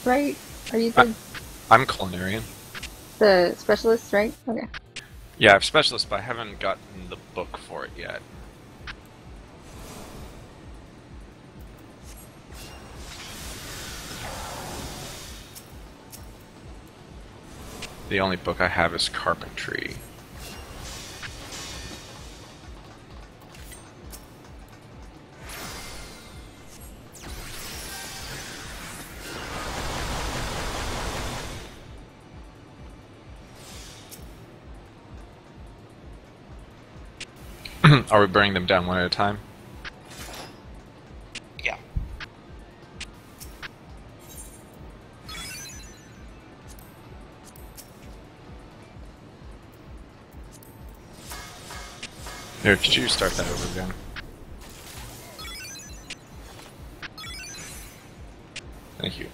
right? Are you I'm culinarian. the specialist, right? Okay. Yeah, I have specialist, but I haven't gotten the book for it yet. The only book I have is carpentry. Are we burning them down one at a time? Yeah. Here, could you start that over again? Thank you.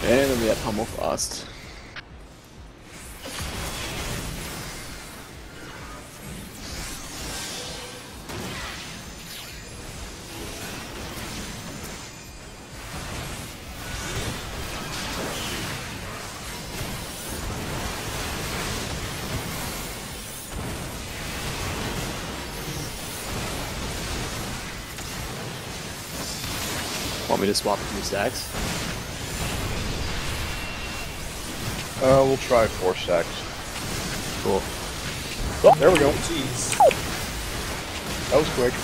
And then we had Hummel Frost. Want me to swap a few stacks? We'll try 4 stacks. Cool. Oh, there we go. Jeez. That was quick.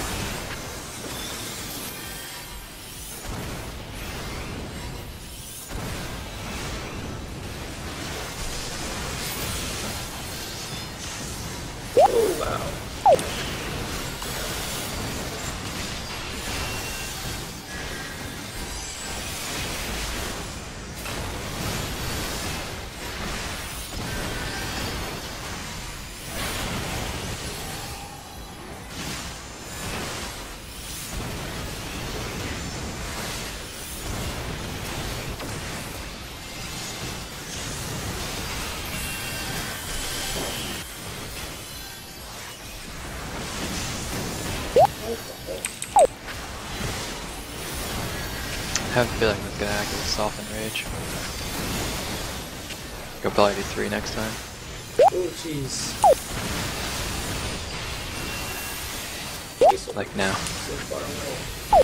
Oh, wow. I have a feeling I'm gonna activate Soften Rage. Go probably do 3 next time. Oh, jeez. Like now. So far away.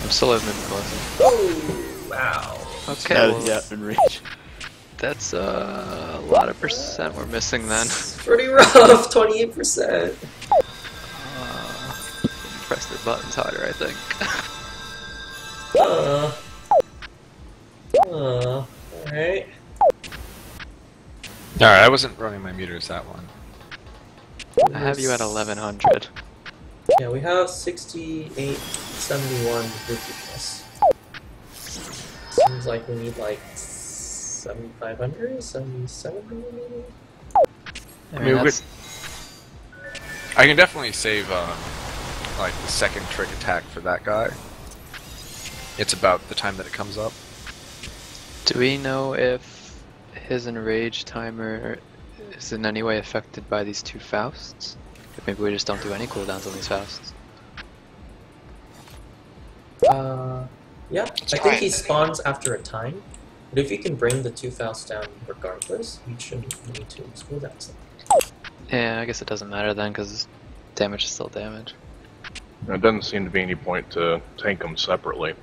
I'm still moving closer. Oh, wow. Okay, Yeah, well, yeah, in range. that's a lot of percent we're missing then. Pretty rough, 28%. Press the buttons harder, I think. Alright. Alright, I wasn't running my meters that one. I have you at 1100. Yeah, we have 6871 weakness. Seems like we need like 7,500, 7,700 maybe? I mean, we that's- I can definitely save, like, the second trick attack for that guy. It's about the time that it comes up. Do we know if his enrage timer is in any way affected by these 2 Fausts? Or maybe we just don't do any cooldowns on these Fausts. Yeah. I think he spawns after a time. But if you can bring the 2 Faust down regardless, you shouldn't need to school that stuff. Yeah, I guess it doesn't matter then, because damage is still damage. There doesn't seem to be any point to tank them separately.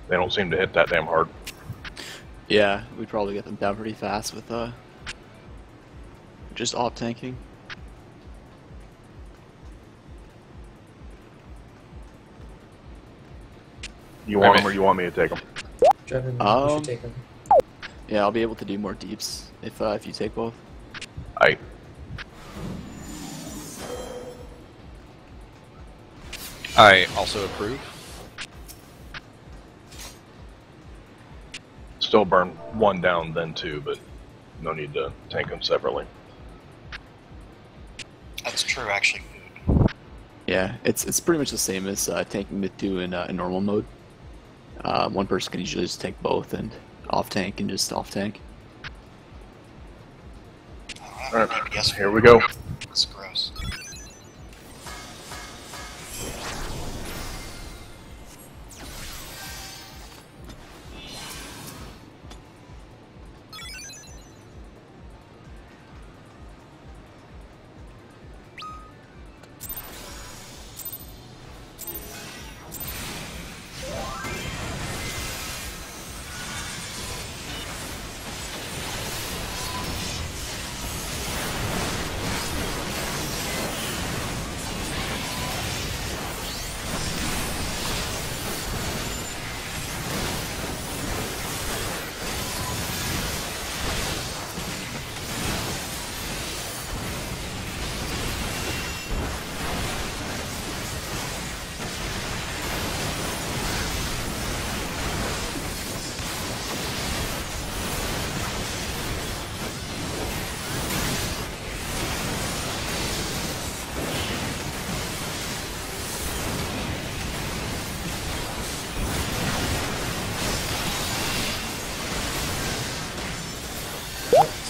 They don't seem to hit that damn hard. Yeah, we'd probably get them down pretty fast with just off tanking. You want them or you want me to take them? Drevin, you should take him. Yeah, I'll be able to do more deeps if you take both. I also approve. Still burn one down, then two, but no need to tank them separately. That's true, actually. Yeah, it's pretty much the same as tanking mid 2 in normal mode. One person can usually just take both and off tank and just off tank. Alright, here we go. That's gross.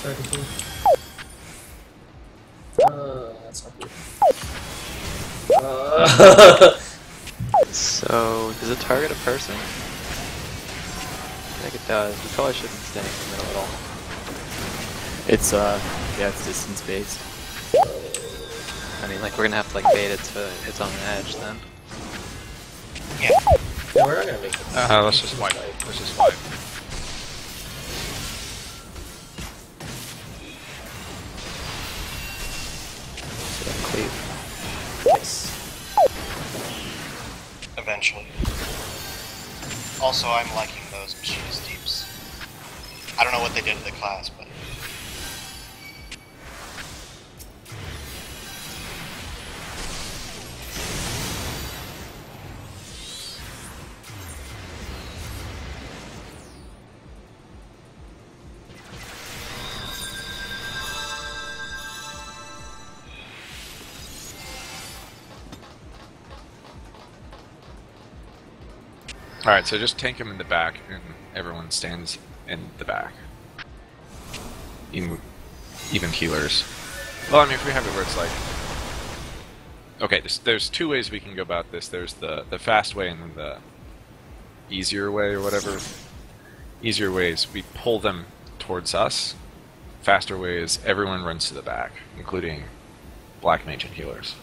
Sorry to do. That's not good. So, does it target a person? I think it does. We probably shouldn't stay in the middle at all. It's yeah, it's distance based. I mean, like, we're gonna have to, like, bait it to its own edge then. Yeah, we're not gonna make it. Let's just wipe. Let's just wipe. Cleave. Nice. Eventually. Also, I'm liking those machinist deeps. I don't know what they did to the class, but... Alright, so just tank him in the back, and everyone stands in the back. Even healers. Well, I mean, if we have it where it's like... Okay, there's two ways we can go about this. There's the fast way and then the easier way, or whatever. Easier way is we pull them towards us. Faster way is everyone runs to the back, including black mage and healers.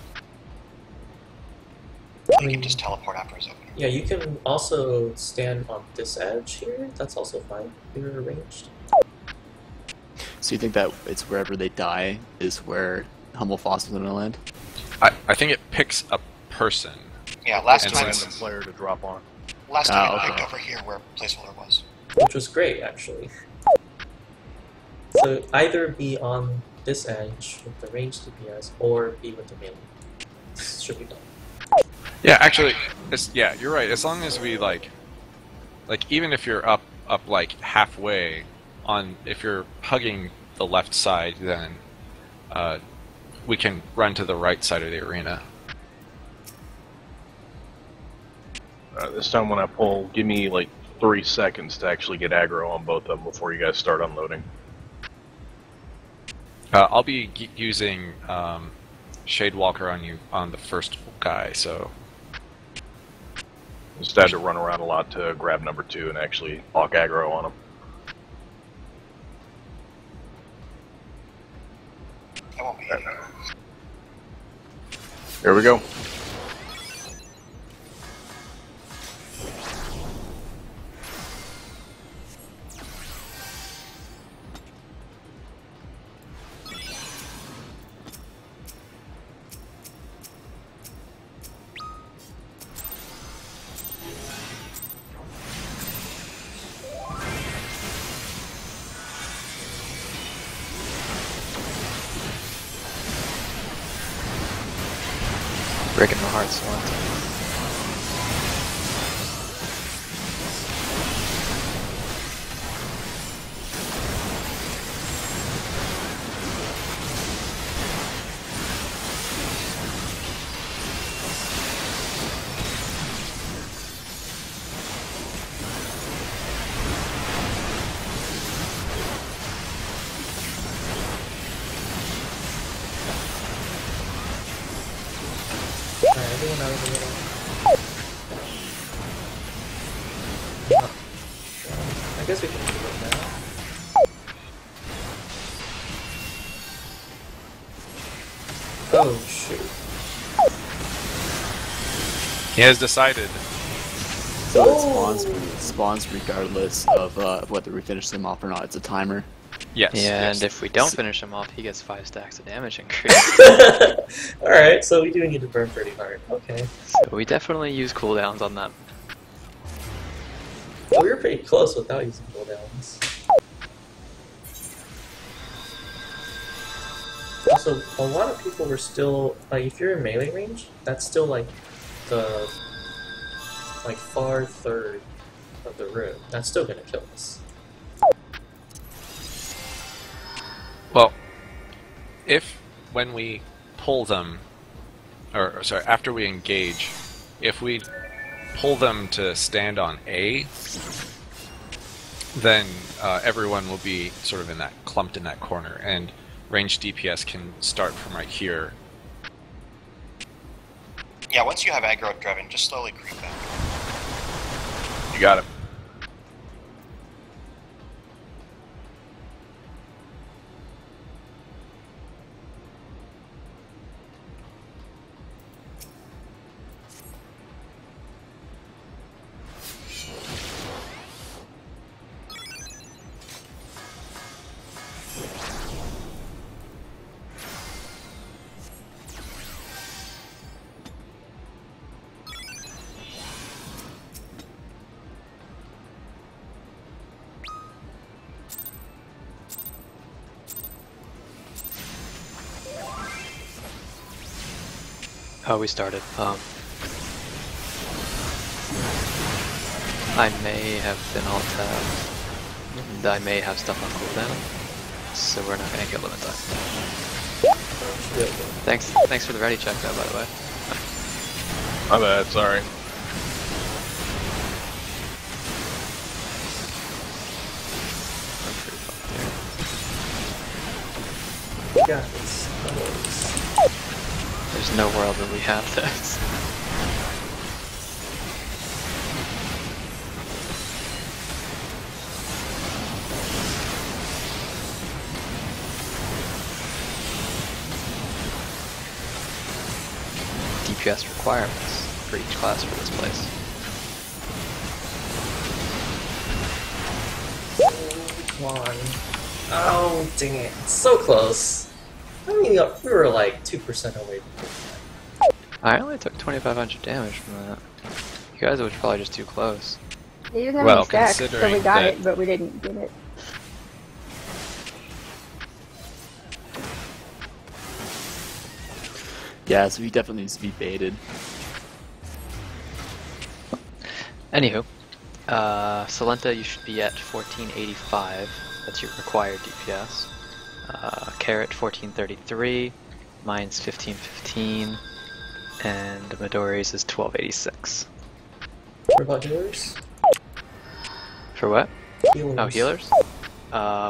They can just teleport after his opener. Yeah, you can also stand on this edge here. That's also fine. You're arranged. So you think that it's wherever they die is where Humble Fossils are gonna land? I think it picks a person. Yeah, last And time, since- Random player to drop on. last time Ah, I picked okay. over here where placeholder was. Which was great, actually. So either be on this edge with the ranged DPS, or be with the melee. This should be done. Yeah, actually, yeah, you're right. As long as we like even if you're up like halfway on, if you're hugging the left side, then we can run to the right side of the arena. This time when I pull, give me like 3 seconds to actually get aggro on both of them before you guys start unloading. I'll be using Shadewalker on you on the first guy, so Instead, to run around a lot to grab number 2 and actually lock aggro on him. That won't be. Here we go. Breaking my heart, Solanta. Alright, everyone out of the middle. I guess we can do it now. Oh shoot. He has decided. So it spawns regardless of whether we finish them off or not. It's a timer. Yes. And yes. if we don't finish him off, he gets 5 stacks of damage increase. Alright, so we do need to burn pretty hard. Okay. So we definitely use cooldowns on them. Well, we were pretty close without using cooldowns. Also, a lot of people were still, like, if you're in melee range, that's still, like, the, like, far third of the room. That's still gonna kill us. Well, if when we pull them, or sorry, after we engage, if we pull them to stand on A, then everyone will be sort of in that clumped in that corner, and ranged DPS can start from right here. Yeah, once you have aggro driven, just slowly creep back. You got it. Oh, we started. I may have been alt tabbed, and I may have stuff on cooldown, so we're not gonna kill them in time. Thanks for the ready check though, by the way. My bad, sorry. I'm pretty fucked here. We got this. There's no world that we have this. DPS requirements for each class for this place. Come on. Oh, dang it. So close. I mean, we were like 2% away from I only took 2,500 damage from that. You guys were probably just too close. He didn't have Well, any stacks, so we considering got that- it, but we didn't get it. Yeah, so he definitely needs to be baited. Anywho, Solenta, you should be at 1485. That's your required DPS. Carrot 1433. Mine's 1515. And Midori's is 1286. What about healers? For what? Healers. Oh, healers?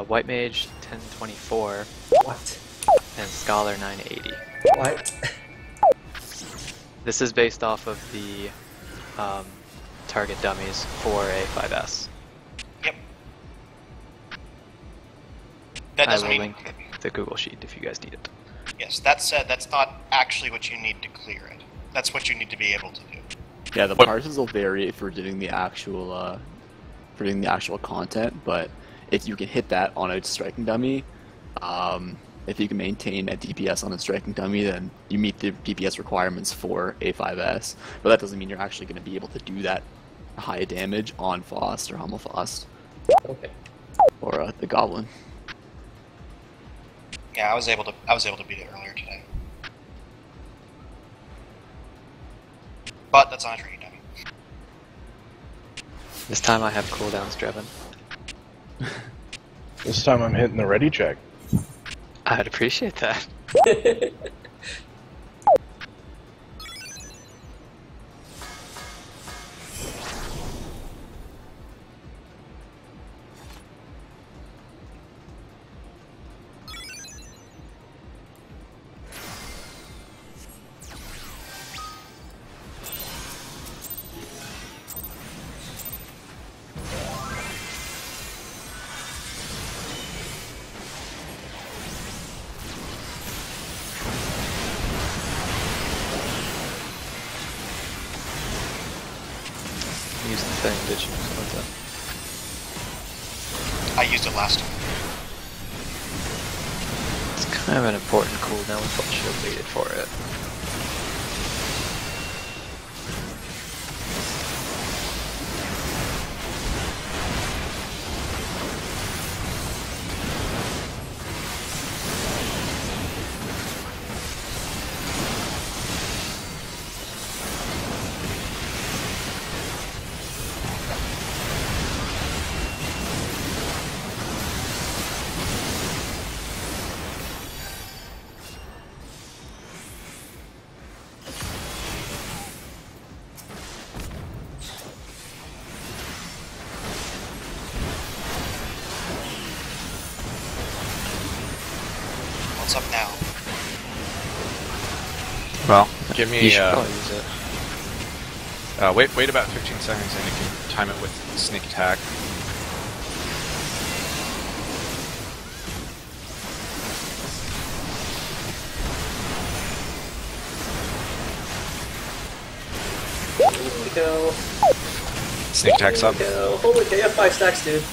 White Mage 1024 What? and Scholar 980. What? This is based off of the target dummies for a 5S. Yep. That I doesn't will mean. link the Google Sheet if you guys need it. Yes, that said, that's not actually what you need to clear it. That's what you need to be able to do. Yeah, the What- parses will vary if we're doing the actual content, but if you can hit that on a striking dummy, if you can maintain a DPS on a striking dummy, then you meet the DPS requirements for a 5S. But that doesn't mean you're actually going to be able to do that high damage on Faust or Hammerfaust Okay. or the Goblin. Yeah, I was able to beat it earlier today. But that's not a tricky dummy. This time I have cooldowns driven. This time I'm hitting the ready check. I'd appreciate that. Use the thing, did you? What's that? I used it last time. It's kind of an important cooldown. We probably should have waited for it. What's up now? Well, give You me. should probably use it. Wait about 15 seconds, and you can time it with sneak attack. Here we go. Sneak attack's up. Here we go. Holy cow, you have 5 stacks, dude.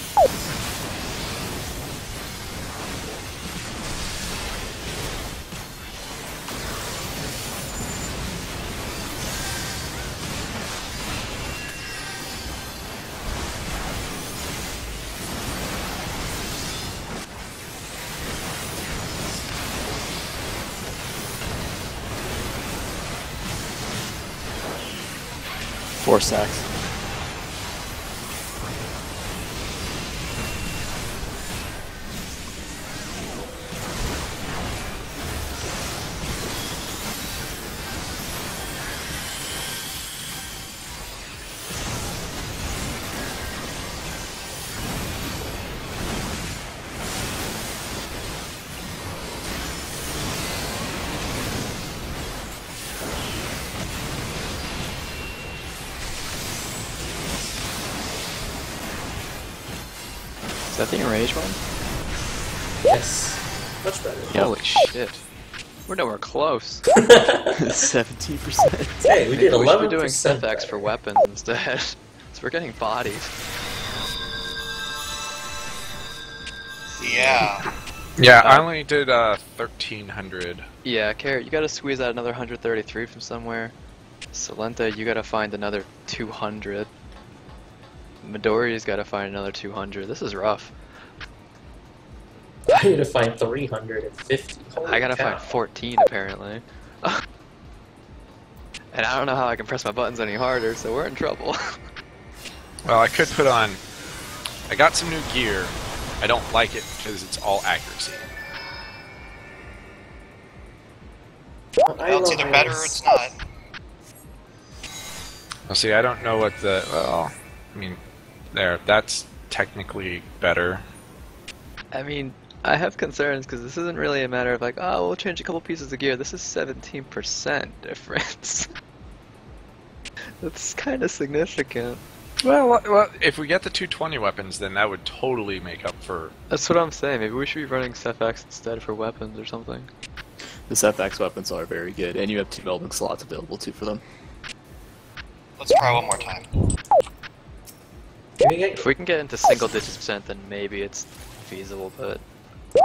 Four stacks. Is that the enraged one? Yes. Much better. Yep. Holy shit. We're nowhere close. 17%. Hey, we Maybe did we should be 11% doing FFX better. for weapons instead. So we're getting bodied. Yeah. Yeah, I only did 1,300. Yeah, Carrot, you gotta squeeze out another 133 from somewhere. Salenta, you gotta find another 200. Midori's gotta find another 200. This is rough. I need to find 350. Holy I gotta cow. find 14 apparently. And I don't know how I can press my buttons any harder, so we're in trouble. Well, I could put on. I got some new gear. I don't like it because it's all accuracy. Well, it's either better or it's not. Well, see, I don't know what the. Well, I mean, there. That's technically better. I mean, I have concerns because this isn't really a matter of like, oh, we'll change a couple pieces of gear. This is 17% difference. That's kind of significant. Well, if we get the 220 weapons, then that would totally make up for... That's what I'm saying. Maybe we should be running FFX instead for weapons or something. The FX weapons are very good, and you have 2 melting slots available too for them. Let's try one more time. Can we get, If we can get into single digits %, then maybe it's feasible, but...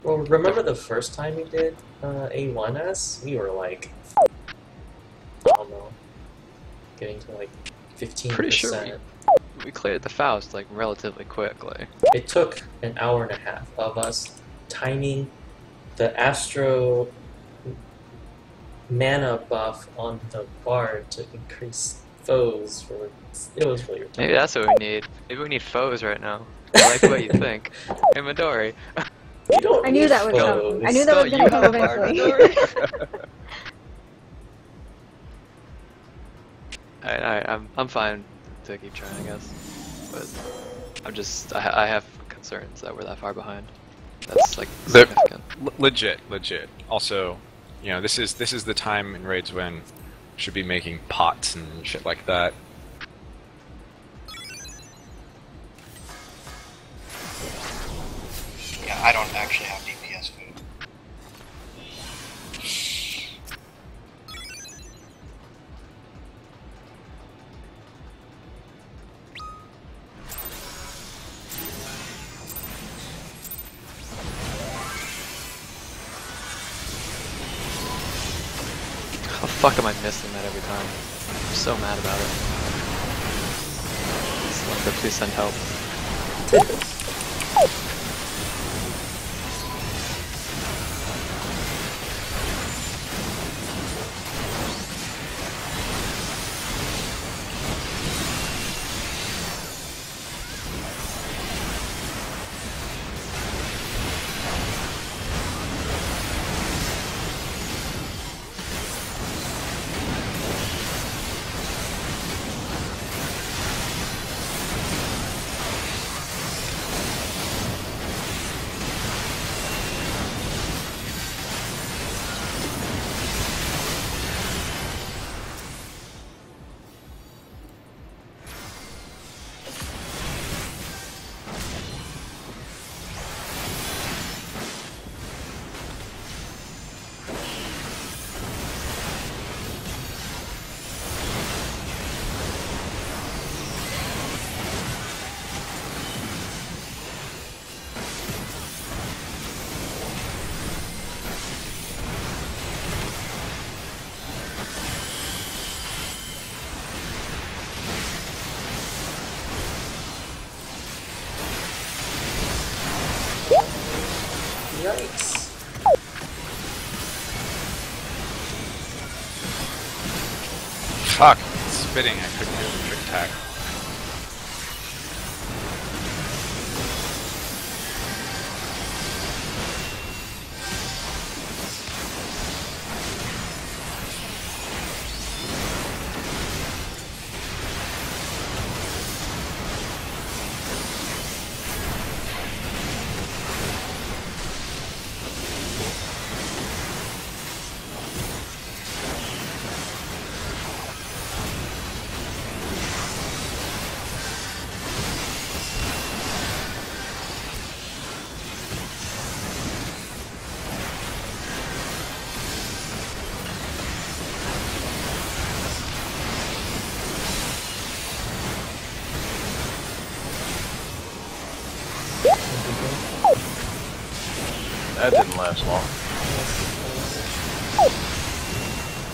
well, remember the first time we did A1S? We were like, I don't know, getting to like 15%. Pretty sure we cleared the Faust like relatively quickly. It took an hour and a half of us timing the Astro mana buff on the bard to increase foes for... It was really ridiculous. Maybe that's what we need. Maybe we need foes right now. I like the way you think. Hey Midori. You don't I knew need that would come. foes. I knew that was You gonna come have a bard, eventually. Midori. I'm fine to keep trying, I guess. But I have concerns that we're that far behind. That's like significant. Legit. Also, you know, this is the time in raids when we should be making pots and shit like that. Yeah, I don't actually have DPS food. How the fuck am I missing that every time? I'm so mad about it. Select, please send help. Yikes. Fuck, spitting, I couldn't do the trick attack. That didn't last long.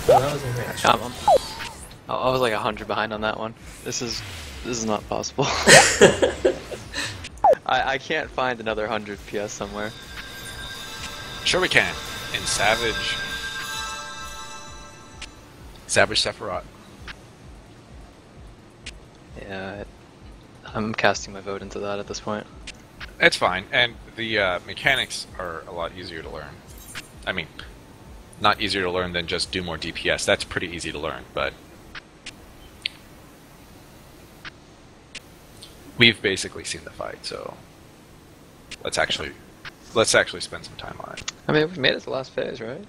Oh, that was in range. I was like 100 behind on that one. This is not possible. I can't find another 100 PS somewhere. Sure we can. In Savage Sephiroth. Yeah, I'm casting my vote into that at this point. It's fine, and the mechanics are a lot easier to learn. I mean, not easier to learn than just do more DPS. That's pretty easy to learn, but we've basically seen the fight, so let's actually spend some time on it. I mean, we made it to the last phase, right?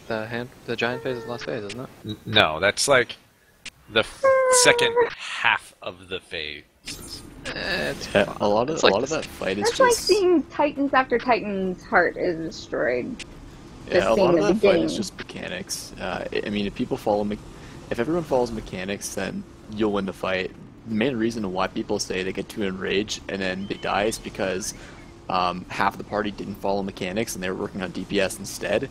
The giant phase is the last phase, isn't it? No, that's like the second half of the phase. Yeah, a lot of like that fight is It's like just seeing Titans after Titans' heart is destroyed. yeah, a seeing lot of the that fight is beginning. just mechanics. I mean, if everyone follows mechanics, then you'll win the fight. The main reason why people say they get too enraged and then they die is because half the party didn't follow mechanics and they were working on DPS instead,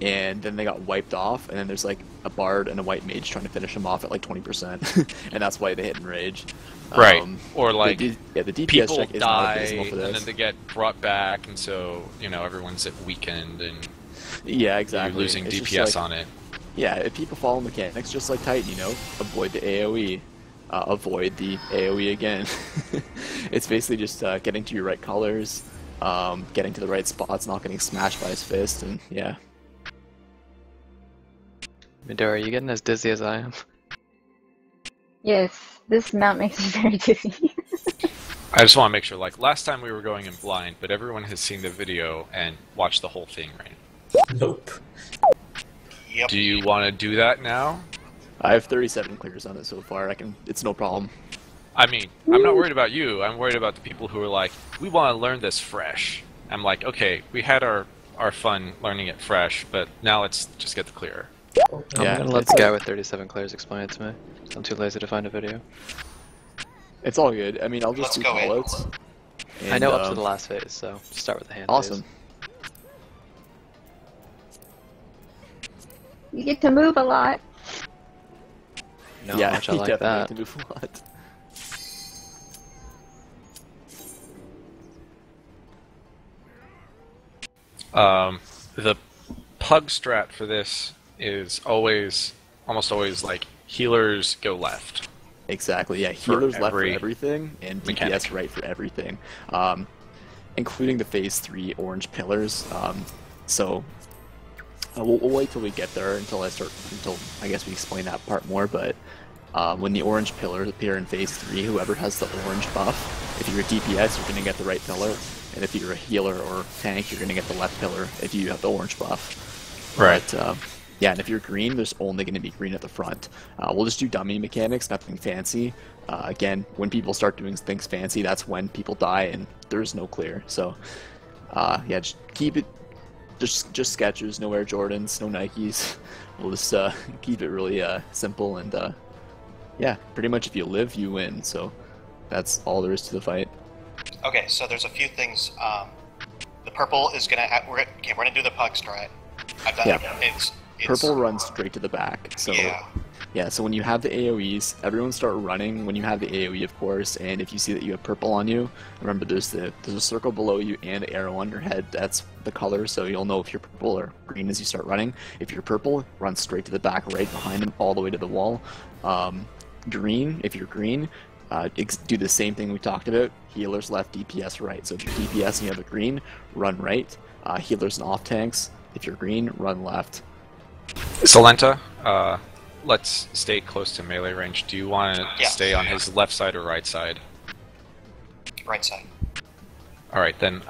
and then they got wiped off, and then there's like a bard and a white mage trying to finish them off at like 20%, and that's why they hit enrage. Right. Or like the DPS people check is not die abysmal for and this. then they get brought back, and so everyone's at weekend and Yeah, exactly. you're losing It's just DPS like- on it. Yeah, if people follow mechanics just like Titan, avoid the AoE. Avoid the AoE again. It's basically just getting to your right colors, getting to the right spots, not getting smashed by his fist, and yeah. Midori, are you getting as dizzy as I am? Yes, this mount makes me very dizzy. I just want to make sure, like, last time we were going in blind, but everyone has seen the video and watched the whole thing, right? Nope. Yep. Do you want to do that now? I have 37 clears on it so far. It's no problem. I mean, I'm not worried about you. I'm worried about the people who are like, we want to learn this fresh. I'm like, okay, we had our fun learning it fresh, but now let's just get the clear. Okay. Yeah, I'm gonna let it's the guy like- with 37 clears explain it to me. I'm too lazy to find a video. It's all good. I mean, I'll just Let's do go in. callouts. I know up to the last phase, so just start with the hand Awesome. You get to move a lot. phase. You know Yeah, how much I you like definitely that. have to move a lot. The pug strat for this is almost always like healers go left. Exactly, yeah. For Healers left for every everything, and mechanic. DPS right for everything. Including the Phase 3 orange pillars. So, we'll wait till we get there, until I guess we explain that part more, but when the orange pillars appear in Phase 3, whoever has the orange buff, if you're a DPS, you're going to get the right pillar, and if you're a healer or tank, you're going to get the left pillar if you have the orange buff. Right. But, yeah, and if you're green, there's only going to be green at the front. We'll just do dummy mechanics, nothing fancy. Again, when people start doing things fancy, that's when people die and there's no clear. So, yeah, just keep it, just Skechers, no Air Jordans, no Nikes. We'll just keep it really simple, and yeah, pretty much if you live, you win. So that's all there is to the fight. Okay, so there's a few things. The purple is gonna. We're gonna do the pug strat. I've done Yeah. it. It's Purple runs straight to the back. So yeah. So when you have the AoEs, everyone start running when you have the AoE, of course, and if you see that you have purple on you, remember there's a circle below you and an arrow on your head. That's the color, so you'll know if you're purple or green as you start running. If you're purple, run straight to the back, right behind him, all the way to the wall. Green, if you're green, do the same thing we talked about. Healers left, DPS right. So if you're DPS and you have a green, run right. Healers and off tanks, if you're green, run left. Salenta, let's stay close to melee range. Do you want to Yeah. stay on his left side or right side? Right side. Alright, then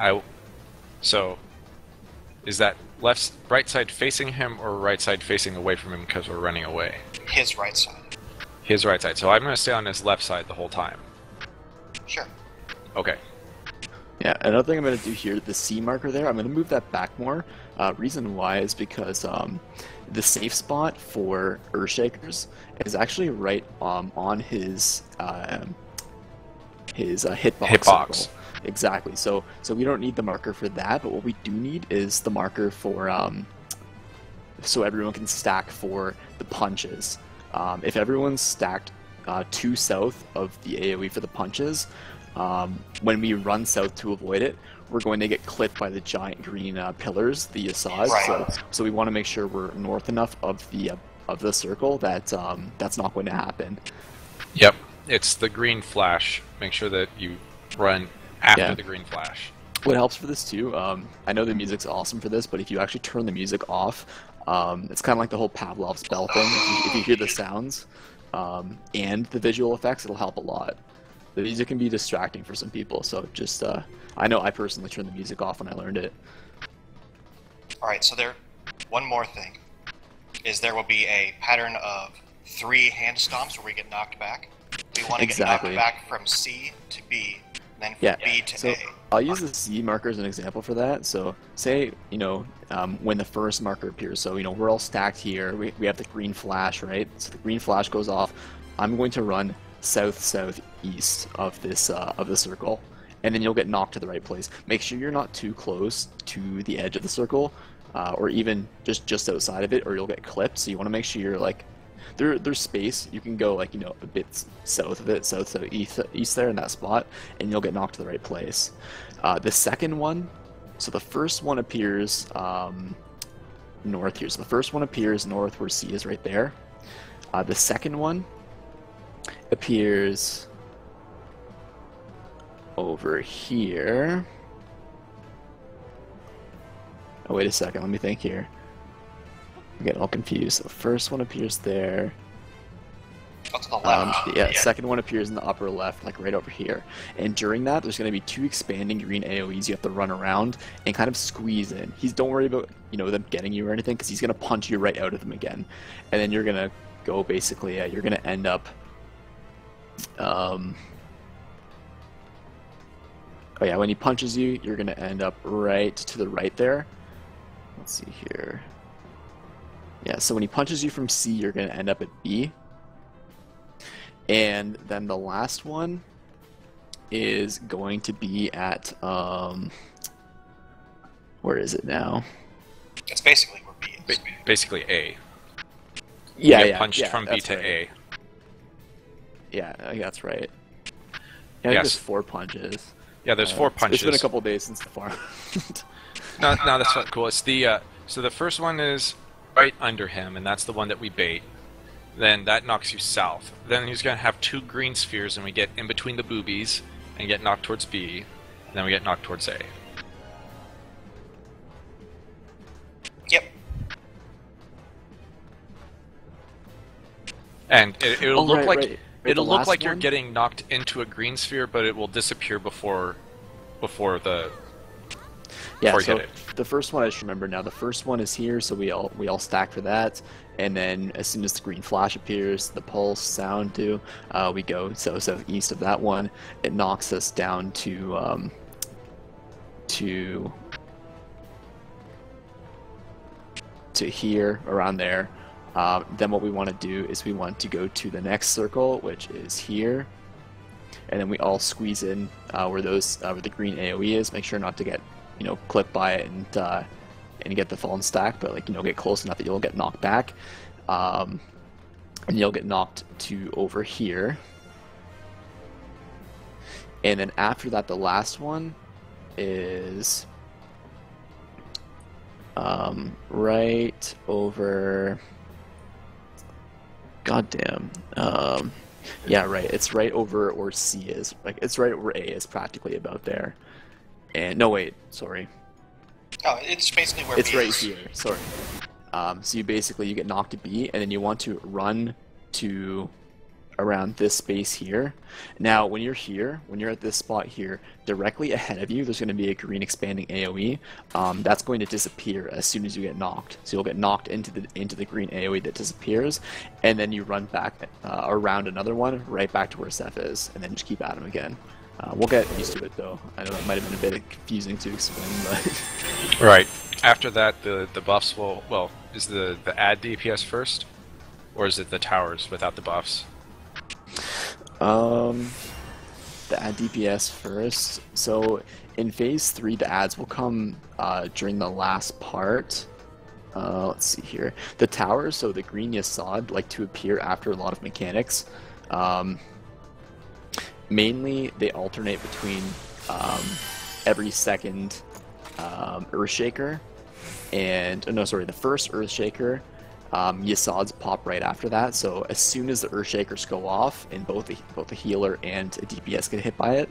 so, is that right side facing him or right side facing away from him because we're running away? His right side. His right side. So I'm going to stay on his left side the whole time. Sure. Okay. Yeah, another thing I'm going to do here, the C marker there, I'm going to move that back more. Reason why is because the safe spot for Earthshakers is actually right on his hitbox. Hitbox. Exactly. So we don't need the marker for that, but what we do need is the marker for so everyone can stack for the punches. If everyone's stacked 2 south of the AoE for the punches, when we run south to avoid it, we're going to get clipped by the giant green pillars, the Assads. Right. So we want to make sure we're north enough of the circle that that's not going to happen. Yep. It's the green flash. Make sure that you run after Yeah. the green flash. What helps for this too, I know the music's awesome for this, but if you actually turn the music off, it's kind of like the whole Pavlov's bell thing. If you hear the sounds and the visual effects, it'll help a lot. The music can be distracting for some people, so just I know I personally turned the music off when I learned it. All right. So one more thing is there will be a pattern of 3 hand stomps where we get knocked back. We want to Exactly. get knocked back from C to B, and then from Yeah. B to So A. I'll use the Z marker as an example for that. So say, when the first marker appears, so, we're all stacked here. We have the green flash, right? So the green flash goes off. I'm going to run south-southeast of this of the circle, and then you'll get knocked to the right place. Make sure you're not too close to the edge of the circle, or even just outside of it, or you'll get clipped. So you want to make sure you're like there's space. You can go like a bit south of it, east there in that spot, and you'll get knocked to the right place. The second one, so the first one appears north here. So the first one appears north where C is right there. The second one appears over here. Oh, wait a second, let me think here. I'm getting all confused. So the first one appears there. What's the left? Yeah, second one appears in the upper left, like right over here. And during that, there's going to be 2 expanding green AoEs you have to run around and kind of squeeze in. Don't worry about, them getting you or anything, because he's going to punch you right out of them again. And then you're going to go basically, you're going to end up oh yeah, when he punches you, you're going to end up right to the right there. Let's see here. Yeah, so when he punches you from C, you're going to end up at B. And then the last one is going to be at, where is it now? It's basically where B is. Basically A. Yeah, You get yeah, punched yeah, from B that's to right. A. Yeah, I think that's right. Yeah, I think Yes. there's 4 punches. Yeah, there's 4 punches. It's been a couple days since the farm. No, that's not cool. It's the so the first one is right under him, and that's the one that we bait. Then that knocks you south. Then he's gonna have 2 green spheres, and we get in between the boobies and get knocked towards B. And then we get knocked towards A. Yep. And it'll look like right. it'll The look last like you're one? getting knocked into a green sphere, but it will disappear before the Yeah, before you so hit it. the first one I just remember now. The first one is here, so we all stack for that. And then as soon as the green flash appears, the pulse sound too, we go southeast of that one. It knocks us down to here, around there. Then what we want to do is we want to go to the next circle, which is here. And then we all squeeze in where the green AoE is. Make sure not to get clipped by it and get the fallen stack, but get close enough that you'll get knocked back, and you'll get knocked to over here. And then after that, the last one is right over. Goddamn. Yeah, right. It's right over where C is. It's right where A is, practically about there. And no, wait. Sorry. Oh, it's basically where It's B right is. here. Sorry. So you get knocked to B, and then you want to run to around this space here. Now, when you're at this spot here, directly ahead of you, there's going to be a green expanding AoE. That's going to disappear as soon as you get knocked. So you'll get knocked into the green AoE that disappears, and then you run back around another one, right back to where Seth is, and then just keep at him again. We'll get used to it though. I know that might have been a bit confusing to explain, but Right. After that, the buffs will. Well, is the add DPS first, or is it the towers without the buffs? the add DPS first. So in phase 3, the ads will come during the last part. Let's see here. The towers, so the green Yasod, like to appear after a lot of mechanics. Mainly, they alternate between every second Earthshaker and the first Earthshaker. Yasods pop right after that, so as soon as the Earthshakers go off and both the healer and a DPS get hit by it,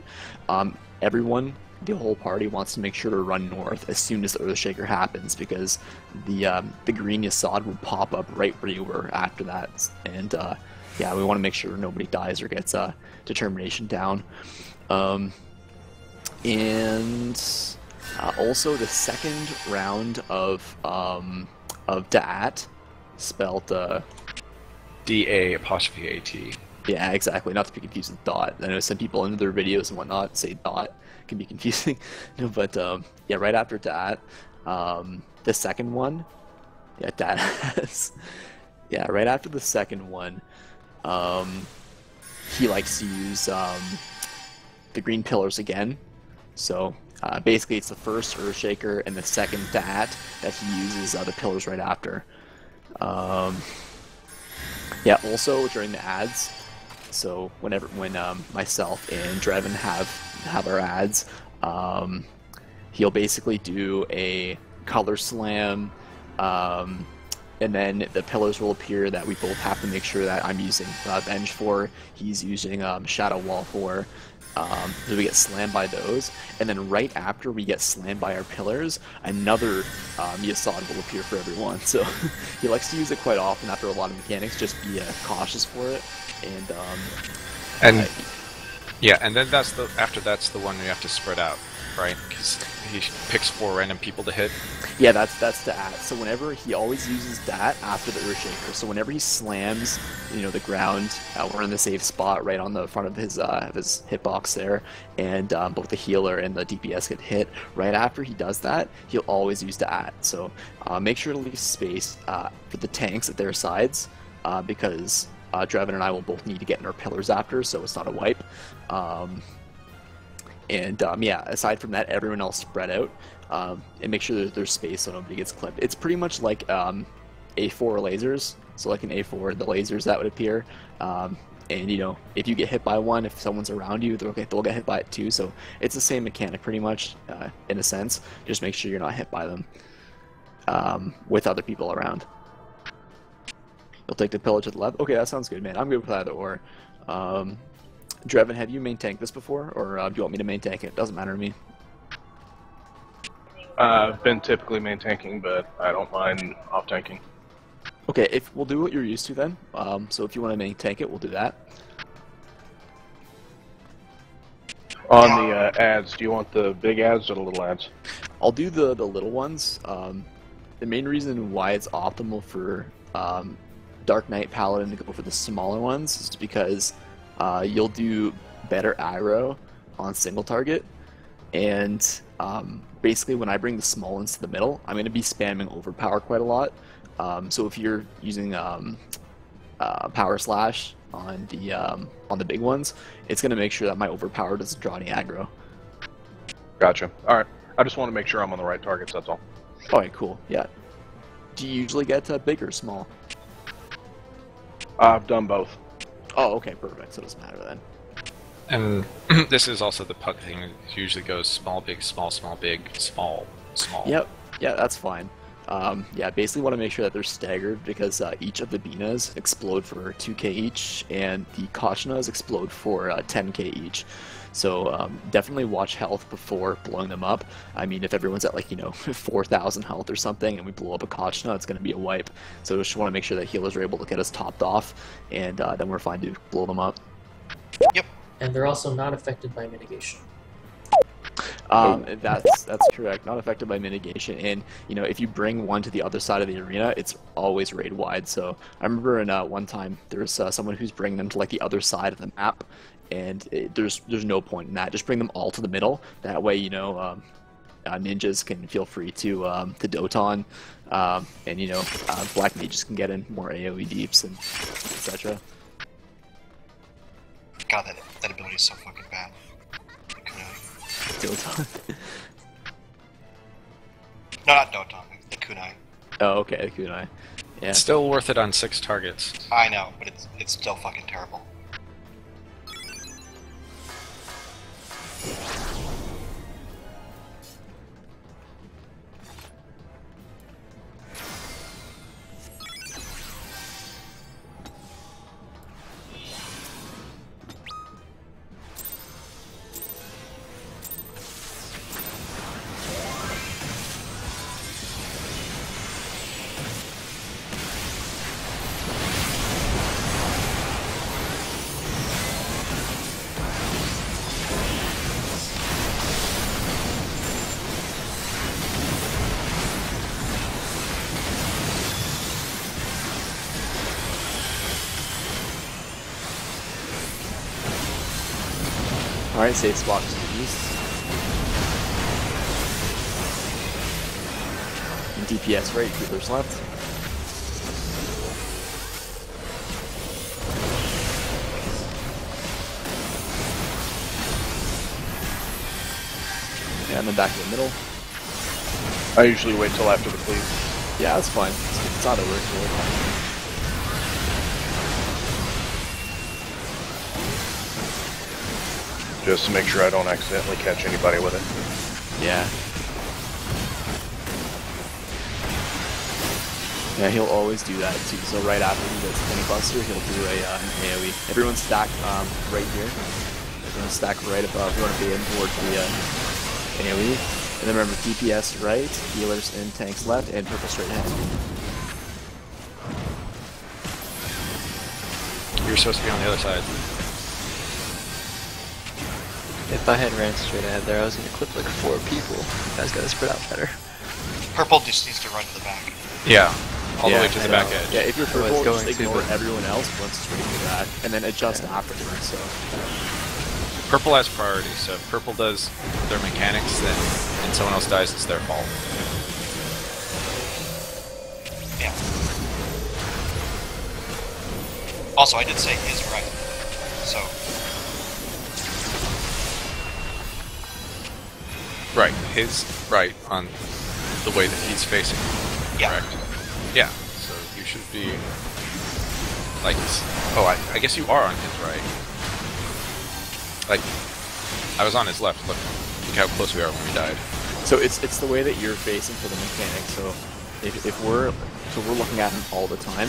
everyone, the whole party wants to make sure to run north as soon as the Earthshaker happens, because the green Yasod will pop up right where you were after that, and yeah, we want to make sure nobody dies or gets determination down. And also the second round of Da'at, spelled DA''AT. Yeah, exactly. Not to be confused with dot. I know some people in their videos and whatnot say dot. It can be confusing. No, but yeah, right after that, the second one, yeah, that has, yeah, right after the second one, he likes to use the green pillars again. So basically, it's the first Earthshaker and the second that he uses the pillars right after. Yeah, also during the ads. So when myself and Drevin have our ads, he'll basically do a color slam, and then the pillars will appear that we both have to make sure that I'm using Venge for, he's using Shadow Wall for. So we get slammed by those, and then right after we get slammed by our pillars, another Yasad will appear for everyone. So he likes to use it quite often after a lot of mechanics. Just be cautious for it, and yeah, and then after that's the one you have to spread out, right? Because he picks 4 random people to hit. yeah, that's the at. So whenever he always uses that after the Earthshaker. So whenever he slams, the ground, we're in the safe spot right on the front of his hitbox there, and both the healer and the DPS get hit. Right after he does that, he'll always use the at. So make sure to leave space for the tanks at their sides, because Drevin and I will both need to get in our pillars after, so it's not a wipe. Yeah, aside from that, everyone else spread out, and make sure that there's space so nobody gets clipped. It's pretty much like A4 lasers, so like an A4, the lasers that would appear, and if you get hit by one, if someone's around you, they'll get hit by it too, so it's the same mechanic pretty much, in a sense. Just make sure you're not hit by them with other people around. You'll take the pillar to the left. Okay, that sounds good, man. I'm good with either or. Drevin, have you main tanked this before, or do you want me to main tank it? Doesn't matter to me. I've been typically main tanking, but I don't mind off tanking. Okay, if we'll do what you're used to then. So if you want to main tank it, we'll do that. On the ads, do you want the big ads or the little ads? I'll do the little ones. The main reason why it's optimal for Dark Knight Paladin to go for the smaller ones is because you'll do better aggro on single target, and basically when I bring the small ones to the middle, I'm going to be spamming overpower quite a lot. So if you're using power slash on the big ones, it's going to make sure that my overpower doesn't draw any aggro. Gotcha. Alright, I just want to make sure I'm on the right targets, that's all. Alright, cool, yeah. Do you usually get big or small? I've done both. Oh, okay, perfect, so it doesn't matter then. And this is also the puck thing. It usually goes small, big, small, small, big, small, small. Yep, yeah, that's fine. Yeah, basically want to make sure that they're staggered, because each of the Binas explode for 2k each, and the Koshnas explode for 10k each. So definitely watch health before blowing them up. I mean, if everyone's at 4,000 health or something and we blow up a Kochna, it's going to be a wipe. So just want to make sure that healers are able to get us topped off, and then we're fine to blow them up. Yep. And they're also not affected by mitigation. That's correct. Not affected by mitigation, and if you bring one to the other side of the arena, it's always raid wide. So I remember in one time there was someone who's bringing them to the other side of the map, and there's no point in that. Just bring them all to the middle. That way, ninjas can feel free to Doton, and black mages can get in more AOE deeps and etc. God, that ability is so fucking bad. Doton. No, not Doton, the kunai. Oh, okay, kunai. Yeah. It's still worth it on 6 targets. I know, but it's still fucking terrible. Alright, safe spot to the east. And DPS right, healers left. Yeah, and then back to the middle. I usually wait till after the cleave. Yeah, that's fine. It's how it works really fine. Just to make sure I don't accidentally catch anybody with it. Yeah. Yeah, he'll always do that too. So right after he does Penny Buster, he'll do an AoE. Everyone stack right here. Everyone stack right above. You want to be in towards the AoE. And then remember, DPS right, healers and tanks left, and purple straight ahead. You're supposed to be on the other side. If I had ran straight ahead there, I was gonna clip like 4 people. You guys gotta spread out better. Purple just needs to run to the back. Yeah. All the way to I the know. back edge. Yeah, if you're I purple, was just going to, ignore but- everyone else, run straight to the back, and then adjust afterwards. So Purple has priority, so if purple does their mechanics, then and someone else dies, it's their fault. Yeah. Also, I did say his right. So, Right, his right on the way that he's facing. yeah. Correct. Yeah, so you should be like, oh, I guess you are on his right. Like, I was on his left. Look how close we are when we died. So it's the way that you're facing for the mechanic. So if we're looking at him all the time.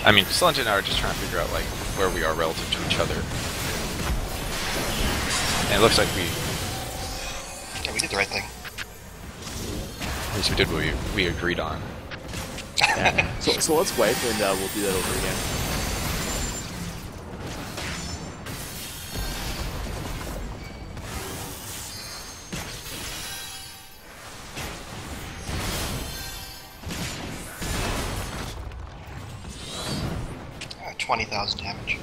I mean, Slunge and I are just trying to figure out like where we are relative to each other. And it looks like Yeah, we did the right thing. at least we did what we agreed on. Yeah. So let's wipe and we'll do that over again. Uh, 20,000 damage.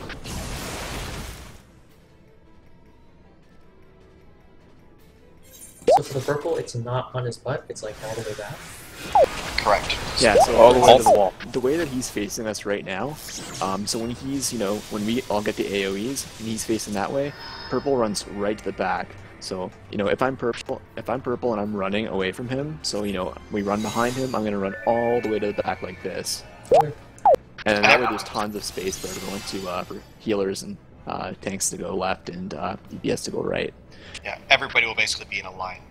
So for the purple, it's not on his butt, it's like all the way back. Correct. Yeah, so All the way to the wall. The way that he's facing us right now, so when he's, when we all get the AoEs and he's facing that way, purple runs right to the back. So, if I'm purple and I'm running away from him, so, we run behind him, I'm gonna run all the way to the back like this. Okay. And that way there's tons of space for everyone for healers and tanks to go left and DPS to go right. Yeah, everybody will basically be in a line.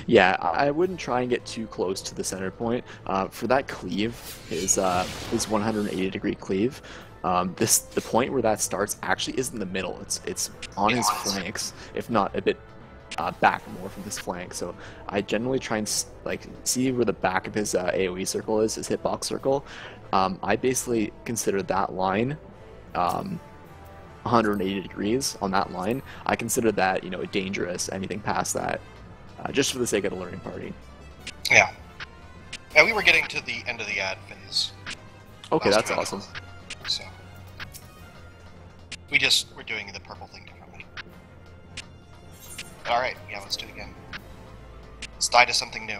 Yeah, I wouldn't try and get too close to the center point. For that cleave, his 180-degree cleave, the point where that starts actually is in the middle. It's on his flanks, if not a bit back more from his flank. So I generally try and see where the back of his AoE circle is, his hitbox circle. I basically consider that line 180 degrees on that line. I consider that dangerous. Anything past that. Just for the sake of the learning party. Yeah. Yeah, we were getting to the end of the ad phase. Okay, last that's round. awesome. So, we're doing the purple thing differently. Alright, yeah, let's do it again. Let's die to something new.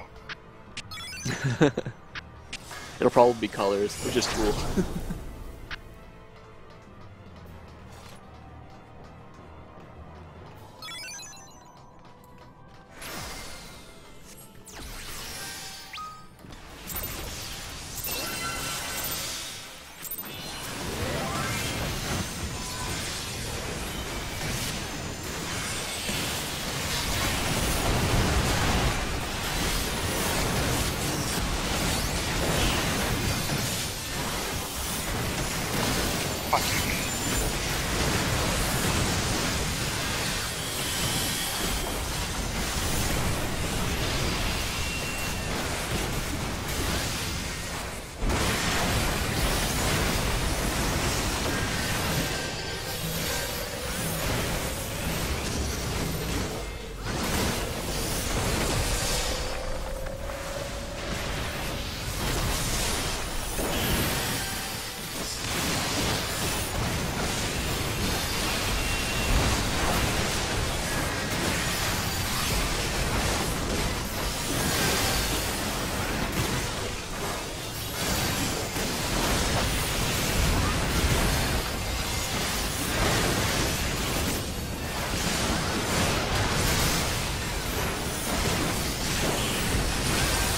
It'll probably be colors, which is cool.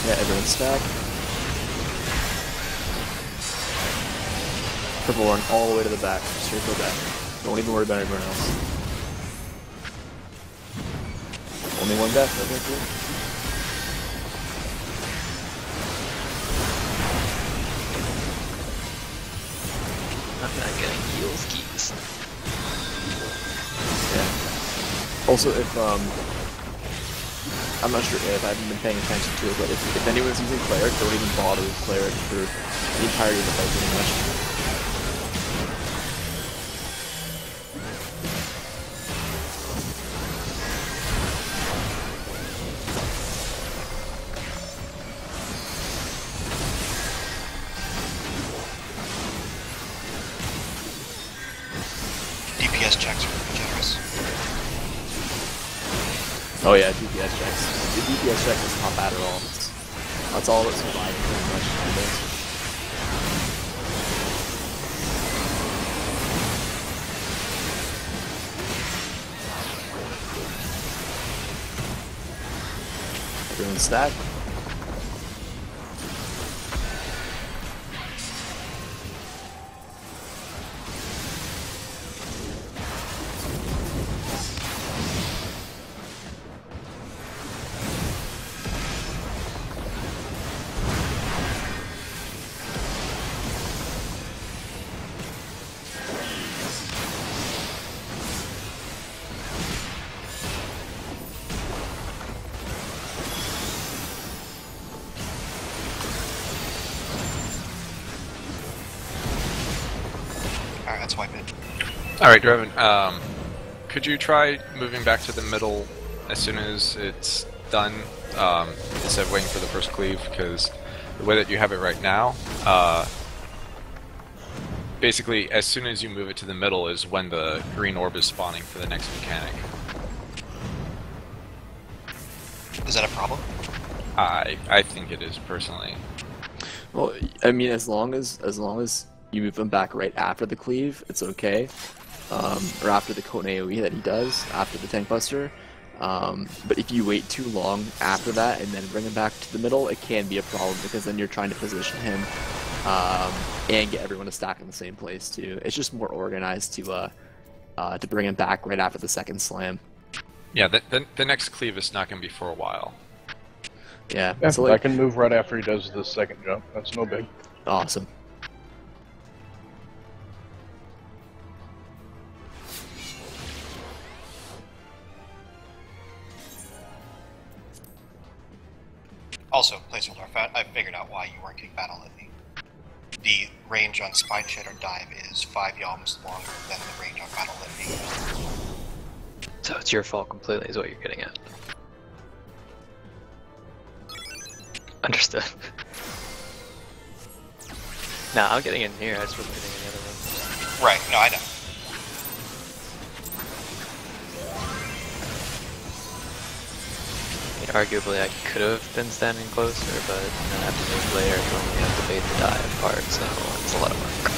Yeah, everyone stack. Purple one all the way to the back. Straight to the back. Don't even worry about everyone else. Only one death, okay, cool. I'm not getting heals keys. Yeah. Also, if I'm not sure if I haven't been paying attention to it, but if anyone's using cleric, don't even bother with cleric for the entirety of the fight, pretty much. DPS checks are pretty generous. Oh yeah, DPS checks. The DPS check is not bad at all. That's all that's surviving pretty much nowadays. Everyone stack. Alright, let's wipe it. Alright, Drevin, could you try moving back to the middle as soon as it's done, instead of waiting for the first cleave, because the way that you have it right now, basically, as soon as you move it to the middle is when the green orb is spawning for the next mechanic. Is that a problem? I think it is, personally. Well, I mean, as long as you move him back right after the cleave, it's okay. Or after the Cone AoE that he does, after the Tank Buster. But if you wait too long after that and then bring him back to the middle, it can be a problem because then you're trying to position him and get everyone to stack in the same place too. It's just more organized to bring him back right after the second slam. Yeah, the next cleave is not going to be for a while. Yeah, Yeah, so I like, can move right after he does the second jump. That's no big. awesome. Also, placeholder, I figured out why you weren't getting battle litany. The range on Spine Shatter Dive is 5 yalms longer than the range on battle litany. So it's your fault completely, is what you're getting at. Understood. Nah, I'm getting in here, I just wasn't getting in the other room. Right, no, I know. I mean, arguably I could have been standing closer, but then I have to move later when we have to bait the dive part, so it's a lot of work.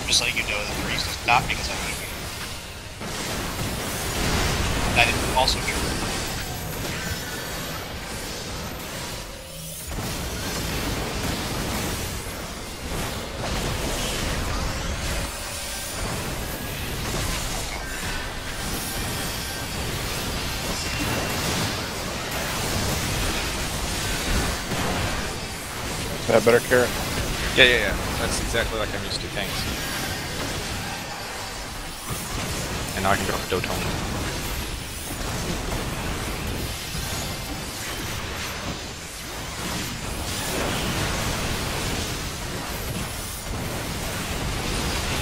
Just letting you know that the reason is not because I'm moving. That is also true. Is that better, Carrot? Yeah. That's exactly like I'm used to tanks. And now I can drop a Doton.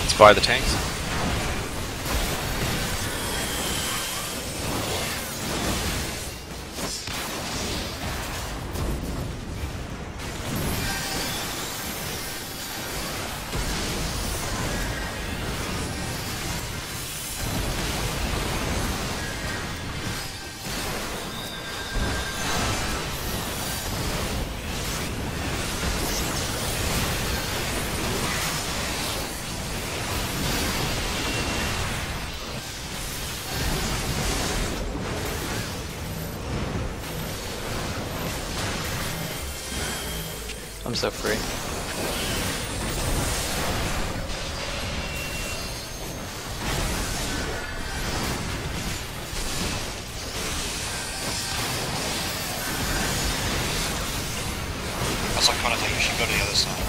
Let's fire the tanks. I'm so free. Also, Konata, you should go to the other side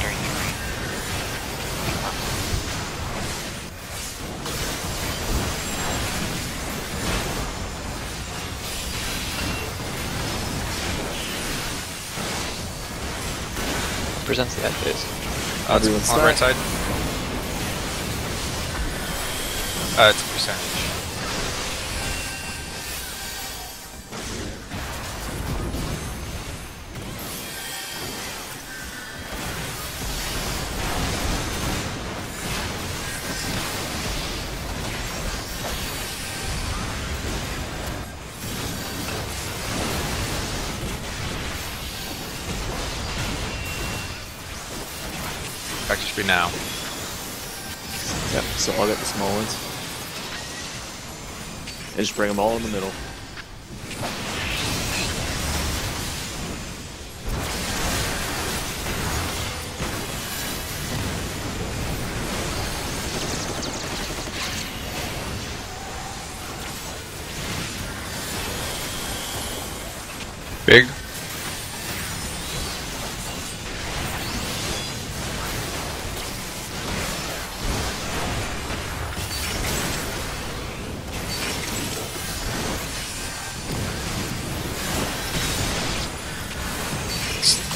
during the green. Presents the end phase. It's on the right side. It's a percentage. Practice should be now. Yep, so I'll get the small ones. And just bring them all in the middle. Big.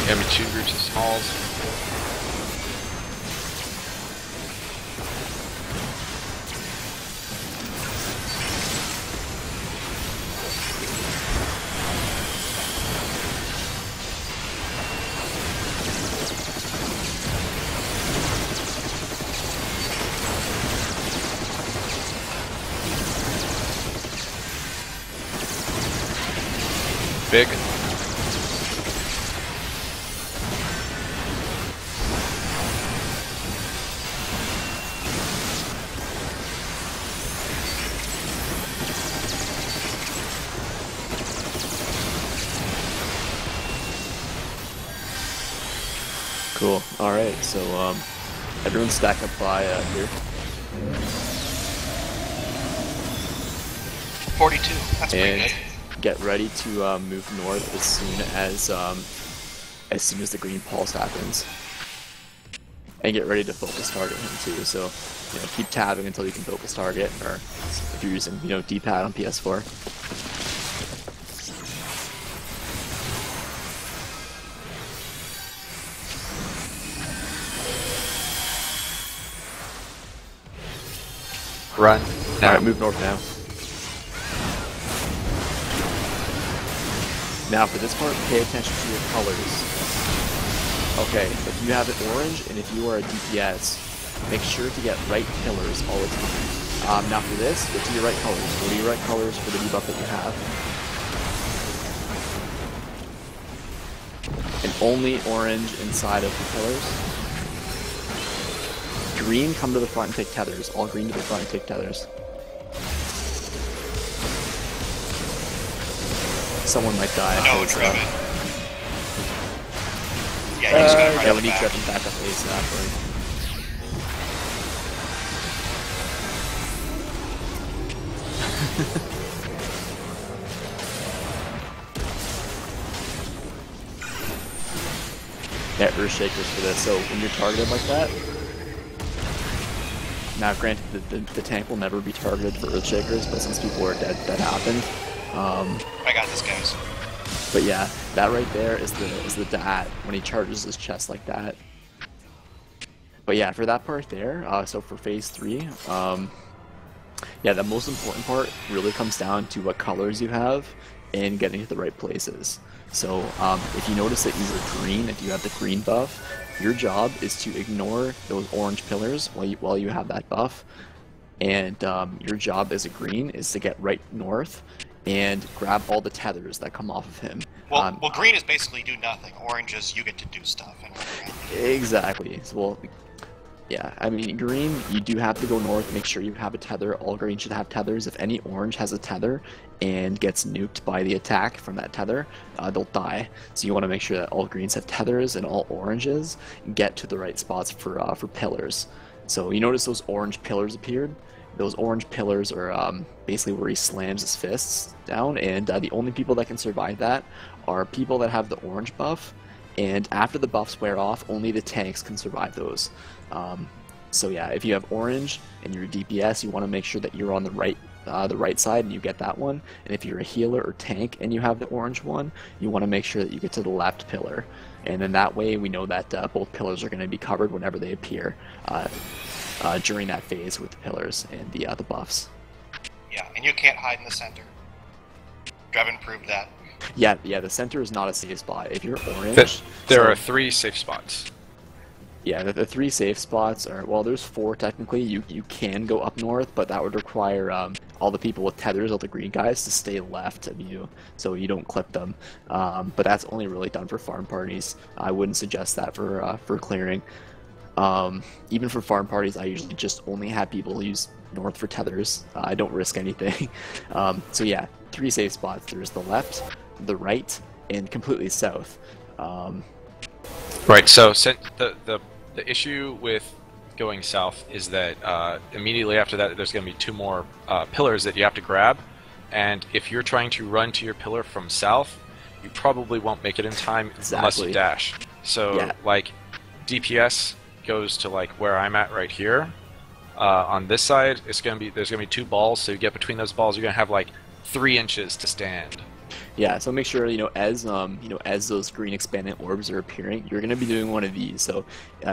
Yeah, me two groups of smalls. Big. Cool. Alright, so everyone stack up by here. 42. That's pretty And good. get ready to move north as soon as the green pulse happens. And get ready to focus target him too. So, you know, keep tabbing until you can focus target, or if you're using, you know, D-pad on PS4. Run. Alright, move north now. Now for this part, pay attention to your colors. Okay, if you have it orange, and if you are a DPS, make sure to get right pillars all the time. Now for this, get to your right colors. What are your right colors for the debuff that you have? And only orange inside of the pillars. Green, come to the front and take tethers. All green to the front and take tethers. Someone might die. No, if it's, Trevin. Yeah, you just gotta run yeah, it we need back. Trevin back up ASAP. Yeah, Earthshakers for this. So when you're targeted like that, now granted the tank will never be targeted for Earthshakers, but since people are dead, that happened. I got this, guys. But yeah, that right there is the dat when he charges his chest like that. But yeah, for that part there, so for phase 3, yeah, the most important part really comes down to what colors you have and getting to the right places. So if you notice that you are green, if you have the green buff, your job is to ignore those orange pillars while you have that buff. And your job as a green is to get right north and grab all the tethers that come off of him. Well, green is basically do nothing. Orange is you get to do stuff. And Exactly. So, well, Yeah, I mean, green, you do have to go north, make sure you have a tether. All green should have tethers. If any orange has a tether and gets nuked by the attack from that tether, they'll die. So you want to make sure that all greens have tethers and all oranges get to the right spots for pillars. So you notice those orange pillars appeared? Those orange pillars are basically where he slams his fists down, and the only people that can survive that are people that have the orange buff, and after the buffs wear off, only the tanks can survive those. So yeah, if you have orange and you're a DPS, you want to make sure that you're on the right side and you get that one. And if you're a healer or tank and you have the orange one, you want to make sure that you get to the left pillar. And then that way we know that both pillars are going to be covered whenever they appear during that phase with the pillars and the buffs. Yeah, and you can't hide in the center. Drevin proved that. Yeah, the center is not a safe spot. If you're orange... There are 3 safe spots. Yeah, the 3 safe spots are, well, there's 4 technically. You can go up north, but that would require all the people with tethers, all the green guys, to stay left of you, so you don't clip them. But that's only really done for farm parties. I wouldn't suggest that for clearing. Even for farm parties, I usually just only have people use north for tethers. I don't risk anything. So yeah, 3 safe spots. There's the left, the right, and completely south. Right. So the issue with going south is that immediately after that, there's going to be 2 more pillars that you have to grab, and if you're trying to run to your pillar from south, you probably won't make it in time unless you dash. So Yeah. like DPS goes to like where I'm at right here. On this side, there's gonna be 2 balls, so you get between those balls, you're gonna have like 3 inches to stand. Yeah, so make sure as those green expandant orbs are appearing, you're gonna be doing one of these. So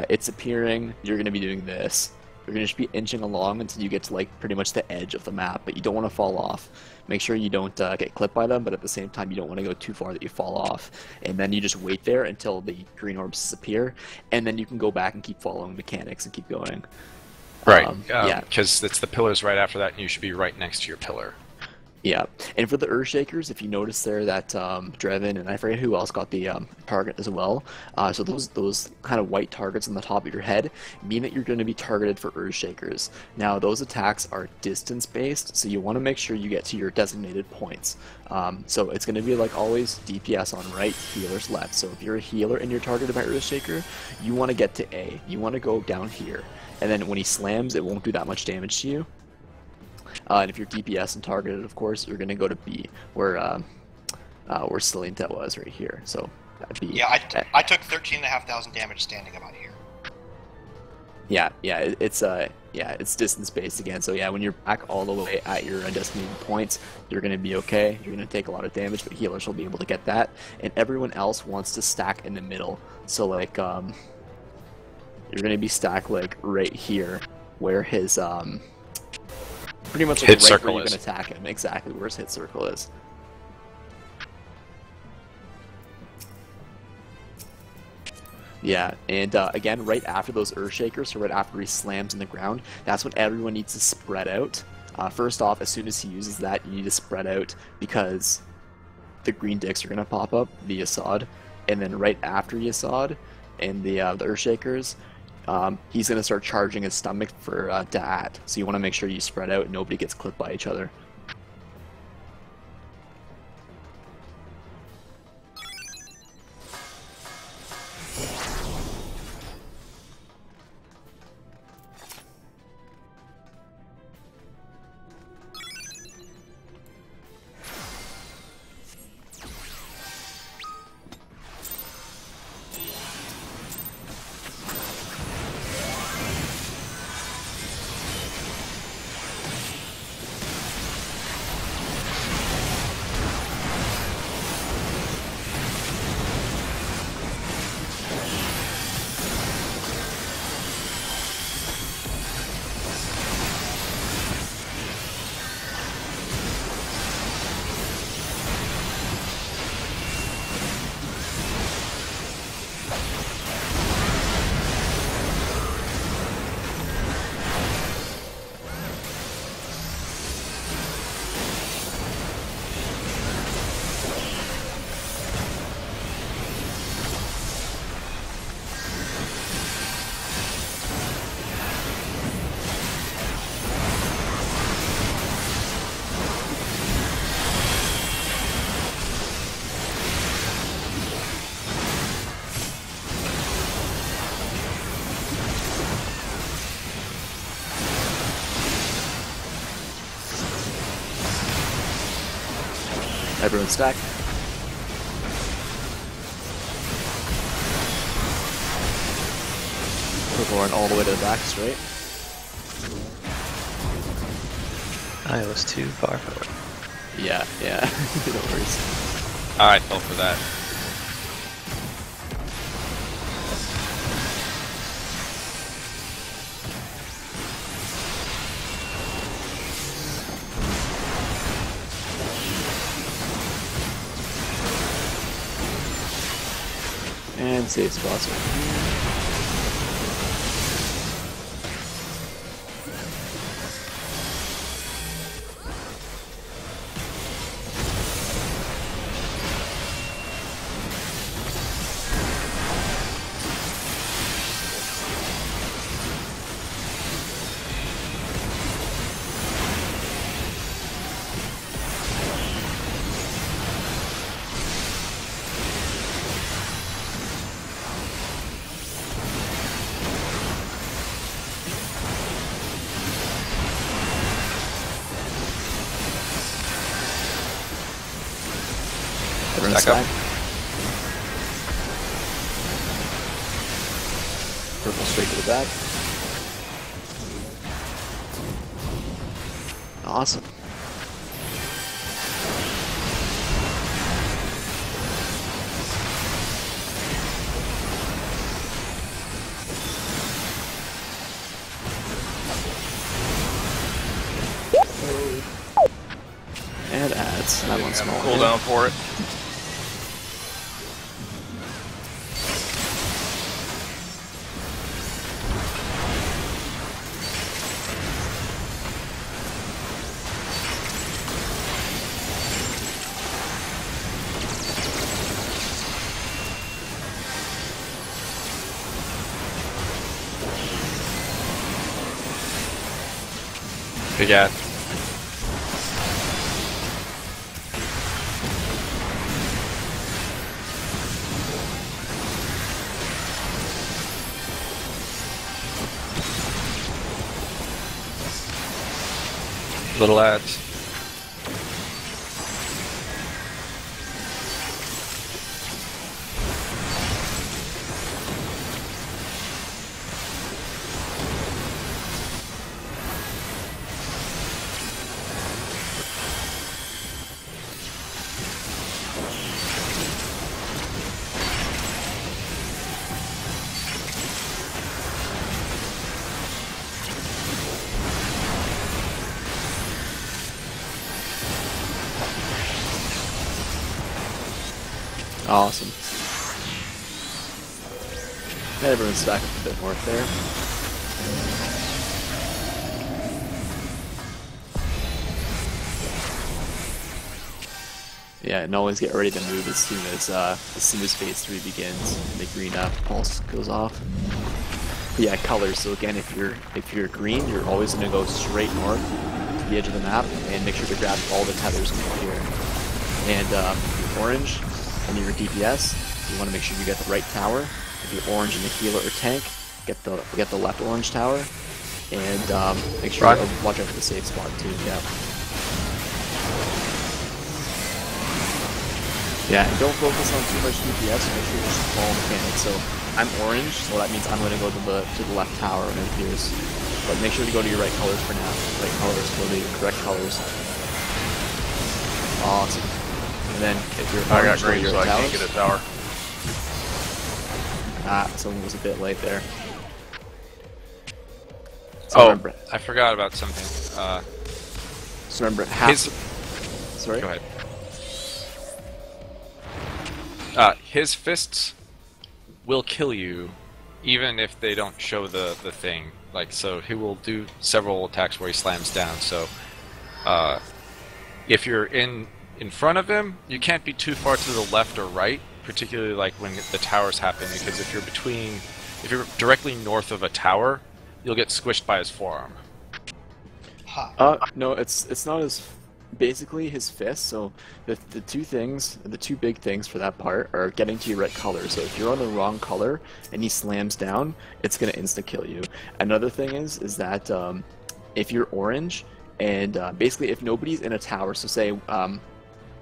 it's appearing, you're gonna be doing this. You're gonna just be inching along until you get to like pretty much the edge of the map, but you don't want to fall off. Make sure you don't get clipped by them, but at the same time you don't want to go too far that you fall off. And then you just wait there until the green orbs disappear, and then you can go back and keep following mechanics and keep going. Right. Yeah. Because it's the pillars right after that, and you should be right next to your pillar. Yeah, and for the Earthshakers, if you notice there that Drevin and I forget who else got the target as well. So those kind of white targets on the top of your head mean that you're going to be targeted for Earthshakers. Now those attacks are distance based, so you want to make sure you get to your designated points. So it's going to be like always DPS on right, healers left. So if you're a healer and you're targeted by Earthshaker, you want to get to A. You want to go down here, and then when he slams, it won't do that much damage to you. And if you're DPS and targeted, of course, you're going to go to B, where Celinta was right here. So B. Yeah, I took 13,500 damage standing about here. Yeah, it's distance based again. So yeah, when you're back all the way at your designated points, you're going to be okay. You're going to take a lot of damage, but healers will be able to get that. And everyone else wants to stack in the middle. So like, you're going to be stacked like right here, where his pretty much like hit right circle where you is. can attack him. Exactly where his hit circle is. Yeah, and again, right after those Earthshakers, so right after he slams in the ground, that's when everyone needs to spread out. First off, as soon as he uses that, you need to spread out because the green dicks are going to pop up, the Assad, and then right after the Assad and the Earthshakers, he's going to start charging his stomach for Da'at. So you want to make sure you spread out and nobody gets clipped by each other. Everyone stack. Purple run all the way to the back, straight. I was too far forward. Yeah, no worries. I fell for that. And save spots. Everyone Stack up. stack. Purple straight to the back. Awesome. And adds. That one's small. Cool down for it. Big ad. Little ads. Awesome. And everyone's stack up a bit more there. Yeah, and always get ready to move as soon as phase 3 begins and the green pulse goes off. Yeah, colors. So again, if you're green, you're always going to go straight north to the edge of the map and make sure to grab all the tethers from here. And if you're orange and you're a DPS, you want to make sure you get the right tower. If you're orange and a healer or tank, get the left orange tower, and make sure to watch out for the safe spot too. Yeah. Yeah, and don't focus on too much DPS. Make sure you just follow mechanics. So I'm orange, so that means I'm going to go to the left tower when it appears. But make sure to go to your right colors for now. Right colors, go to your correct colors. Awesome. And then if you're I orange, got green, go to so your I can't get a tower. Ah, someone was a bit late there. So Oh, remember, I forgot about something. so remember half. Sorry. Go ahead. His fists will kill you, even if they don't show the thing. Like, so he will do several attacks where he slams down. So, if you're in front of him, you can't be too far to the left or right, particularly like when the towers happen, because if you're directly north of a tower, you'll get squished by his forearm. No, it's not as basically his fist. So the two big things for that part are getting to your right color. So if you're on the wrong color and he slams down, it's gonna insta kill you. Another thing is that if you're orange and basically if nobody's in a tower, so say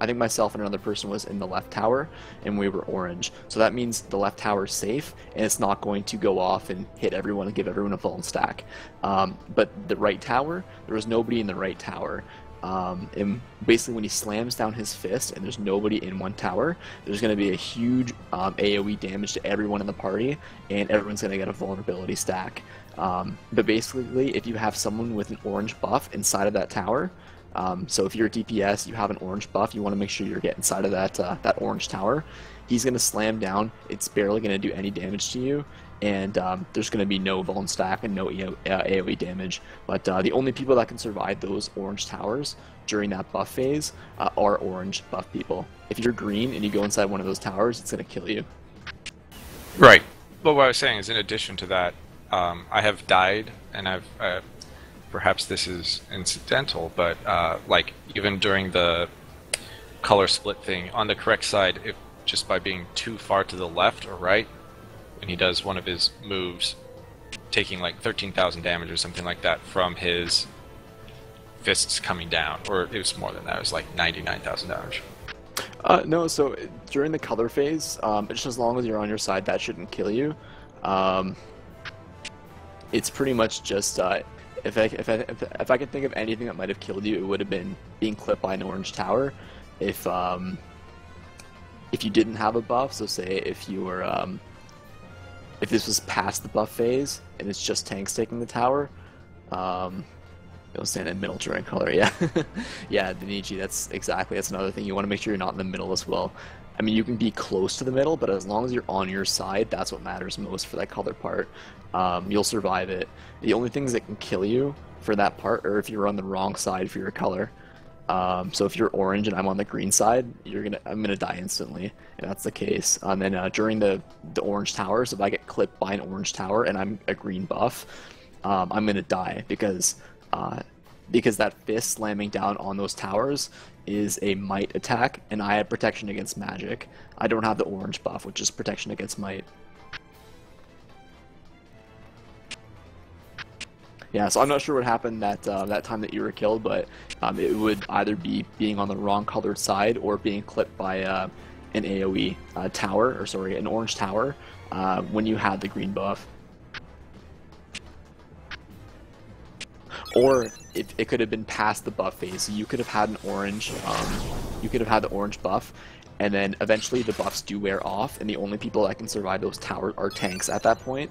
I think myself and another person was in the left tower, and we were orange. So that means the left tower is safe, and it's not going to go off and hit everyone and give everyone a vuln stack. But the right tower, there was nobody in the right tower. And basically when he slams down his fist and there's nobody in one tower, there's going to be a huge AoE damage to everyone in the party, and everyone's going to get a vulnerability stack. But basically, if you have someone with an orange buff inside of that tower, so if you're a DPS, you have an orange buff, you want to make sure you're getting inside of that orange tower. He's going to slam down, it's barely going to do any damage to you, and there's going to be no vuln stack and no AoE damage. But the only people that can survive those orange towers during that buff phase are orange buff people. If you're green and you go inside one of those towers, it's going to kill you. Right. Well, what I was saying is, in addition to that, I have died, and I've perhaps this is incidental, but like even during the color split thing, on the correct side, if just by being too far to the left or right, when he does one of his moves, taking like 13,000 damage or something like that from his fists coming down, or it was more than that, it was like 99,000 damage. No, so during the color phase, just as long as you're on your side, that shouldn't kill you. It's pretty much just if I could think of anything that might have killed you, it would have been being clipped by an orange tower. If you didn't have a buff, so say if you were if this was past the buff phase and it's just tanks taking the tower, you'll stand in middle during color. Yeah, yeah, Denichi, that's another thing. You want to make sure you're not in the middle as well. I mean, you can be close to the middle, but as long as you're on your side, that's what matters most for that color part. You'll survive it. The only things that can kill you for that part are if you're on the wrong side for your color. So if you're orange and I'm on the green side, I'm gonna die instantly, and that's the case. And then during the orange towers, if I get clipped by an orange tower and I'm a green buff, I'm gonna die because that fist slamming down on those towers is a might attack, and I have protection against magic. I don't have the orange buff, which is protection against might. Yeah, so I'm not sure what happened that time that you were killed, but it would either be being on the wrong colored side or being clipped by an AoE tower, or sorry, an orange tower when you had the green buff. Or it could have been past the buff phase. So you could have had an orange, you could have had the orange buff, and then eventually the buffs do wear off, and the only people that can survive those towers are tanks at that point.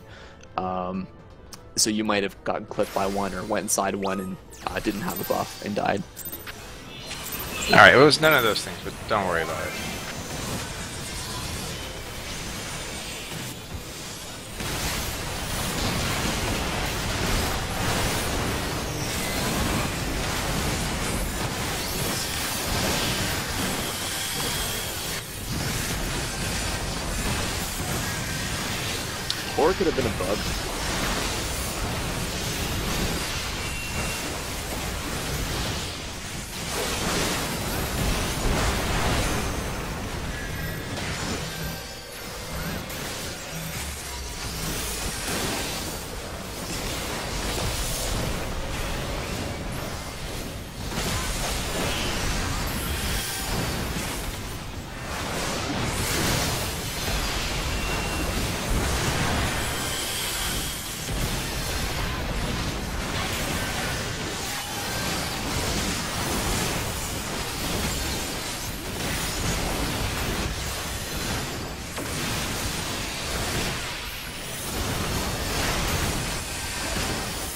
So you might have gotten clipped by one, or went inside one and didn't have a buff and died. Alright, it was none of those things, but don't worry about it. Or it could have been a bug.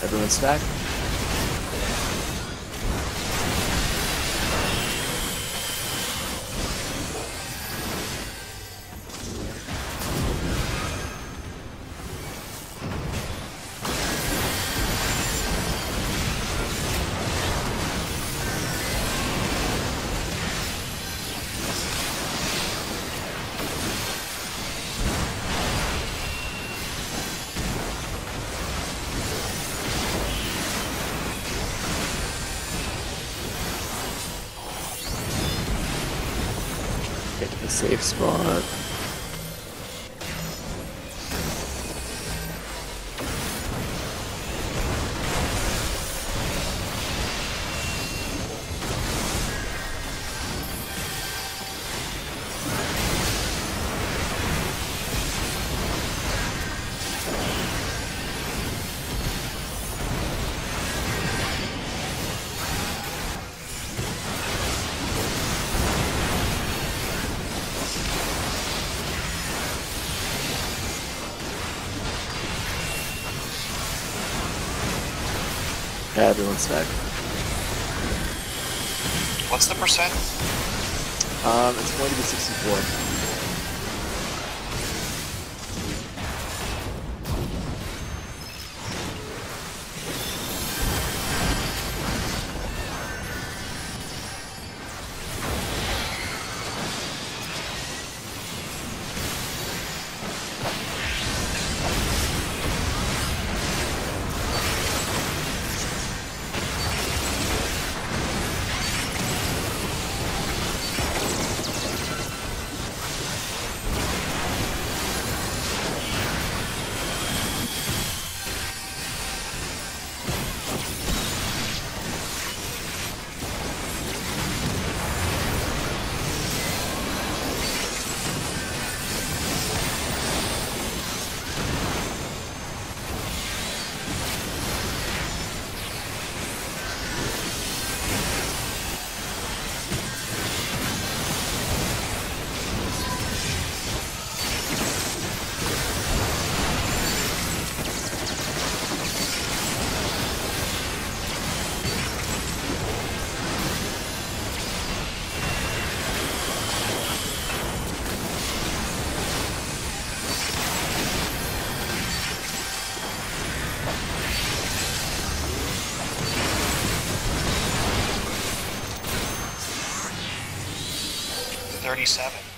Everyone's stacked. Get to the safe spot. Yeah, everyone's stacked. What's the percent? It's going to be 64.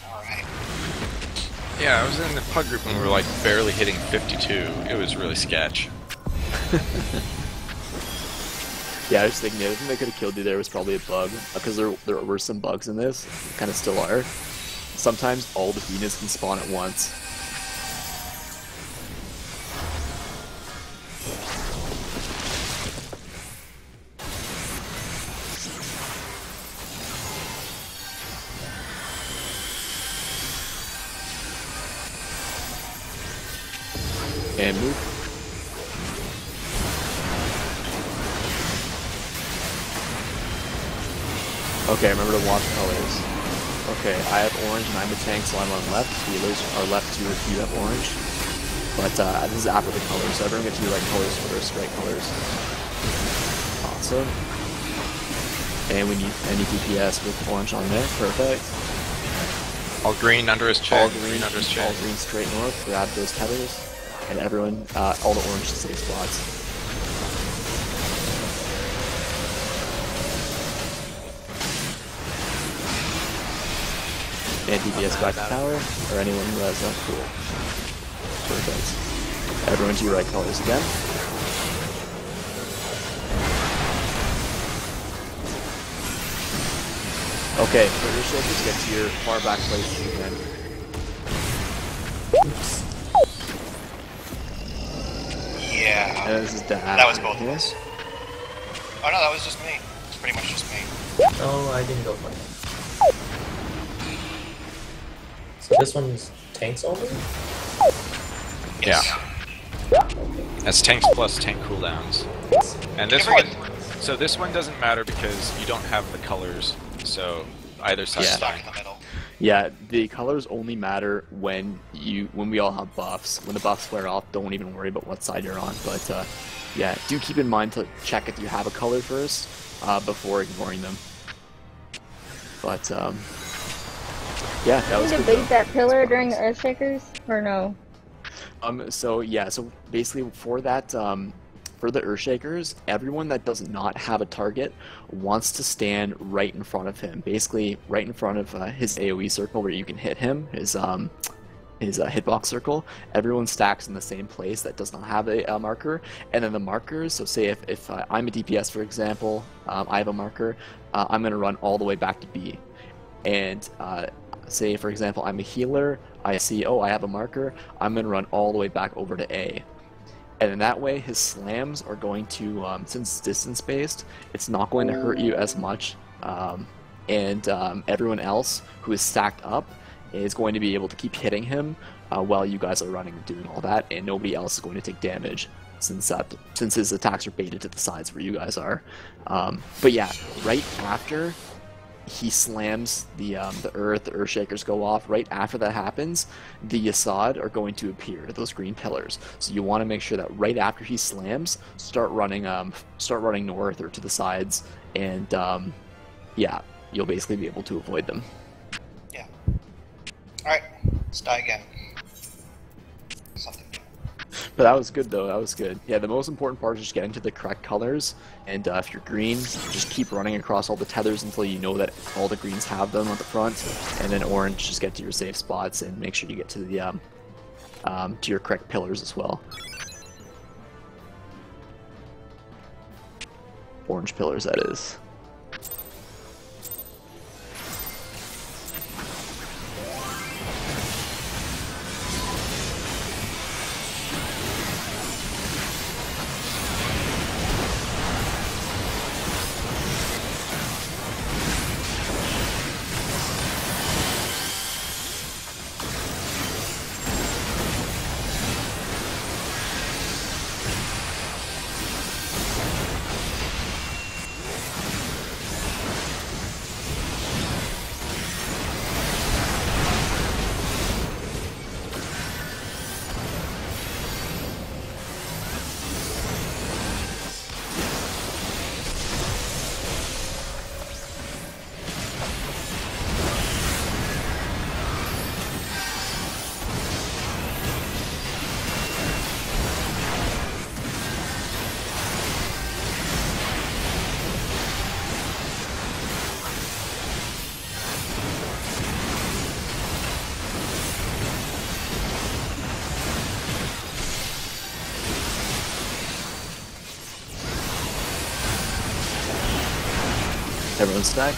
Alright. Yeah, I was in the pug group when we were like barely hitting 52. It was really sketch. Yeah, I was thinking the other thing that could have killed you there was probably a bug, because there were some bugs in this, kind of still are. Sometimes all the Venus can spawn at once. And move. Okay, remember to watch colors. Okay, I have orange and I'm a tank, so I'm on left. Healers are left too if you have orange. But this is after the colors, so everyone gets to do right colors first, right colors. Awesome. And we need any DPS with orange on there, perfect. All green under his chin. All green under his chin. All green straight north, grab those tethers. And everyone, all the orange to safe spots. And DPS back to tower, or anyone who has that. Cool. Perfect. Everyone to your right colors again. Okay, for your shakers, get to your far back places again. Oops. Yeah. And this is that was both of us. Oh no, that was just me. It's pretty much just me. Oh, I didn't go for it. So this one's tanks only? Yeah. Okay. That's tanks plus tank cooldowns. And this one, so this one doesn't matter because you don't have the colors, so either side. Yeah. Stuck in the middle. Yeah, the colors only matter when we all have buffs. When the buffs wear off, don't even worry about what side you're on. But yeah, do keep in mind to check if you have a color first before ignoring them. But yeah, that was Did good. you debate that pillar during the Earthshakers, or no? So yeah, so basically for that for the Earthshakers, everyone that does not have a target wants to stand right in front of him. Basically, right in front of his AoE circle where you can hit him, his hitbox circle. Everyone stacks in the same place that does not have a marker. And then the markers, so say if I'm a DPS, for example, I have a marker, I'm going to run all the way back to B. And say, for example, I'm a healer, I see, oh, I have a marker, I'm going to run all the way back over to A. And in that way, his slams are going to, since it's distance-based, it's not going to hurt you as much. And everyone else who is stacked up is going to be able to keep hitting him while you guys are running and doing all that, and nobody else is going to take damage since his attacks are baited to the sides where you guys are. But yeah, right after he slams the earth shakers go off. Right after that happens, the Yasad are going to appear, those green pillars. So you want to make sure that right after he slams, start running north or to the sides, and yeah, you'll basically be able to avoid them. Yeah. Alright, let's die again. Something new. But that was good, though. That was good. Yeah, the most important part is just getting to the correct colors. And if you're green, just keep running across all the tethers until you know that all the greens have them at the front. And then orange, just get to your safe spots and make sure you get to the to your correct pillars as well. Orange pillars, that is. Everyone's stacked.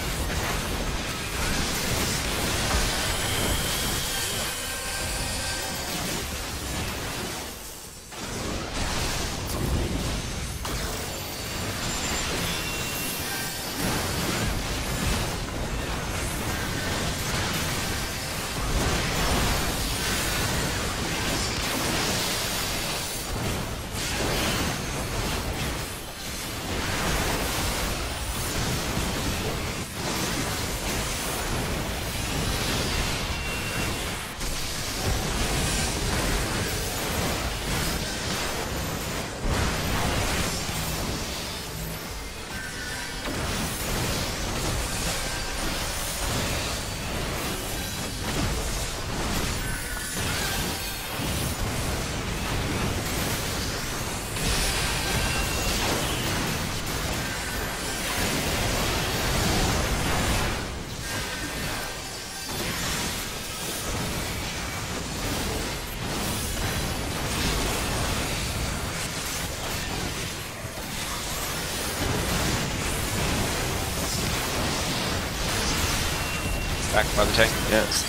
Back by the tank. Yes.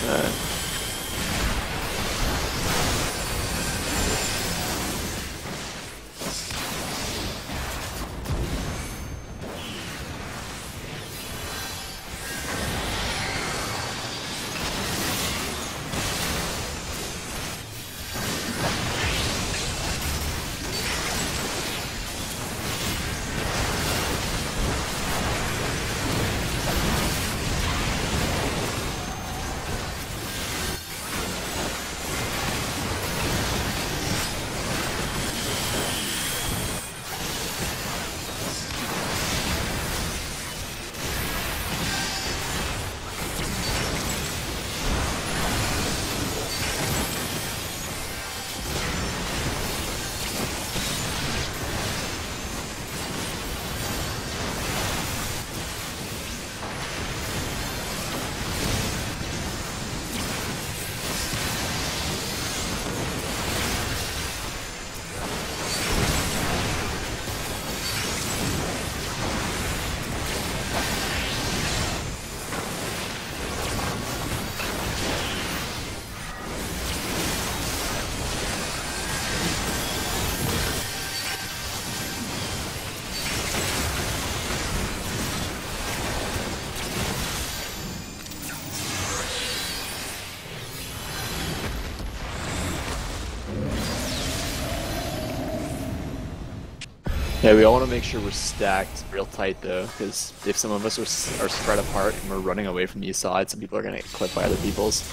Yeah, we all want to make sure we're stacked real tight though, because if some of us are spread apart and we're running away from these sides, some people are going to get clipped by other people's.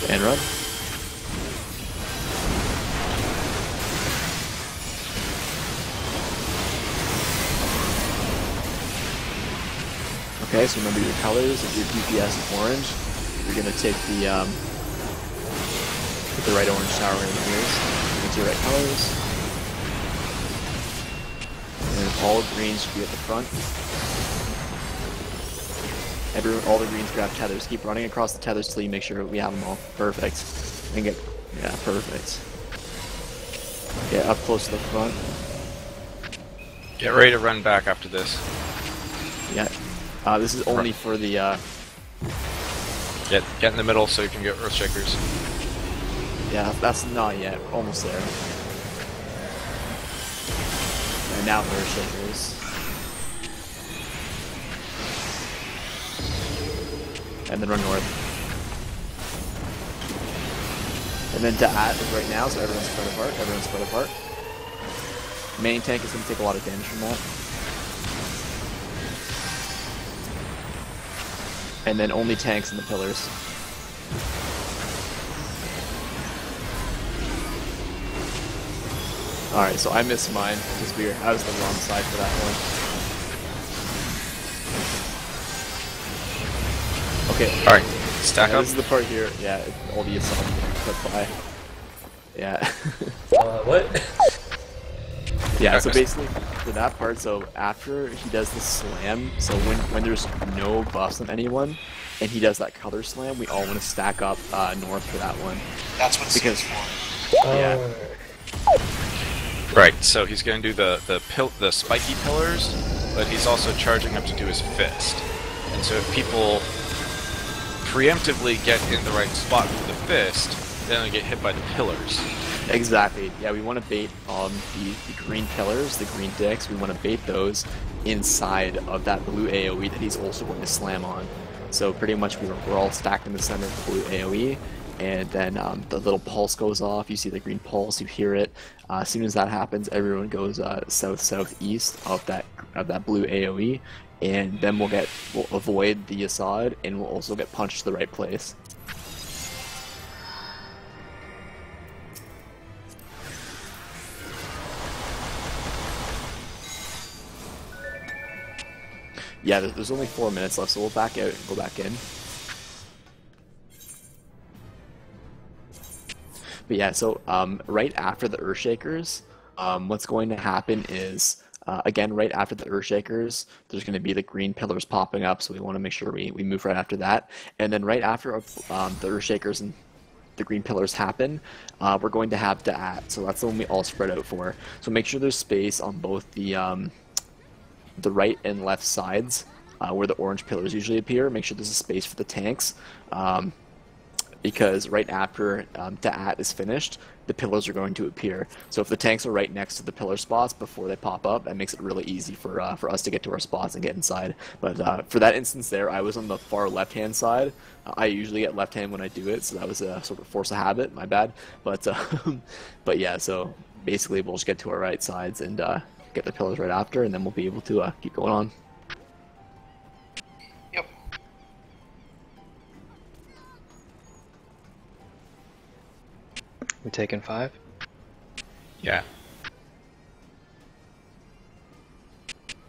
And run. Okay, so remember your colors. If your DPS is orange, you're gonna take the put the right orange tower in here. Into your right colors. And then all greens should be at the front. All the greens grab tethers. Keep running across the tethers till you make sure we have them all. Perfect. And get, yeah, perfect. Get up close to the front. Get ready to run back after this. Yeah. This is only for the, Get in the middle so you can get Earthshakers. yeah, that's not yet. We're almost there. And now for Earthshakers. And then run north. And then to add is right now, so everyone's spread apart. Main tank is going to take a lot of damage from that. And then only tanks and the pillars. Alright, so I missed mine, which is weird. I was the wrong side for that one. Okay. Alright, stack up. This is the part here, yeah, all the assault clip by. Yeah. What? Yeah, so basically, for that part, so after he does the slam, so when there's no buffs on anyone, and he does that color slam, we all want to stack up north for that one. That's what Because- C's for. Yeah. Right, so he's going to do the spiky pillars, but he's also charging up to do his fist. And so if people preemptively get in the right spot for the fist, then they get hit by the pillars. Exactly. Yeah, we want to bait the green pillars, the green dicks. We want to bait those inside of that blue AoE that he's also going to slam on. So pretty much we're all stacked in the center of the blue AoE, and then the little pulse goes off. You see the green pulse, you hear it. As soon as that happens, everyone goes south-southeast of that blue AoE, and then we'll avoid the Assad, and we'll also get punched to the right place. Yeah, there's only 4 minutes left, so we'll back out and go back in. But yeah, so right after the Earthshakers, what's going to happen is, again, right after the Earthshakers, there's going to be the green pillars popping up, so we want to make sure we move right after that. And then right after the Earthshakers and the green pillars happen, we're going to have Da'at, so that's the one we all spread out for. So make sure there's space on both the right and left sides where the orange pillars usually appear. Make sure there's a space for the tanks, because right after Da'at is finished, the pillars are going to appear. So if the tanks are right next to the pillar spots before they pop up, that makes it really easy for us to get to our spots and get inside. But for that instance there, I was on the far left-hand side. I usually get left-hand when I do it, so that was a sort of force of habit, my bad. But but yeah, so basically we'll just get to our right sides and get the pillars right after, and then we'll be able to keep going on. Yep. We taking 5? Yeah.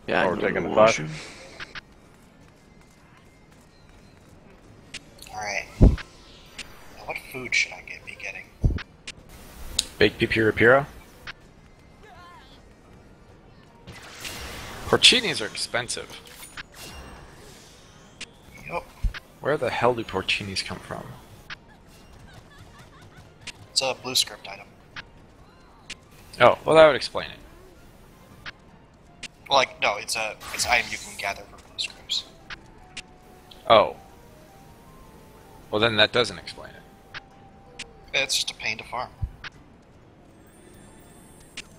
Yeah, Oh, we're taking the 5. Alright. Now what food should I be getting? Baked Pipira. Porcinis are expensive. Yup. Where the hell do porcinis come from? It's a blue script item. Oh, well that would explain it. Well, like, no, it's item you can gather from blue scripts. Oh. Well then that doesn't explain it. It's just a pain to farm.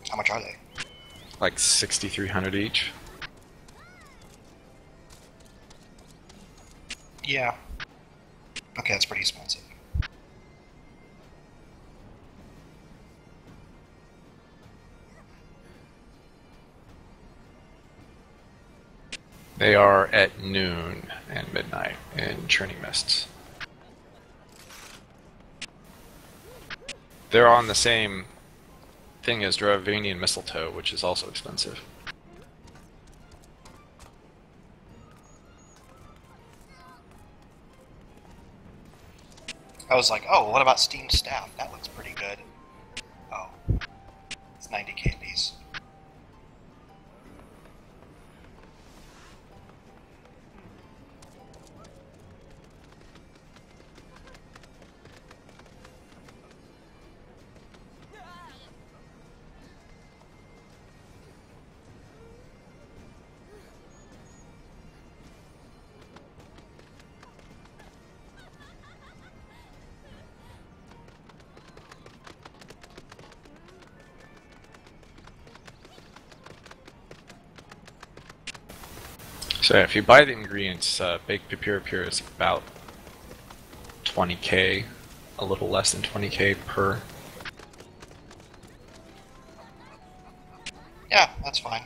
How much are they? Like 6,300 each. Yeah. Okay, that's pretty expensive. They are at noon and midnight in Churning Mists. They're on the same thing as Dravanian Mistletoe, which is also expensive. I was like, oh, what about Steam Staff? That looks pretty good. Oh. It's 90k piece. So if you buy the ingredients, baked pipir is about 20k, a little less than 20k per. Yeah, that's fine.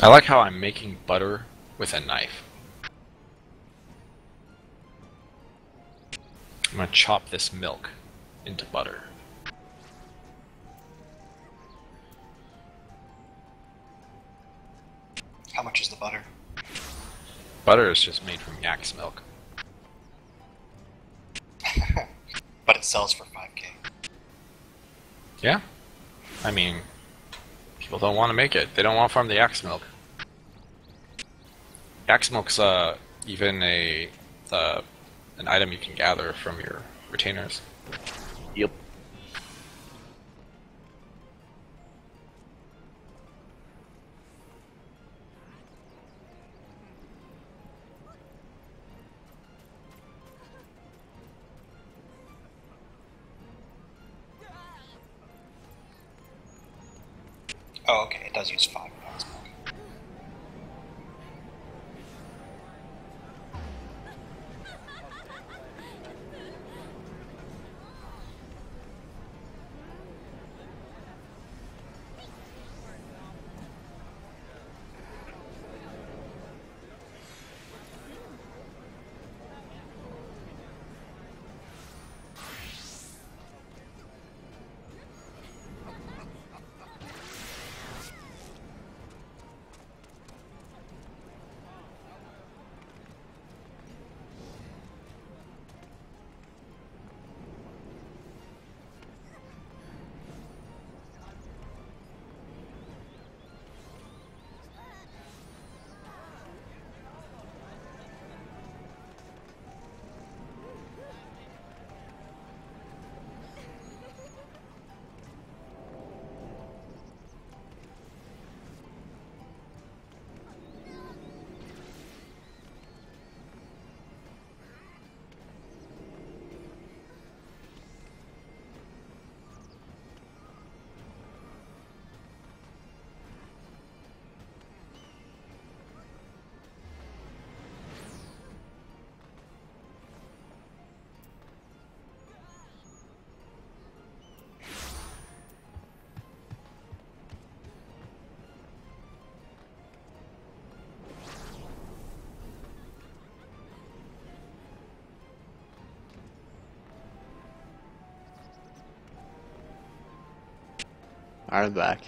I like how I'm making butter with a knife. I'm gonna chop this milk into butter. How much is the butter? Butter is just made from yak's milk. But it sells for 5k. Yeah. I mean, people don't want to make it. They don't want to farm the yak's milk. Yak's milk's even an item you can gather from your retainers. Yep. Oh, okay, it does use 5 pounds. I'm back.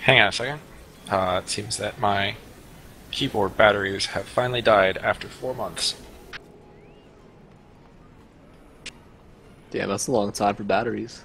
Hang on a second. It seems that my keyboard batteries have finally died after 4 months. Damn, that's a long time for batteries.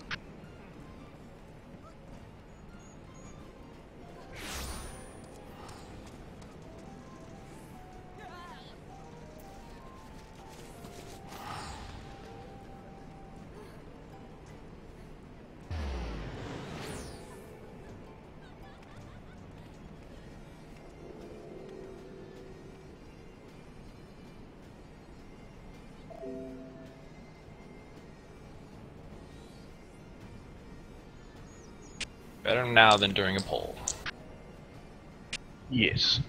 Better now than during a poll. Yes.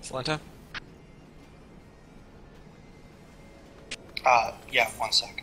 Salenta? Yeah, 1 sec.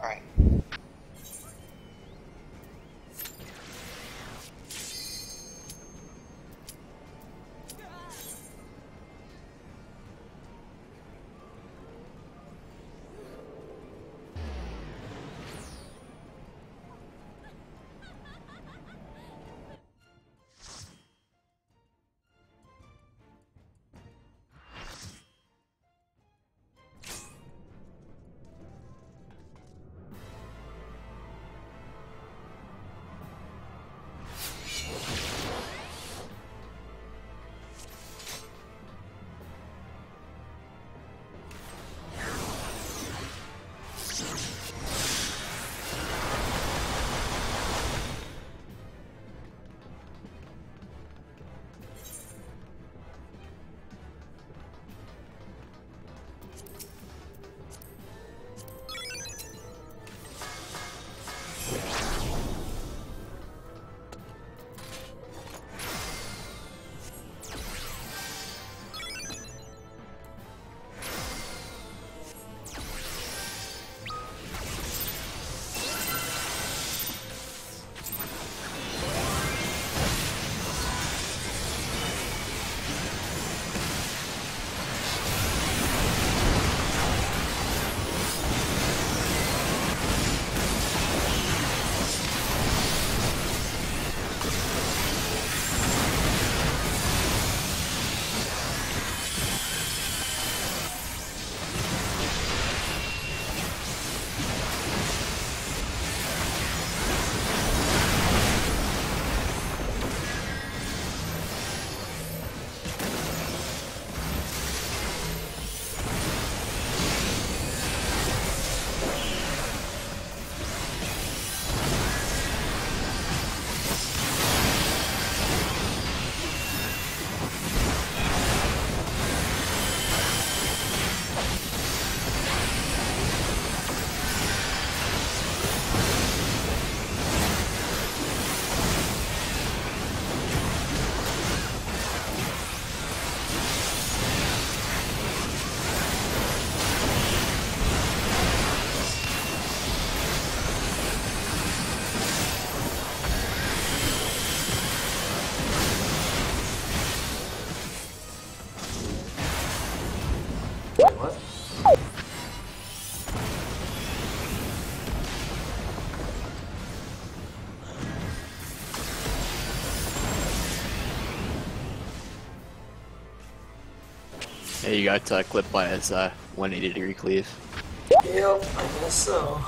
Alright. What? Yeah, you got clipped by his 180-degree cleave. Yep, I guess so.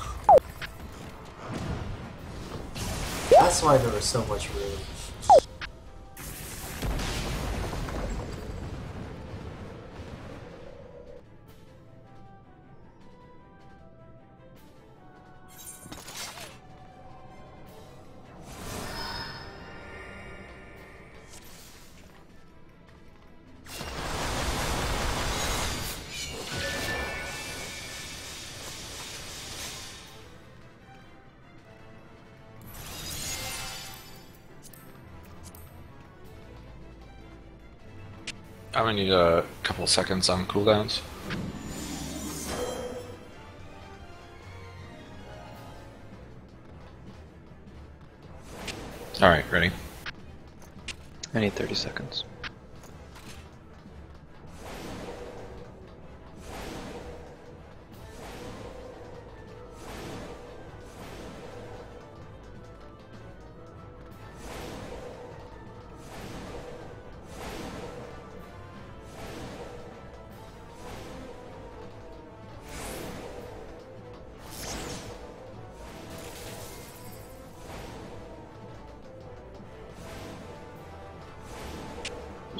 That's why there was so much room. I'm gonna need a couple seconds on cooldowns. Alright, ready? I need 30 seconds.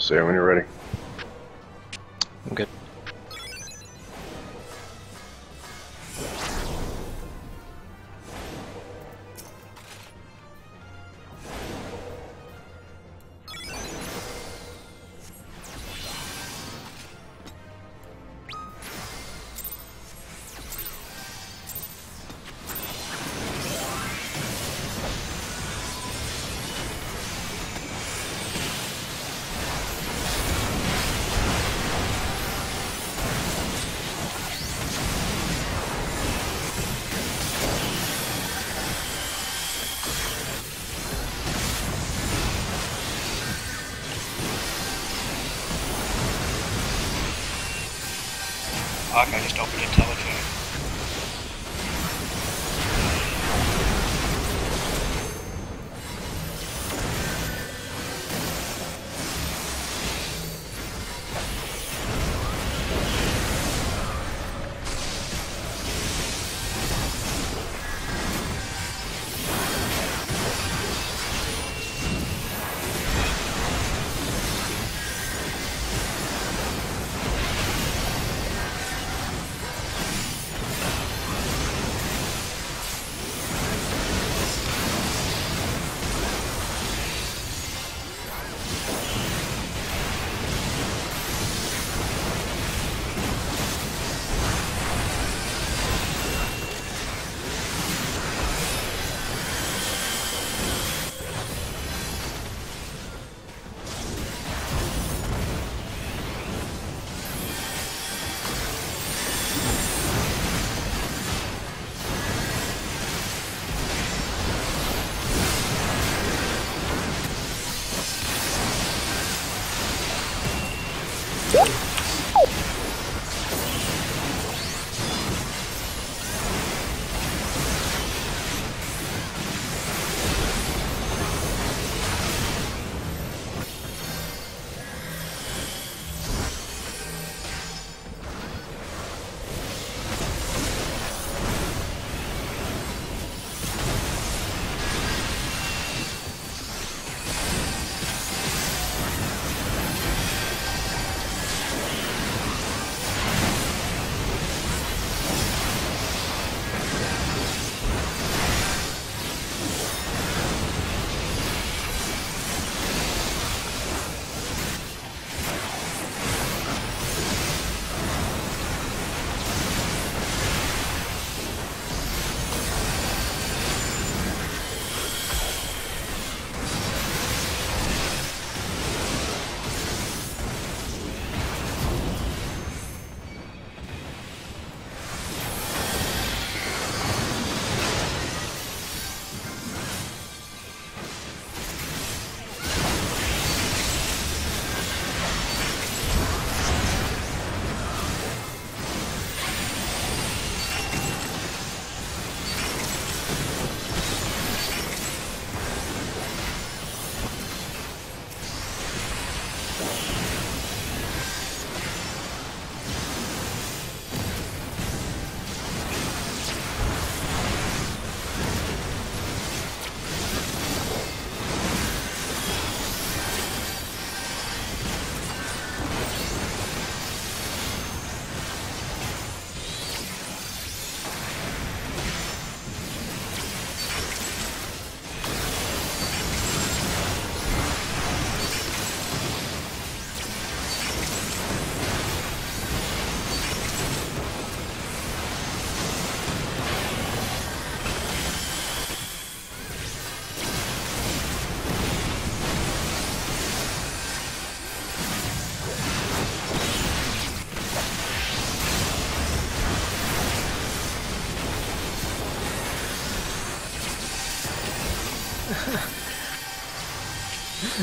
Say when you're ready. I'm good. Fuck, I just opened IntelliJ.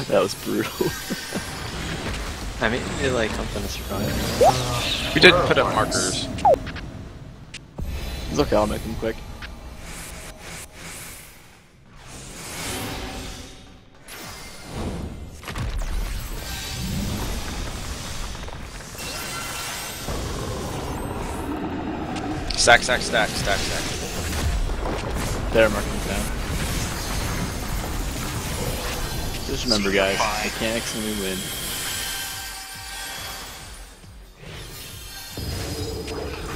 That was brutal. I mean, it like something to surprise. We did put up markers. It's okay, I'll make them quick. Stack, stack, stack, stack, stack. There, marking them down. Just remember, guys, mechanics and we win.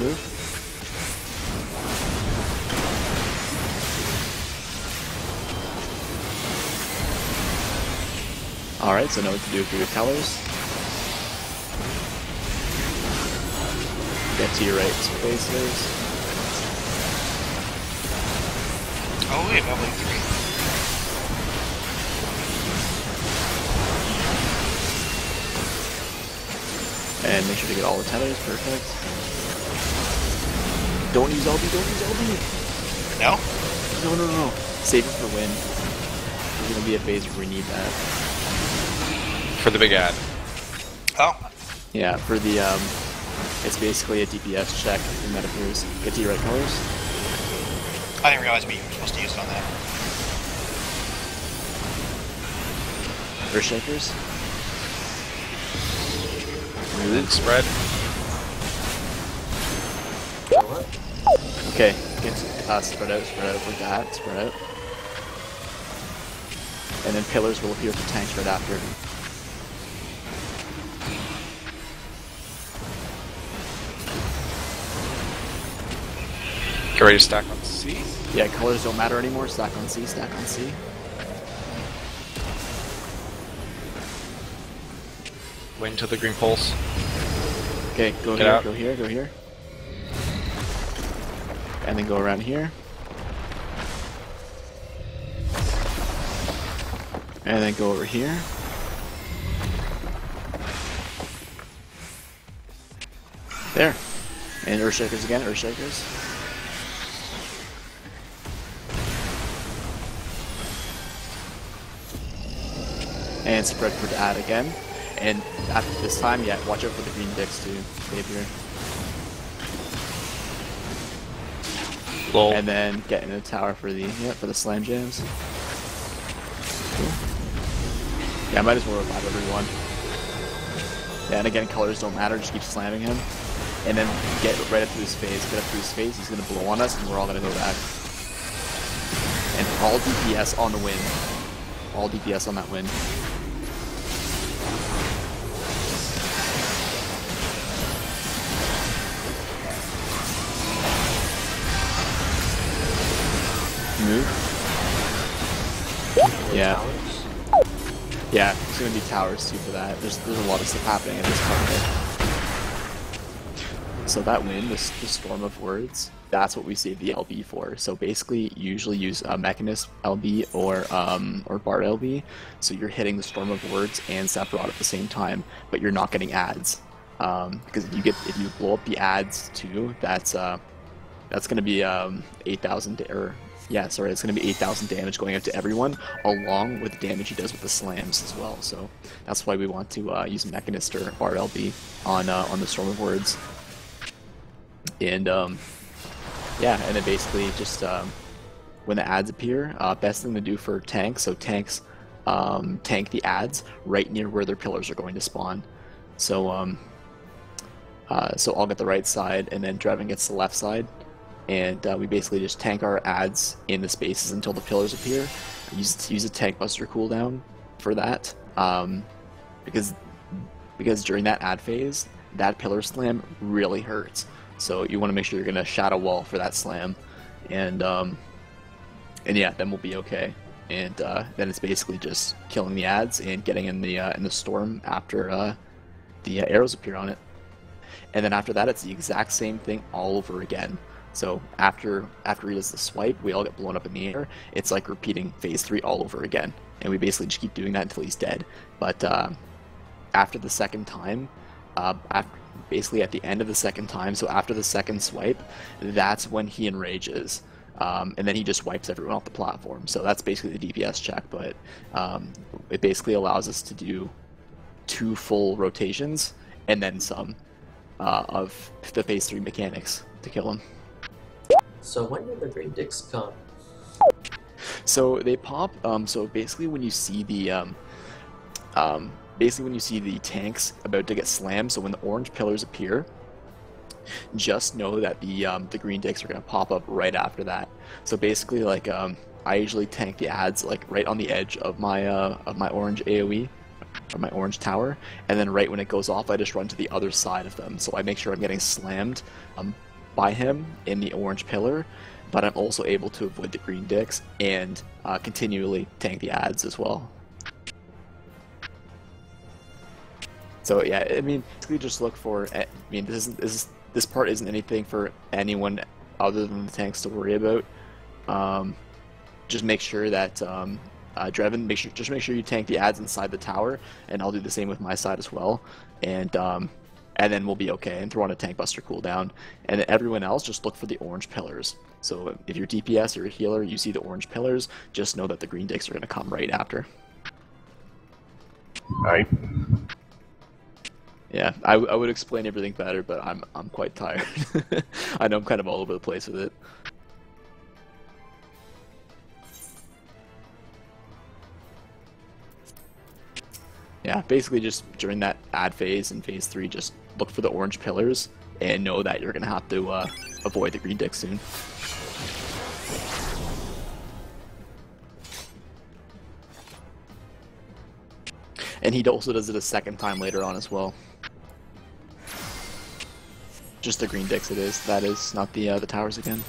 move. Alright, so know what to do for your tellers. Get to your right spaces. Oh, we have level 3. And make sure to get all the tethers, perfect. Don't use LB, don't use LB! No? No. Save it for win. There's gonna be a phase where we need that. For the big ad. Oh. Yeah, for the, it's basically a DPS check in that appears. Get to your right colors. I didn't realize we were supposed to use it on that. Earthshakers. Move. Spread. Okay, get spread out like that, spread out. And then pillars will appear for tanks right after. Get ready to stack on C. Yeah, colors don't matter anymore. Stack on C, stack on C. Wing to the green pulse. Okay, go Get here, out. go here, go here. And then go around here. And then go over here. There. And Earthshakers again, Earthshakers. And spread for the ad again. And after this time, yeah, watch out for the green dicks too. They appear. Lol. And then get in the tower for the for the slam jams. Cool. Yeah, I might as well revive everyone. Yeah, and again, colors don't matter. Just keep slamming him, and then get right up to his face. Get up to his face. He's gonna blow on us, and we're all gonna go back. And all DPS on the win. All DPS on that win. Move. Yeah. Yeah, it's gonna be towers too for that. There's a lot of stuff happening in this part. So that win, the Storm of Words, that's what we save the LB for. So basically, usually use a Mechanist LB or Bard LB. So you're hitting the Storm of Words and Sephiroth at the same time, but you're not getting ads. Because if you blow up the ads too, that's gonna be 8,000 yeah, sorry, it's going to be 8,000 damage going out to everyone, along with the damage he does with the slams as well. So that's why we want to use Mechanist or RLB on the Storm of Words. And yeah, and then basically just when the ads appear, best thing to do for tanks. So tanks tank the ads right near where their pillars are going to spawn. So so I'll get the right side, and then Drevin gets the left side. And we basically just tank our ads in the spaces until the pillars appear. Use a tank buster cooldown for that, because during that ad phase, that pillar slam really hurts. So you want to make sure you're gonna shadow wall for that slam, and yeah, then we'll be okay. And then it's basically just killing the ads and getting in the storm after the arrows appear on it. And then after that, it's the exact same thing all over again. So after he does the swipe, we all get blown up in the air. It's like repeating phase 3 all over again, and we basically just keep doing that until he's dead. But after the second time, basically at the end of the second time, so after the second swipe, that's when he enrages, and then he just wipes everyone off the platform. So that's basically the DPS check, but it basically allows us to do 2 full rotations and then some of the phase 3 mechanics to kill him. So when did the green dicks come? So they pop. So basically, when you see the tanks about to get slammed, so when the orange pillars appear, just know that the green dicks are gonna pop up right after that. So basically, like I usually tank the ads like right on the edge of my orange AOE or my orange tower, and then right when it goes off, I just run to the other side of them. So I make sure I'm getting slammed by him in the orange pillar, but I'm also able to avoid the green dicks and continually tank the ads as well. So yeah, I mean, basically just look for. I mean, this part isn't anything for anyone other than the tanks to worry about. Just make sure that Drevin, make sure you tank the ads inside the tower, and I'll do the same with my side as well. And then we'll be okay. And throw on a tank buster cooldown. And then everyone else, just look for the orange pillars. So if you're DPS or a healer, you see the orange pillars, just know that the green dicks are going to come right after. Alright. Yeah, I would explain everything better, but I'm quite tired. I know I'm kind of all over the place with it. Yeah, basically just during that ad phase in phase 3, just look for the orange pillars and know that you're gonna have to avoid the green dick soon. And he also does it a second time later on as well. Just the green dicks that is, not the towers again.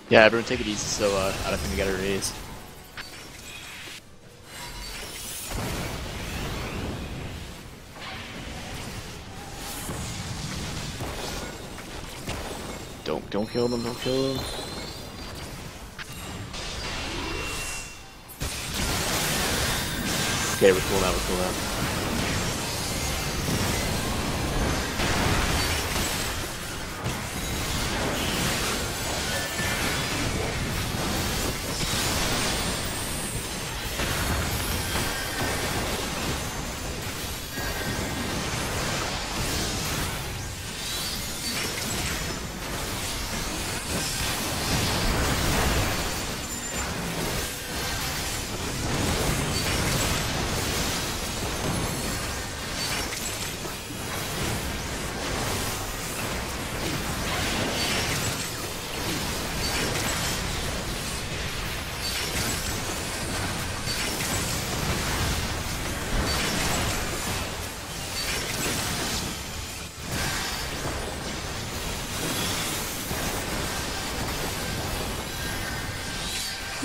Yeah, everyone take it easy so I don't think we get a raise. Don't kill them, don't kill them. Okay, we're cool now, we're cool now.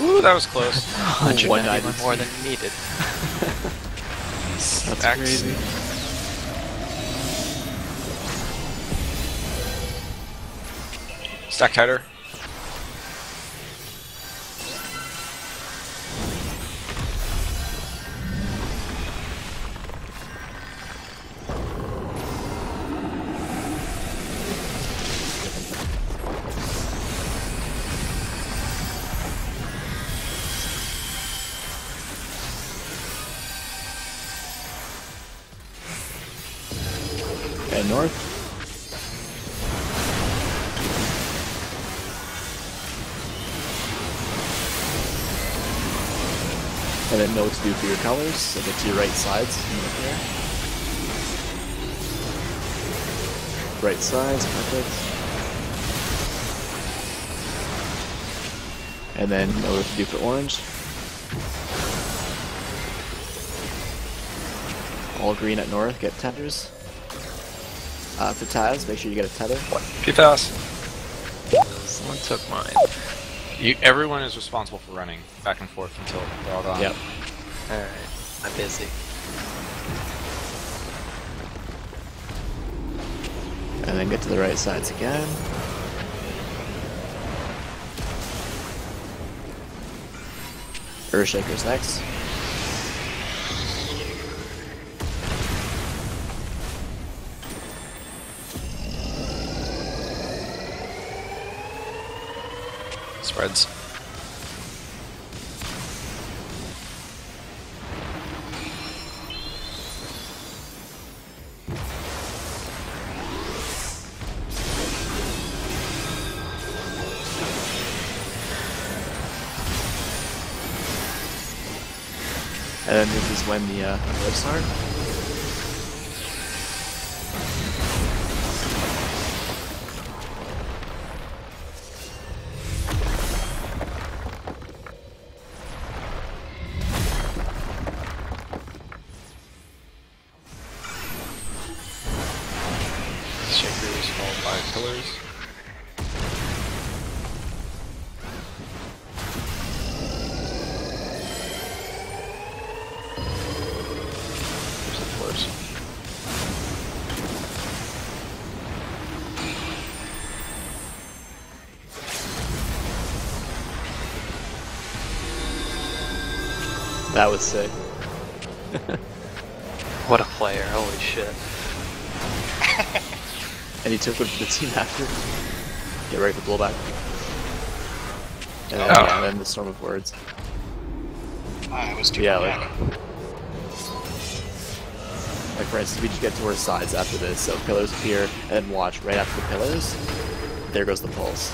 Ooh, that was close. 191 more than needed. That's X. crazy. Stack tighter. And north. And then know what to do for your colors, so get to your right sides. Right sides, perfect. And then know what to do for orange. All green at north, get tethers. For Taz, make sure you get a tether. PFAS. Someone took mine. Everyone is responsible for running back and forth until they're all gone. Yep. Alright, I'm busy. And then get to the right sides again. Earthshaker's next. Spreads. And then this is when the lifts start. Shakers followed by pillars. There's the floors. That was sick. What a player, holy shit. And he took one for the team after. Get ready for blowback. And then, Oh. yeah, and then the storm of words. I was too Yeah, bad. Like for instance, we just get towards sides after this, so pillars appear, and then watch right after the pillars. There goes the pulse.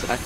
stack.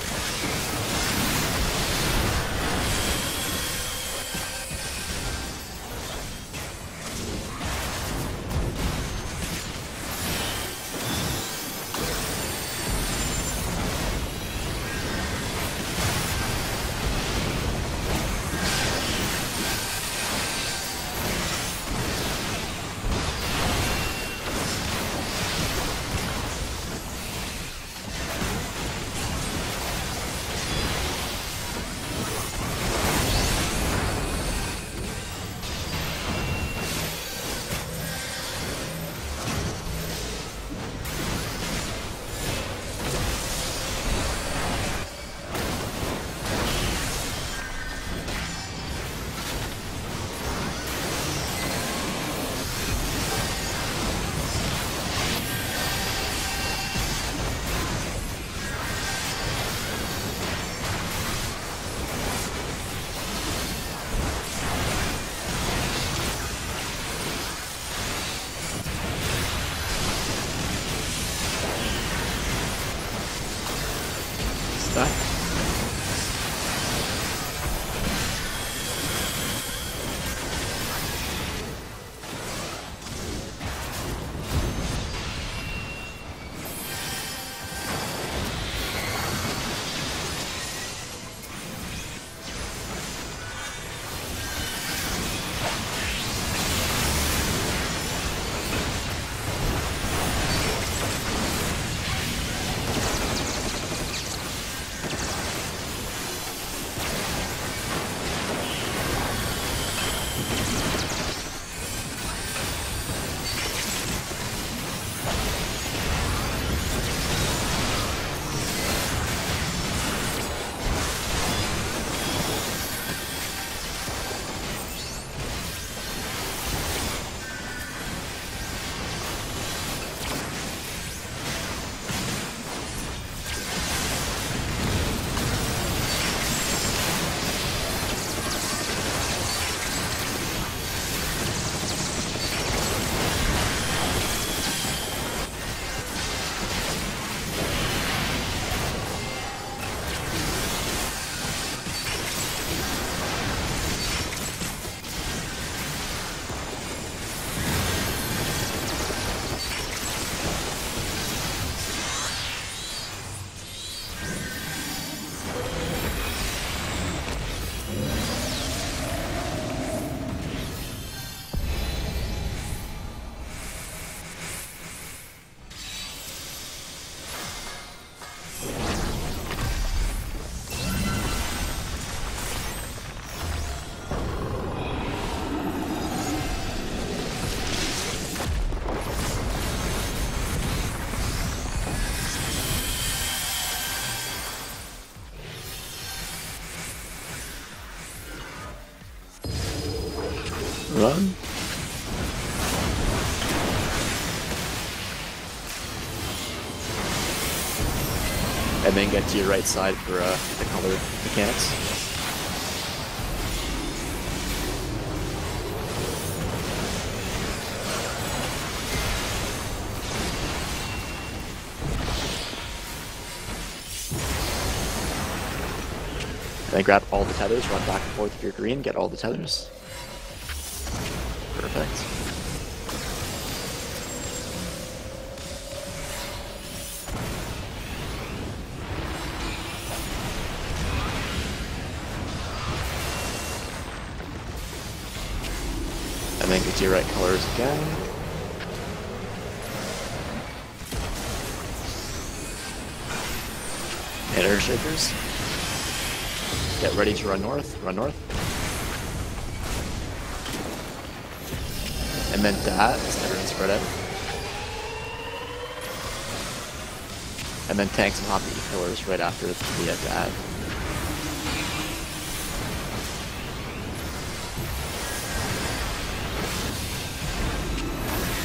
Stack. Run. And then get to your right side for the color mechanics. And then grab all the tethers, run back and forth with your green, get all the tethers. Perfect. And then get to your right colors again. And Earth Shakers. Get ready to run north, run north. And then that, so everyone spread out. And then tanks and hop the pillars right after the dad.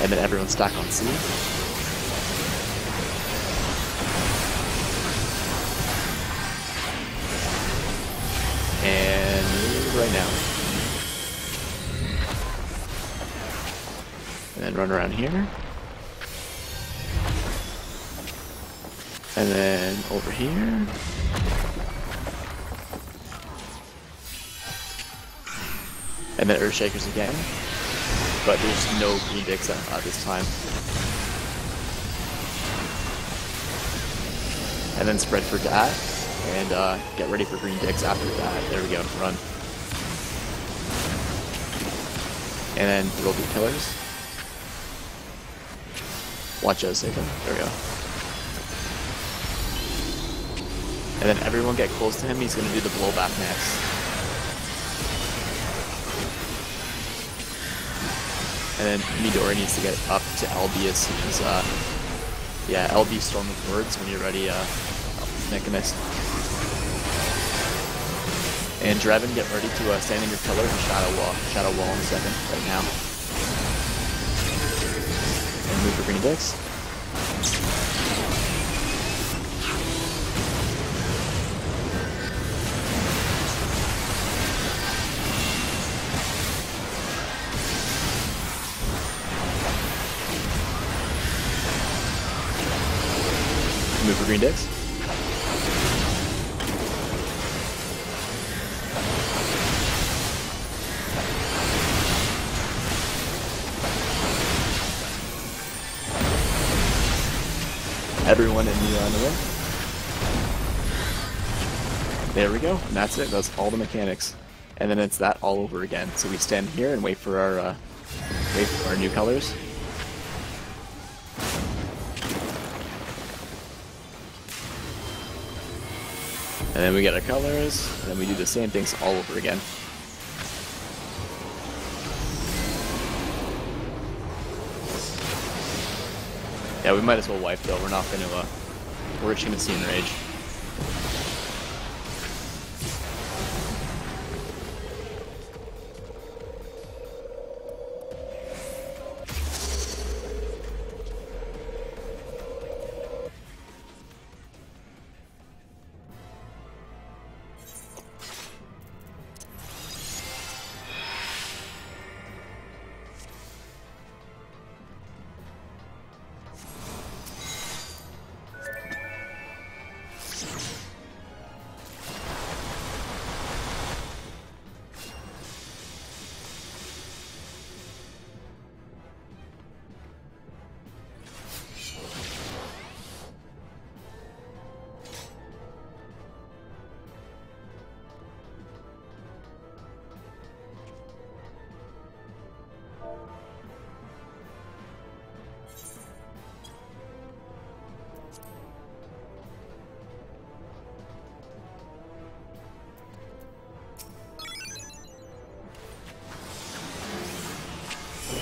And then everyone stack on C. And move right now. And then run around here. And then over here. And then Earthshakers again. But there's no green dicks at this time. And then spread for that. And get ready for green dicks after that. There we go, run. And then throw the killers. Watch us take him. There we go. And then everyone get close to him. He's going to do the blowback next. And then Midori needs to get up to LB as soon as, yeah, LB Storm of Words when you're ready, Nicholas. And Draven, get ready to stand in your pillar and shadow wall in a second, right now. And move for green dicks. Move for green dicks. Everyone in the ring. There we go, and that's it. That's all the mechanics, and then it's that all over again. So we stand here and wait for our new colors. And then we get our colors, and then we do the same things all over again. Yeah, we might as well wipe though. We're not gonna, we're just gonna see Enrage.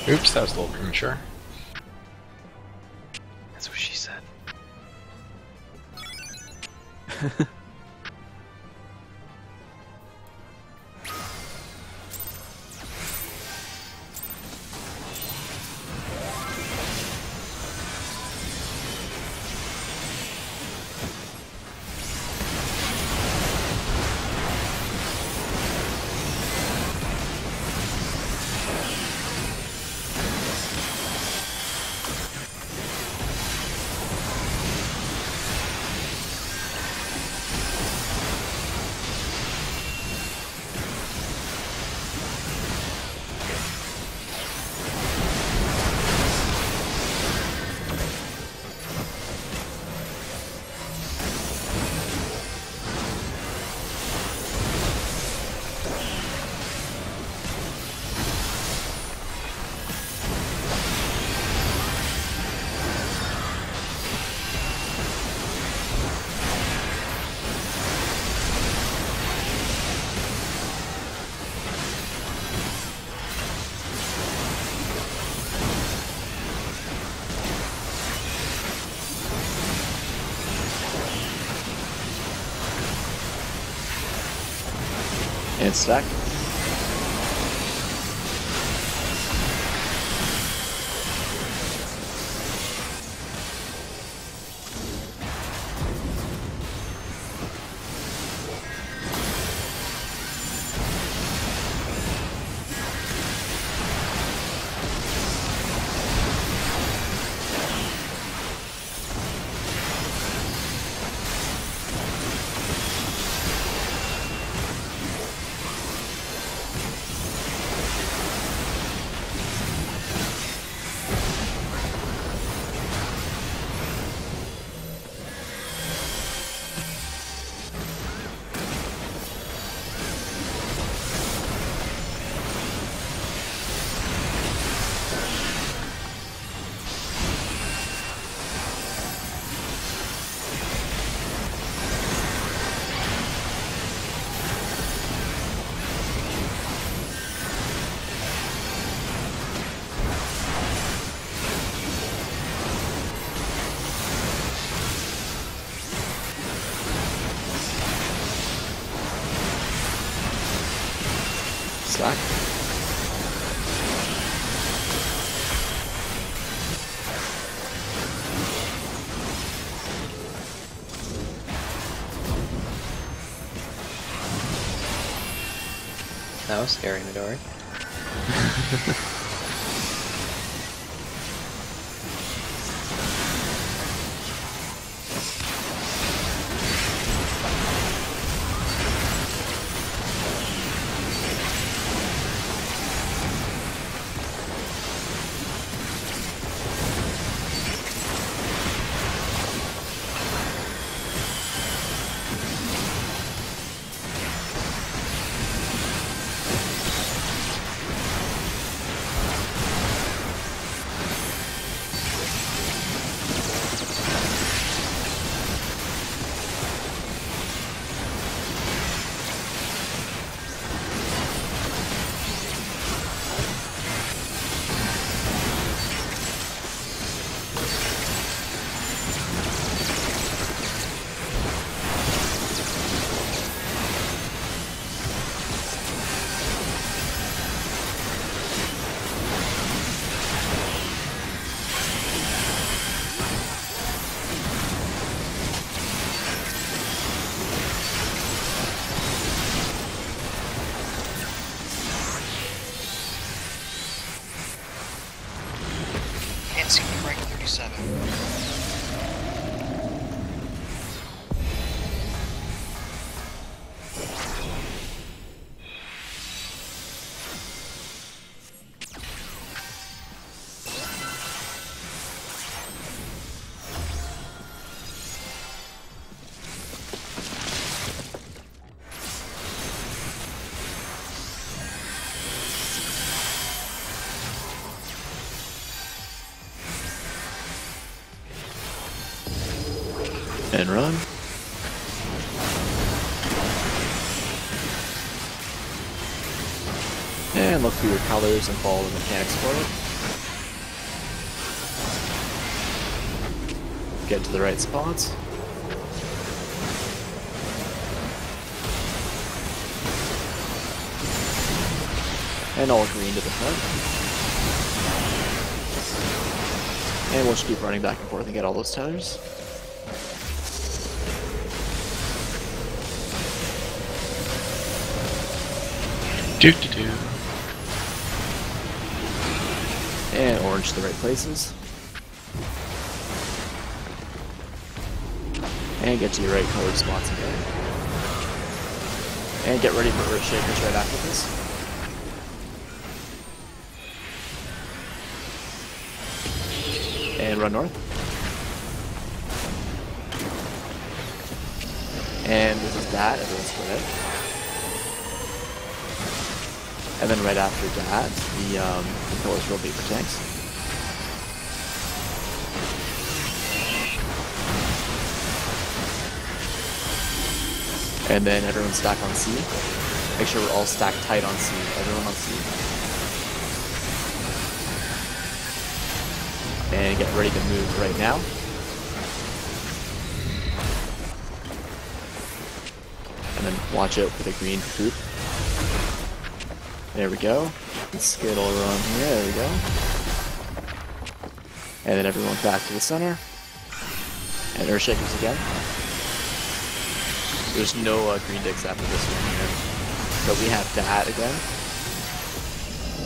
Oops, that was a little premature. That's what she said. And it's stacked. Stack. That was scary, Midori. Can't see the break 37. And run. And look through your colors and follow the mechanics for it. Get to the right spots. And all green to the front. And we'll just keep running back and forth and get all those tethers. Do-do-do. And orange to the right places. And get to your right colored spots again. And get ready for Earth Shakers right after this. And run north. And this is that, everyone's split out. And then right after that, the pillars will be for tanks. And then everyone stack on C. Make sure we're all stacked tight on C. Everyone on C. And get ready to move right now. And then watch out for the green poop. There we go. Skittle run here, there we go. And then everyone back to the center. And Earthshakers again. There's no green dicks after this one here. But we have that again.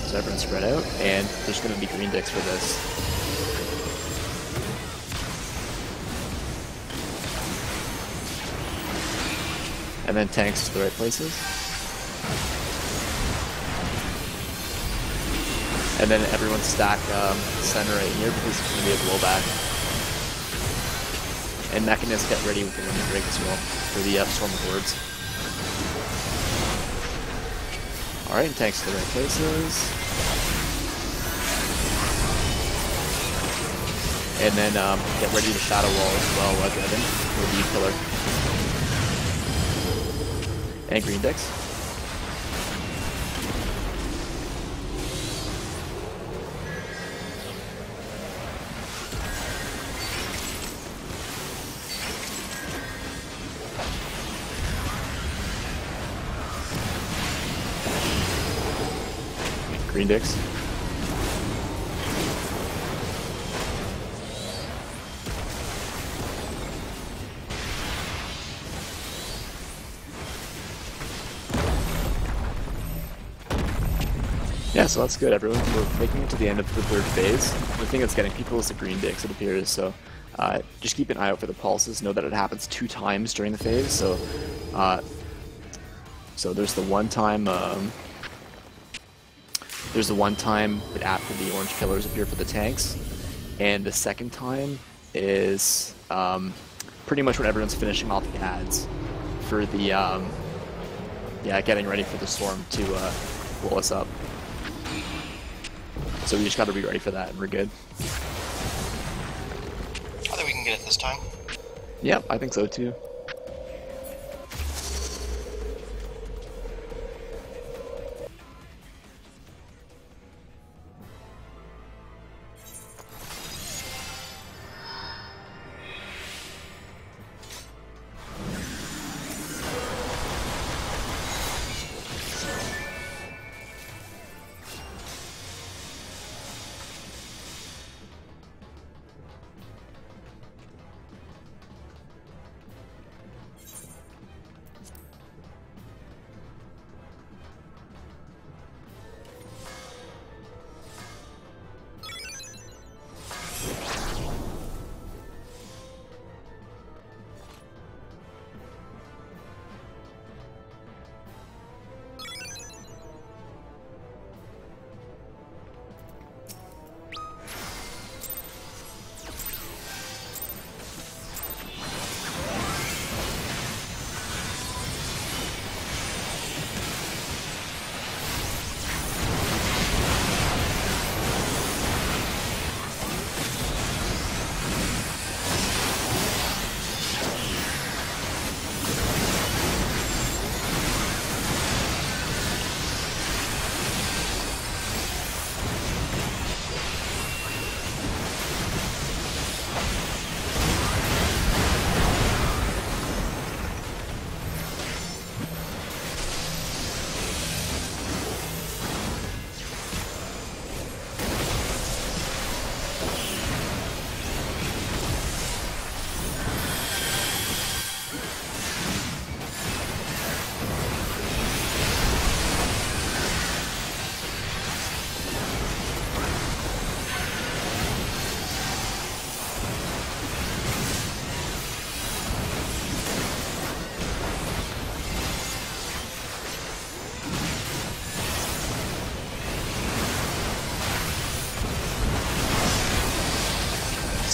So everyone spread out. And there's going to be green dicks for this. And then tanks to the right places. And then everyone stack center right here because it's going to be a blowback. And Mechanists get ready with the Wind Break as well for the Storm of Words. Alright, tanks to the right places. And then get ready to Shadow Wall as well, Evan, for the Killer. And Green Decks. Green Dix. Yeah, so that's good, everyone. We're making it to the end of the third phase. The thing that's getting people is the Green Dix, it appears, so just keep an eye out for the pulses. Know that it happens 2 times during the phase, so so there's the one time after the orange pillars appear for the tanks, and the second time is pretty much when everyone's finishing off the ads for the yeah, getting ready for the storm to blow us up. So we just gotta be ready for that, and we're good. I think we can get it this time. Yep, I think so too.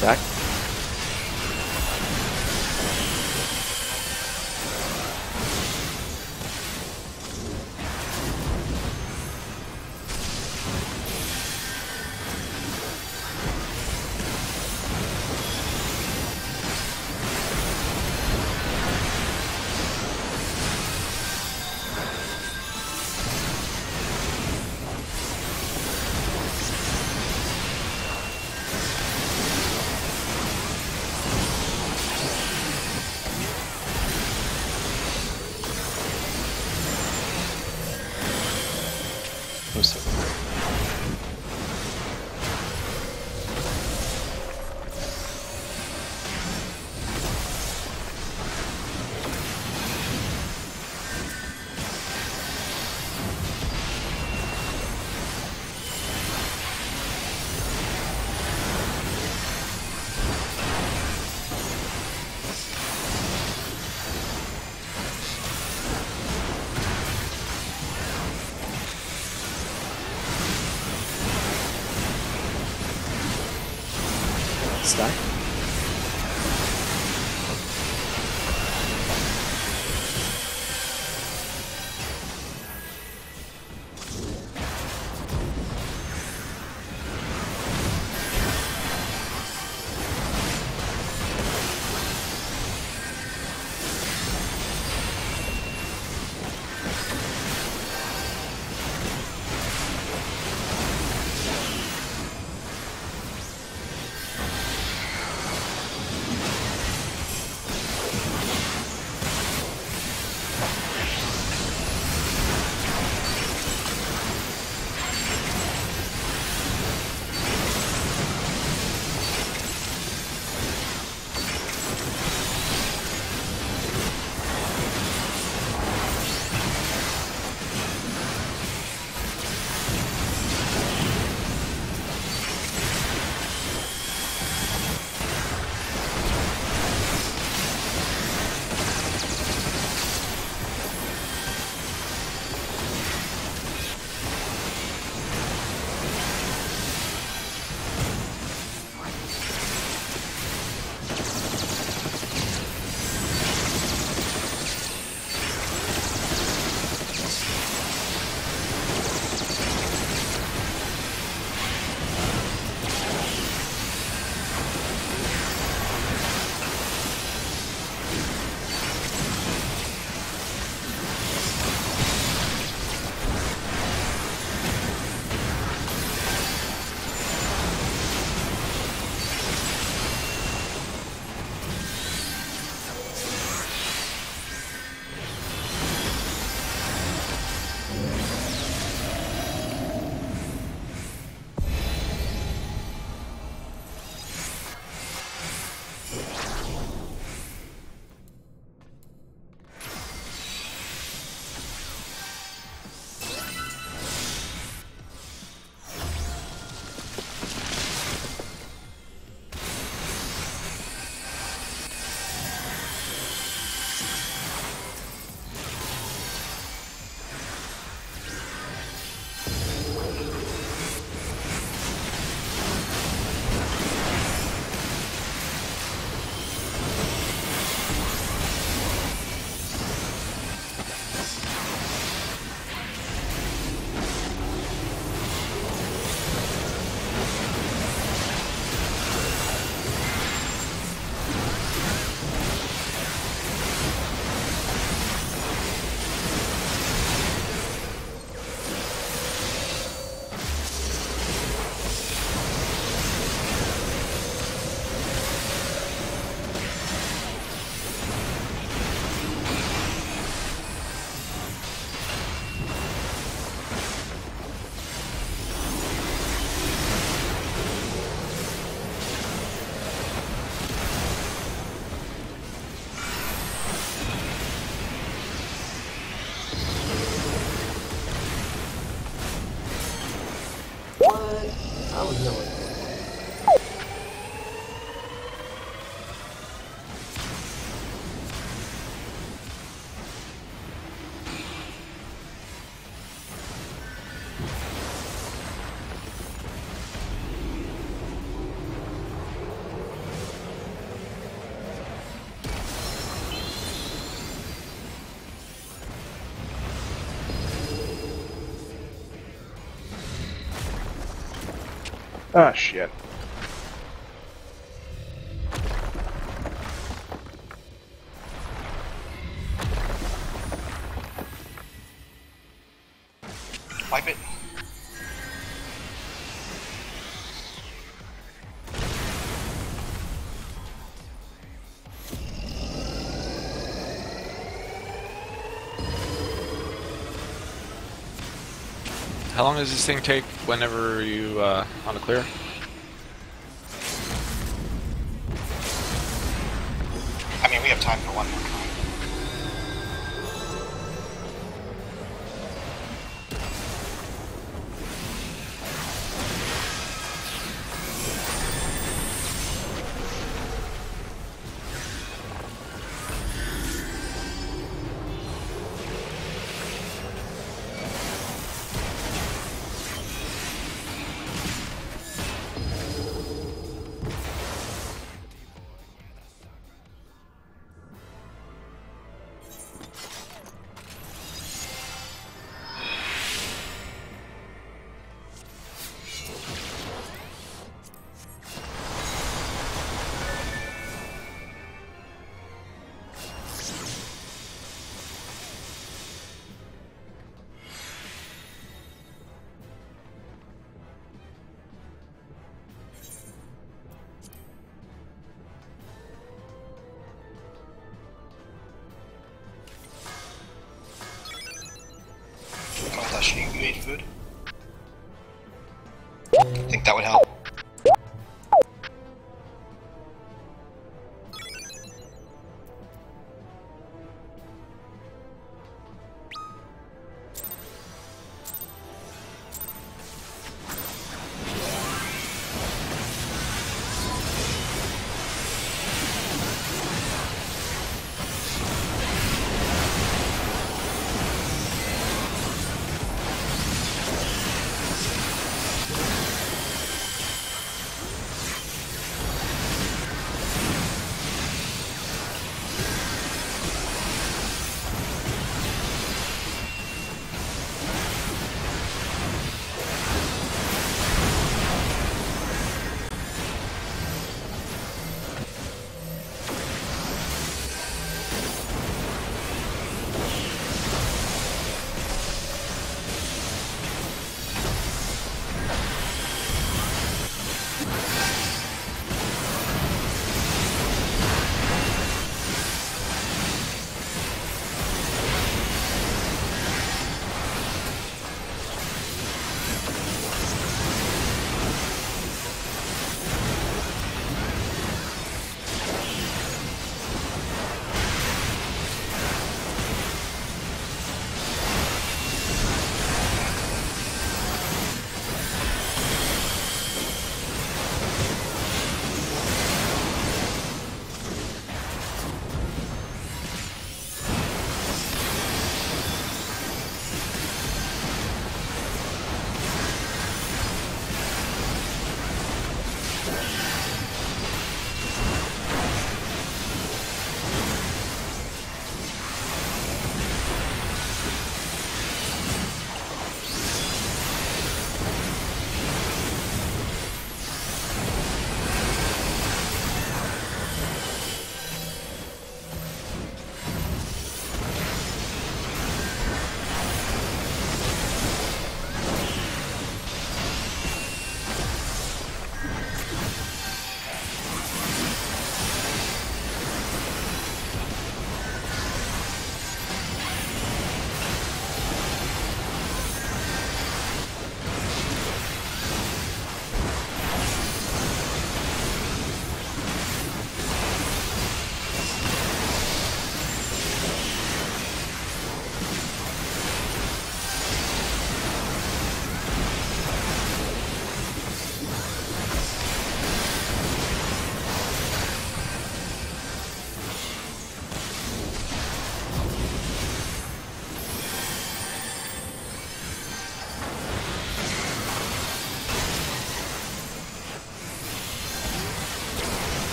Stack. Stack. Ah, shit. Wipe it. How long does this thing take whenever you want to clear? I mean, we have time for one more time.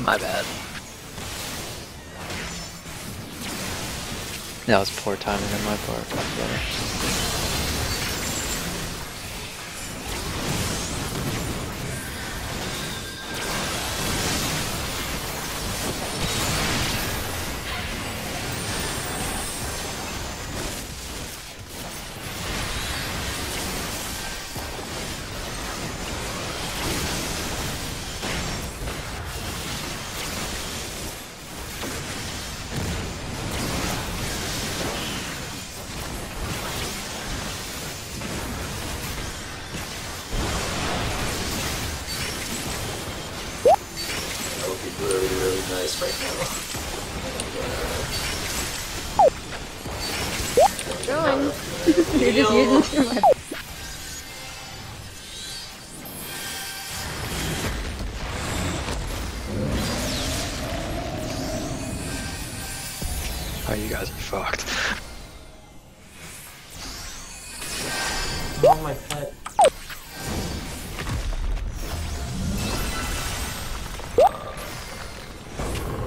My bad. That was poor timing on my part. Much better. That would be really, really nice right now. Going. You're just using too much. Oh, you guys are fucked. Oh, my pet.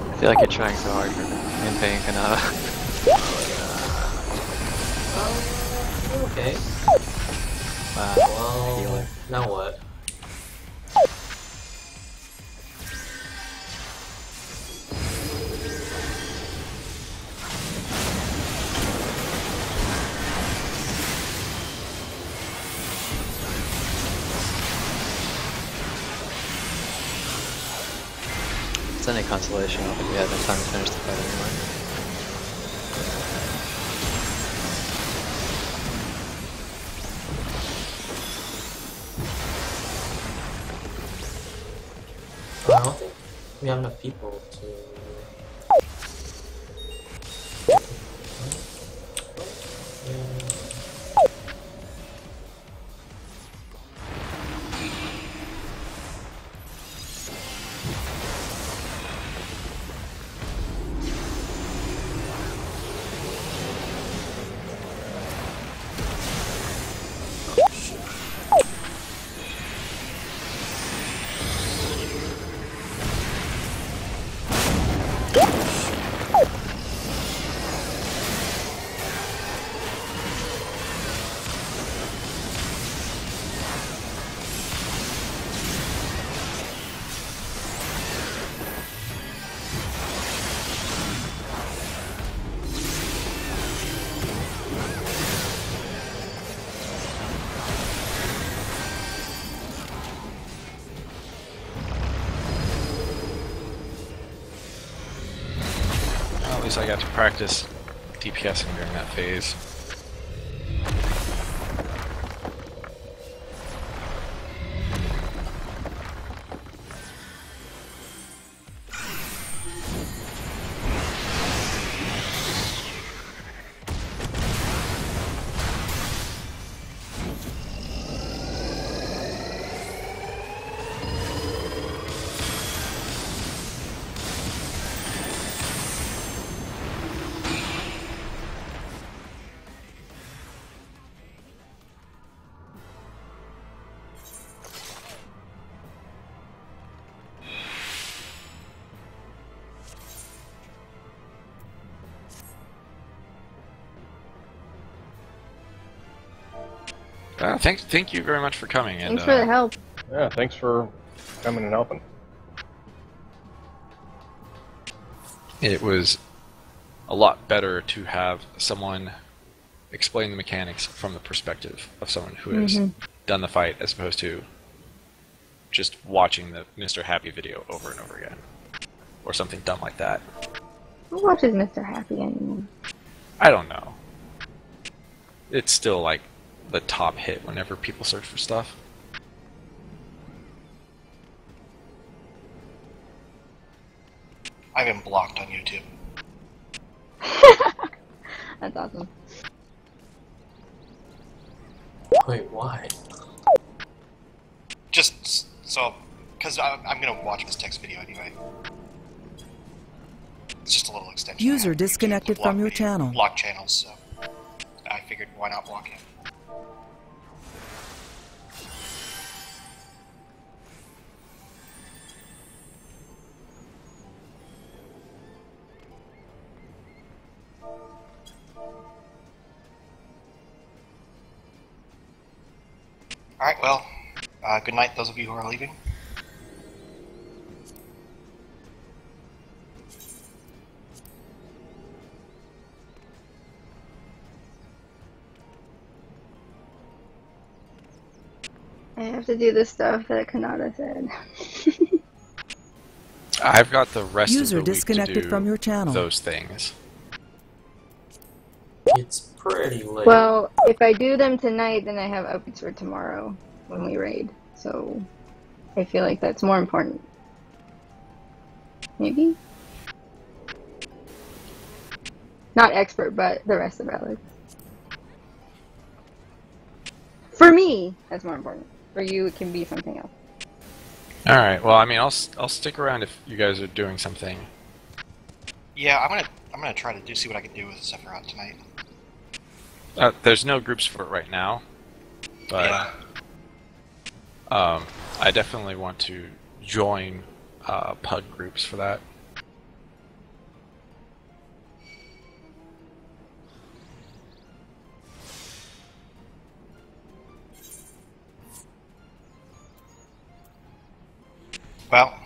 I feel like you're trying so hard for in pain, Kanata. Okay. Wow. Well, Healer. now what? It's any consolation. I don't think we had enough time to finish the fight anyway. I don't think we have enough people to... Well, at least I got to practice DPSing during that phase. Thank you very much for coming. And, Thanks for the help. Yeah, thanks for coming and helping. It was a lot better to have someone explain the mechanics from the perspective of someone who has done the fight, as opposed to just watching the Mr. Happy video over and over again, or something dumb like that. Who watches Mr. Happy anymore? I don't know. It's still like the top hit whenever people search for stuff. I've been blocked on YouTube. That's awesome. Wait, why? Just so, because I'm gonna watch this text video anyway. It's just a little extension. User disconnected from your channel. Block channels, so I figured why not block him. Alright, well, good night, those of you who are leaving. I have to do the stuff that Kanata said. I've got the rest User of the week to disconnected do from your channel. those things. It's pretty late. Well, if I do them tonight, then I have updates for tomorrow when we raid. So I feel like that's more important. Maybe? Not expert, but the rest of Alex. For me, that's more important. For you, it can be something else. All right. Well, I mean, I'll stick around if you guys are doing something. Yeah, I'm gonna try to see what I can do with Sephiroth tonight. There's no groups for it right now, but Yeah. I definitely want to join pug groups for that. Well,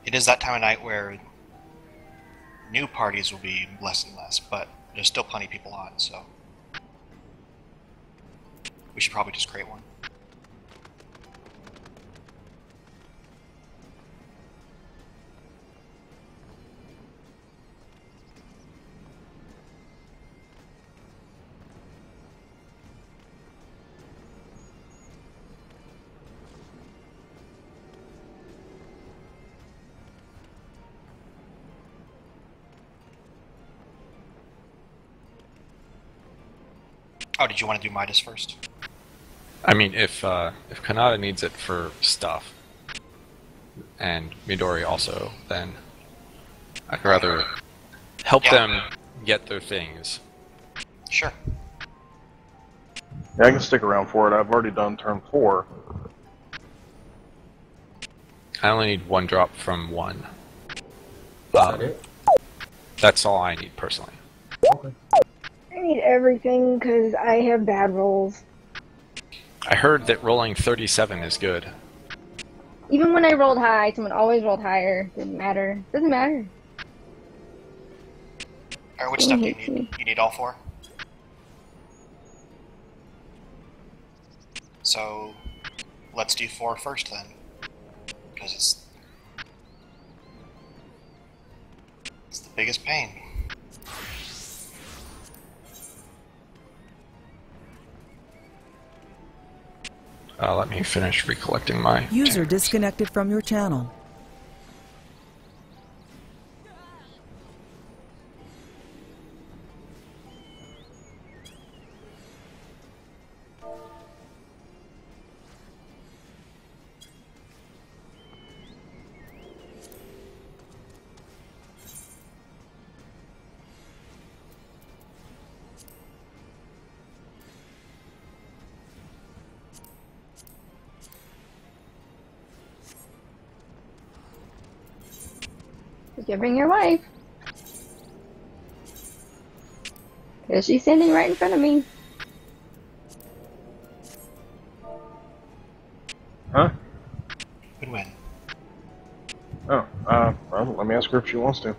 it is that time of night where new parties will be less and less, but there's still plenty of people on, so we should probably just create one. Oh, did you want to do Midas first? I mean, if Kanata needs it for stuff, and Midori also, then I'd rather help them get their things. Sure. Yeah, I can stick around for it. I've already done turn 4. I only need 1 drop from 1. Is that it? That's all I need personally. Okay. I need everything because I have bad rolls. I heard that rolling 37 is good. Even when I rolled high, someone always rolled higher. Didn't matter. Doesn't matter. Alright, which stuff do you need? You need all 4? So, let's do 4 first then. Because it's the biggest pain. Let me finish recollecting my... User disconnected from your channel. Did you bring your wife? Because she's standing right in front of me. Huh? Good win. Oh, well, let me ask her if she wants to.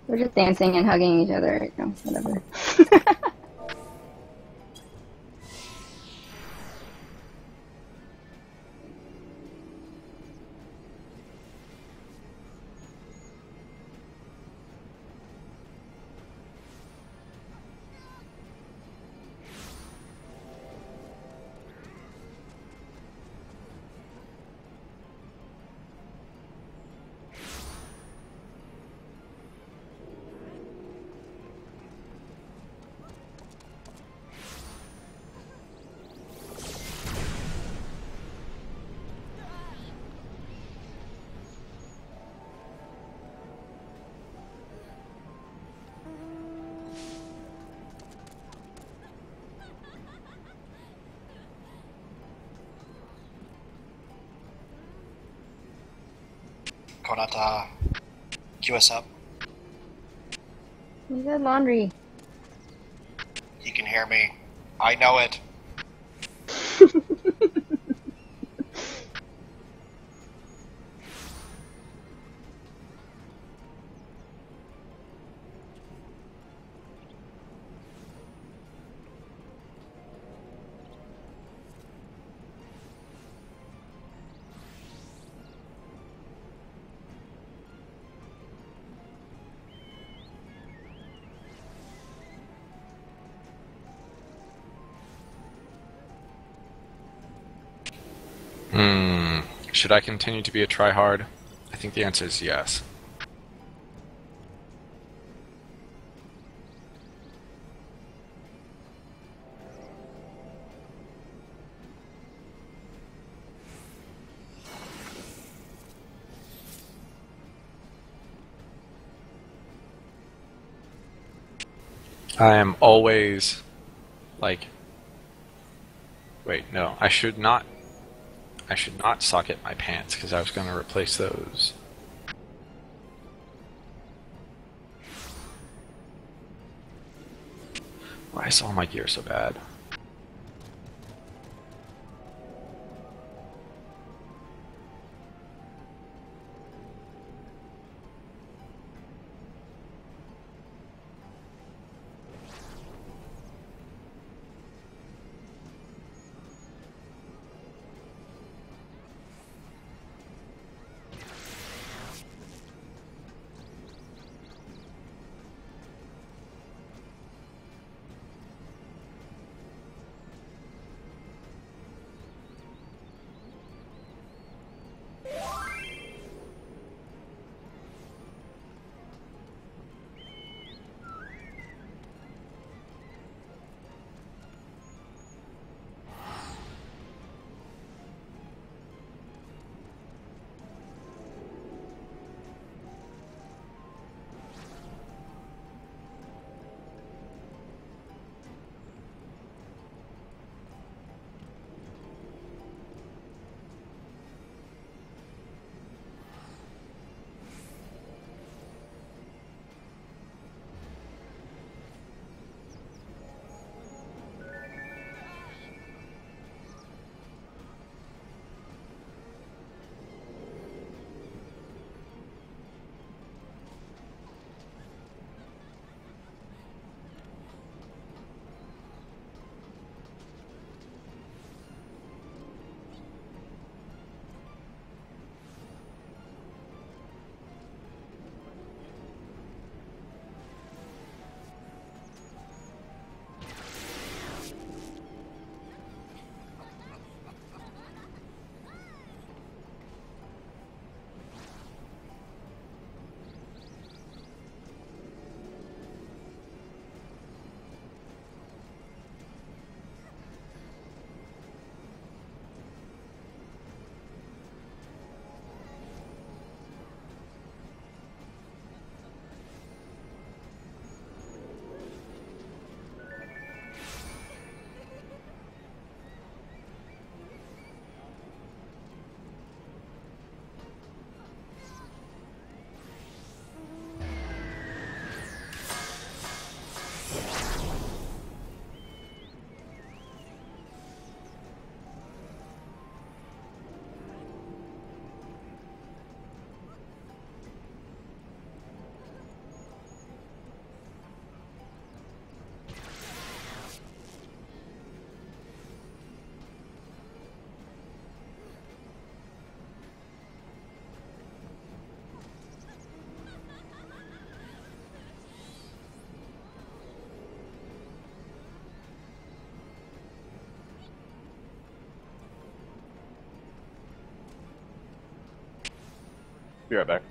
We're just dancing and hugging each other right now. Whatever. Konata, queue us up. You said laundry. You can hear me. I know it. Should I continue to be a tryhard? I think the answer is yes. I am always like, wait, no, I should not socket my pants because I was going to replace those. Why is all my gear so bad? Be right back.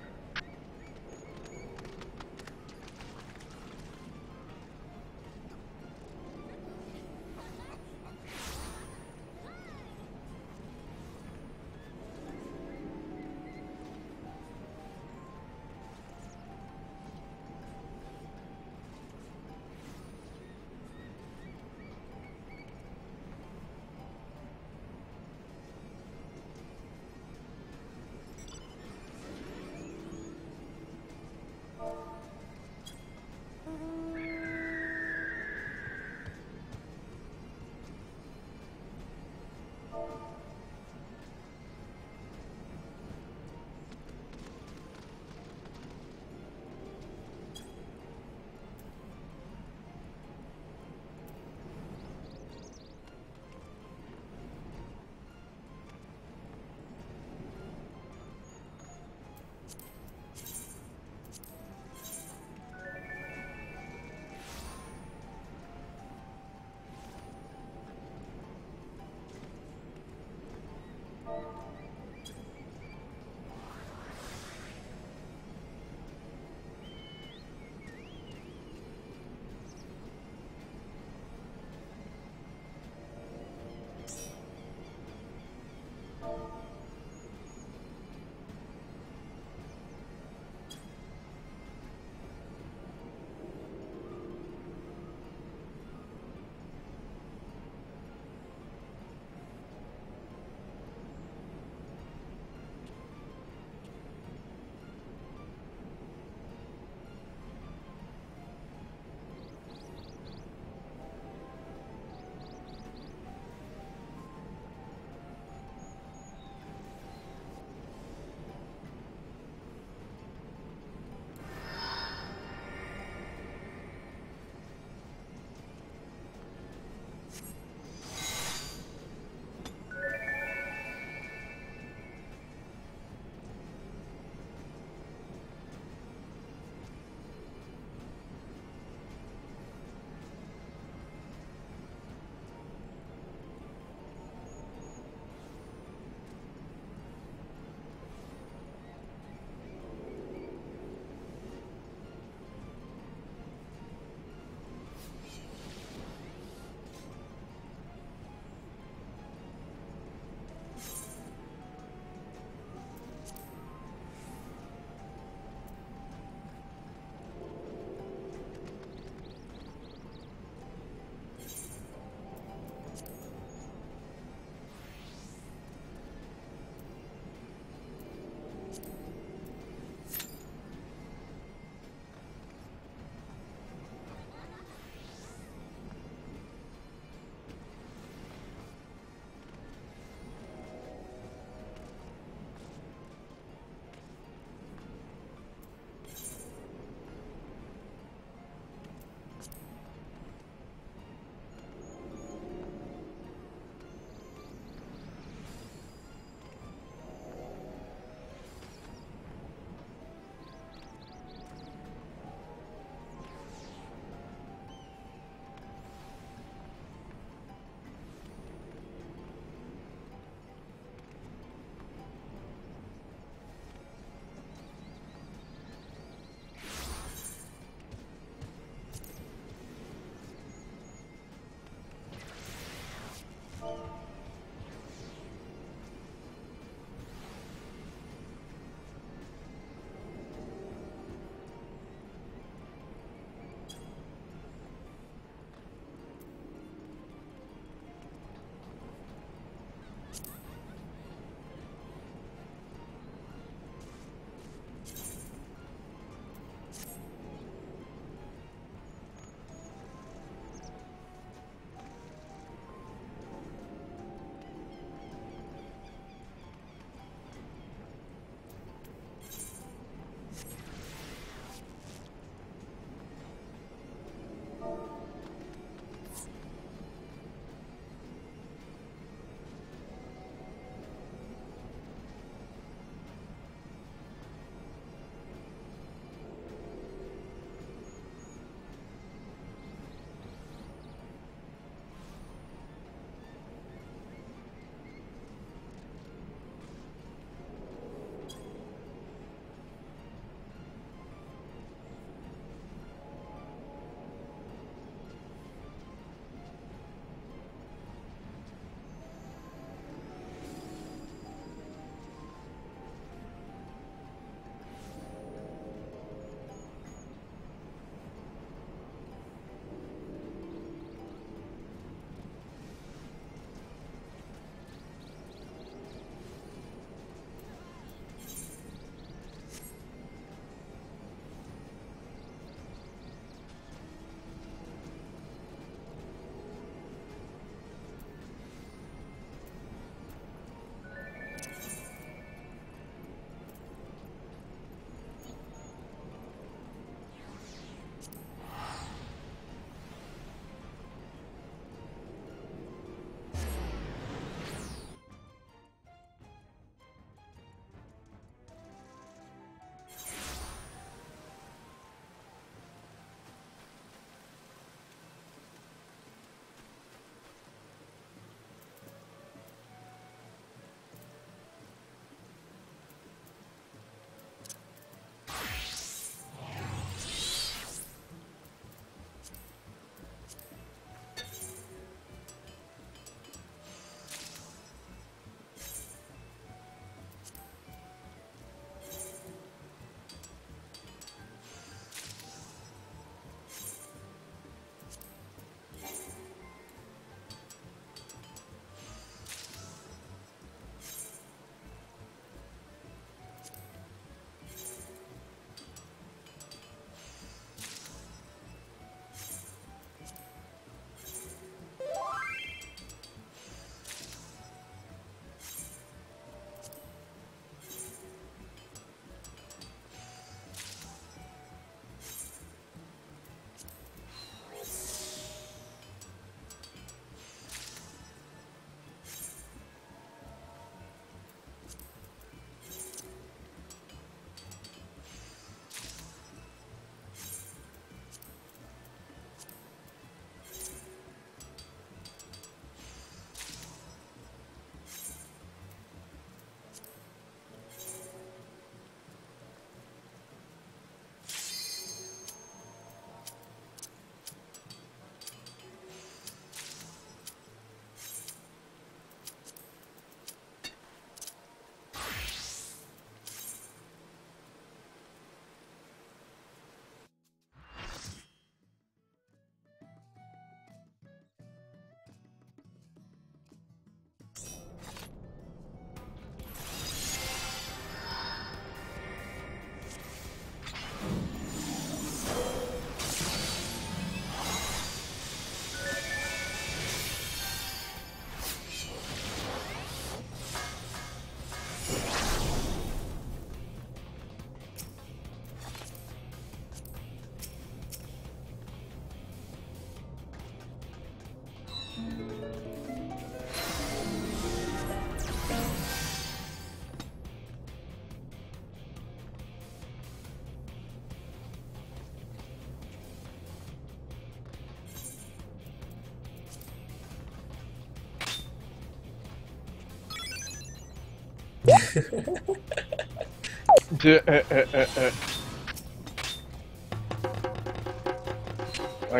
I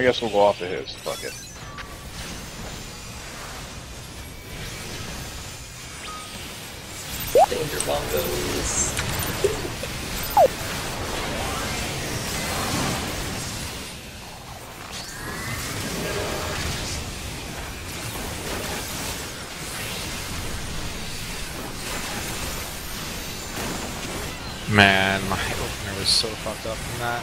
guess we'll go off of his. Fuck it. Danger bongos. Man, my opener was so fucked up from that.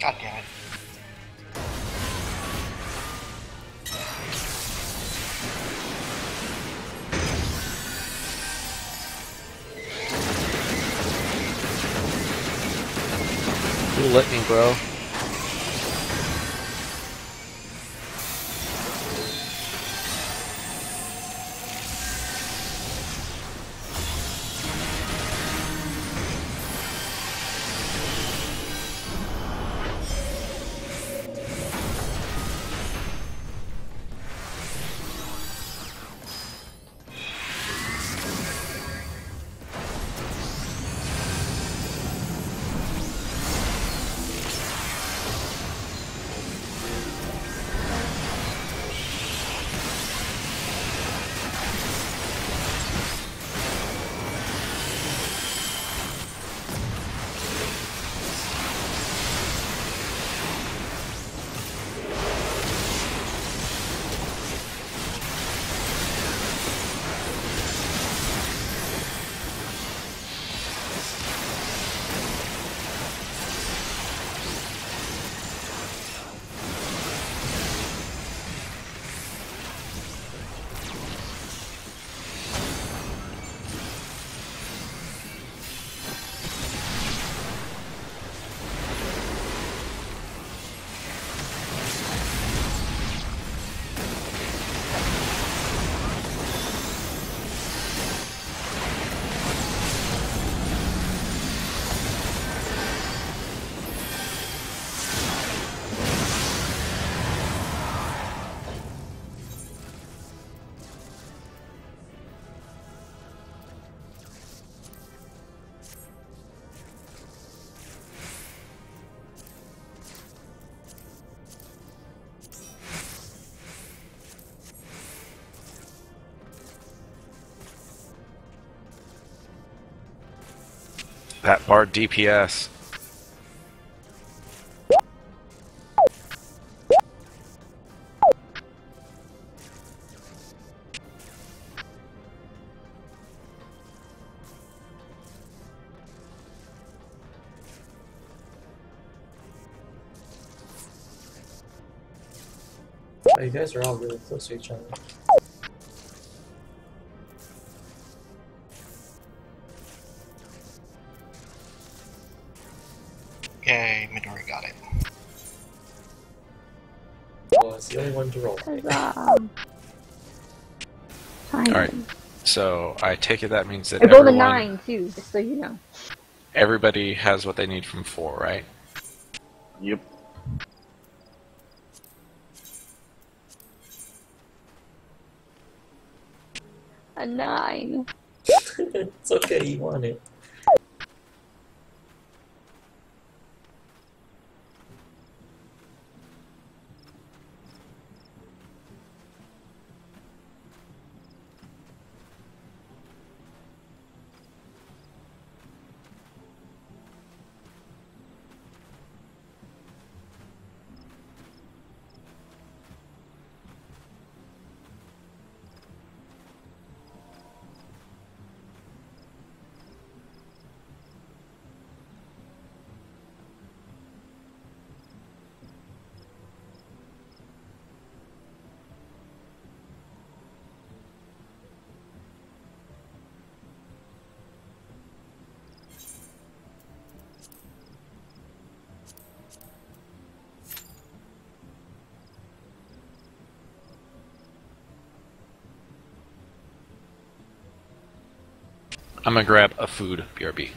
God damn it. You let me, bro. That bard DPS. Oh, you guys are all really close to each other. Yay, Midori got it. Well, it's the only one to roll. Huzzah. Finally. Alright. So I take it that means that I rolled a everyone, 9 too, just so you know. everybody has what they need from 4, right? Yep. A 9. It's okay, you want it. I'm gonna grab a food, BRB.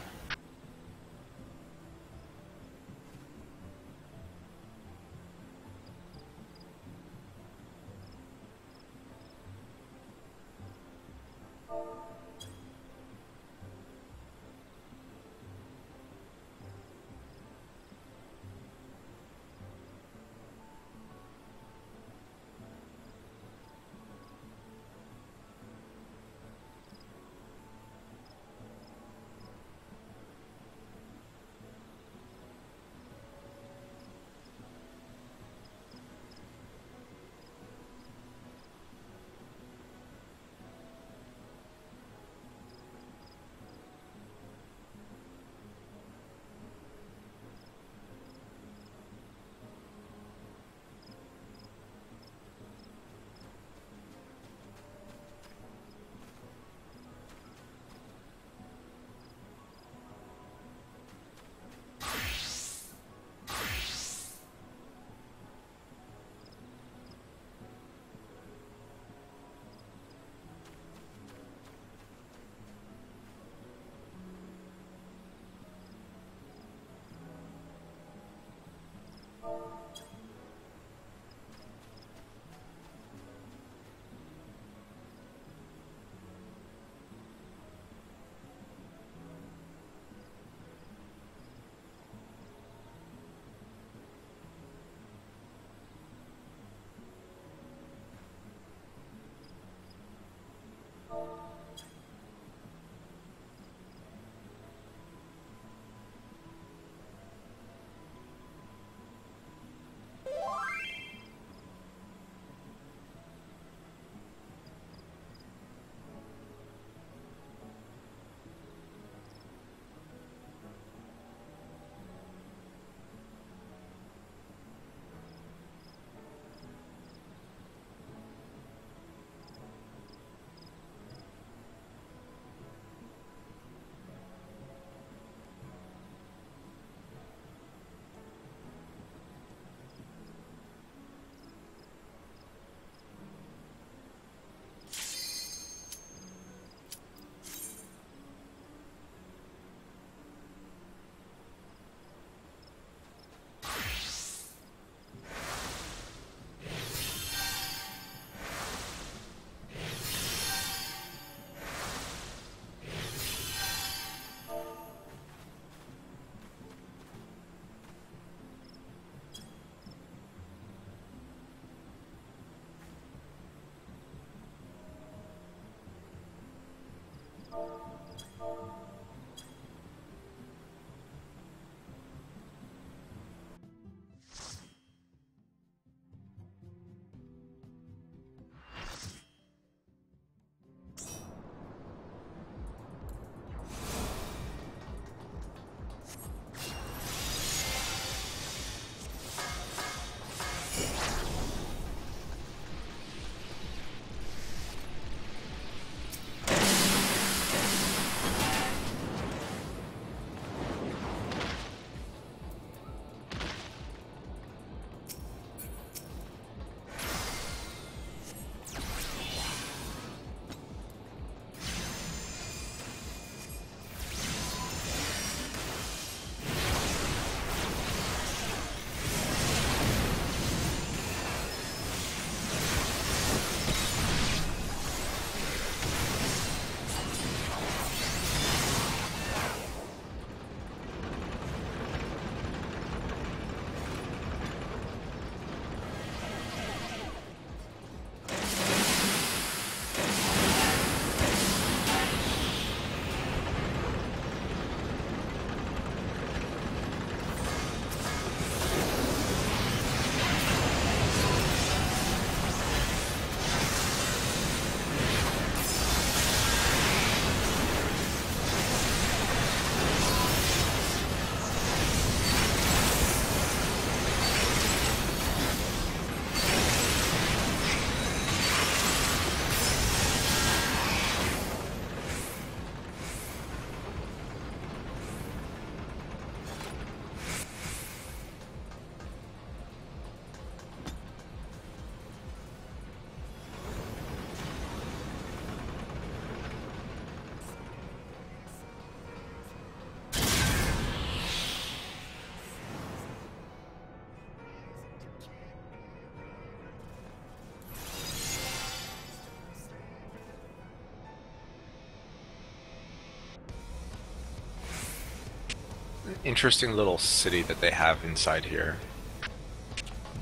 interesting little city that they have inside here.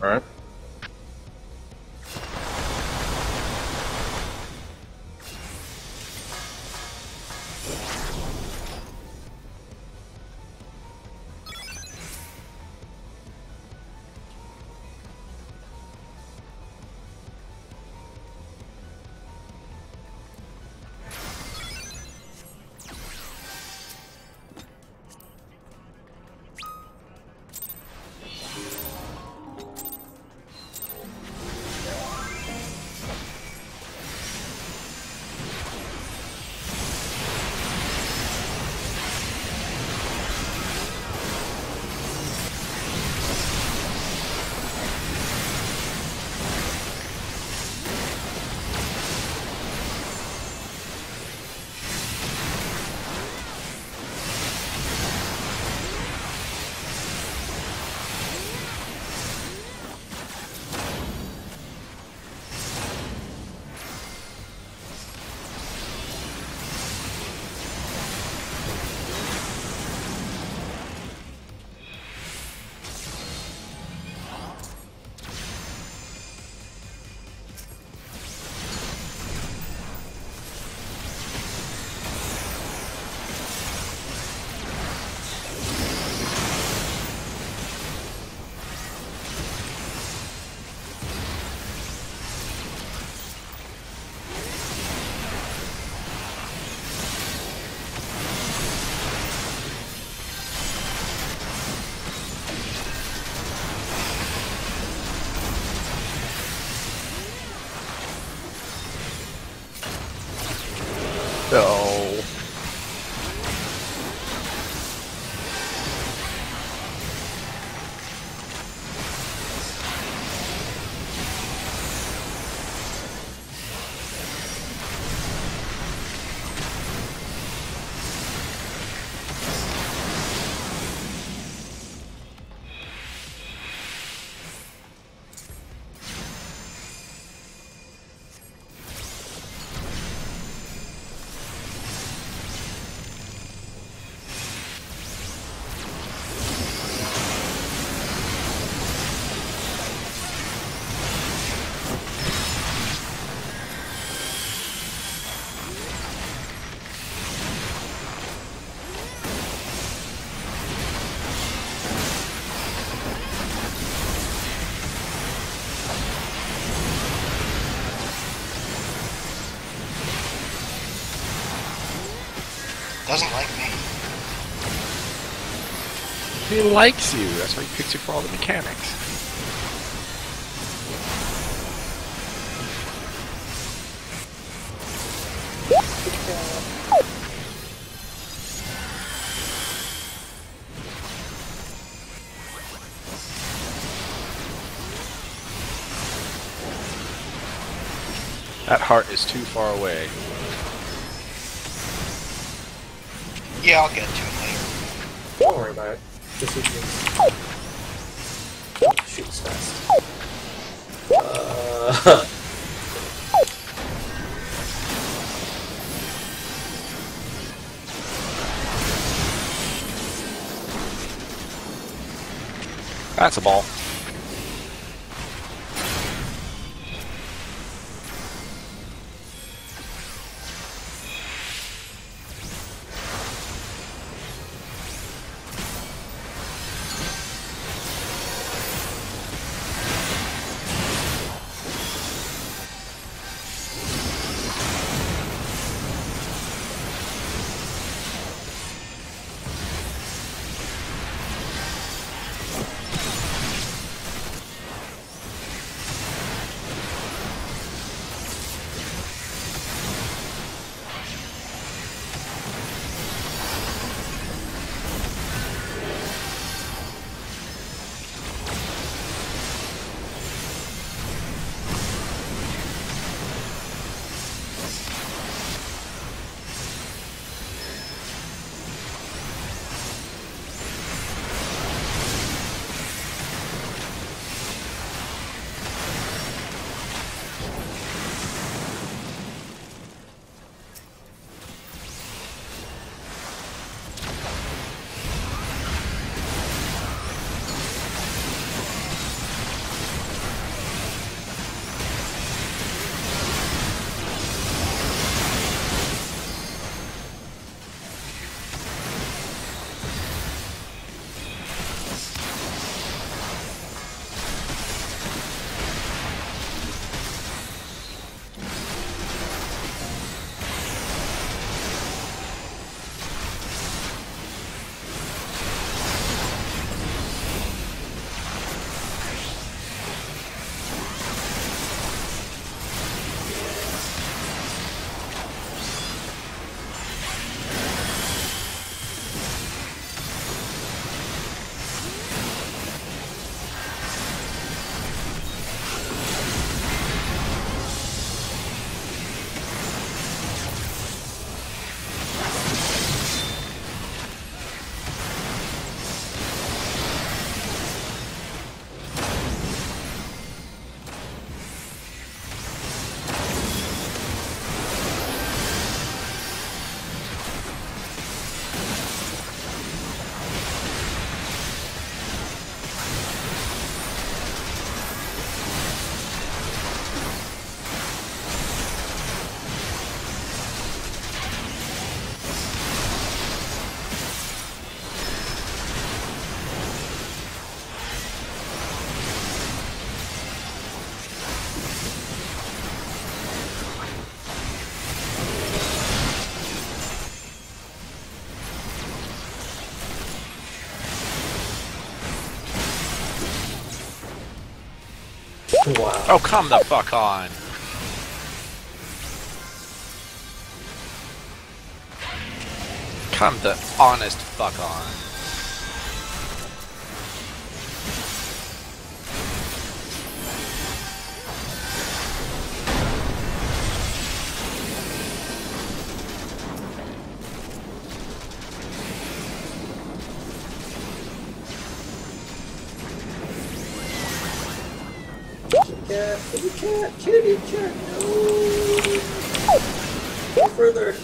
Alright. No. Doesn't like me. He likes you. That's why he picks you for all the mechanics. That heart is too far away. Yeah, I'll get to it later. Don't worry about it. Just use this. Shoots fast. That's a ball. Wow. Oh, come the fuck on. Come the honest fuck on. Kitty cat, no! Go further.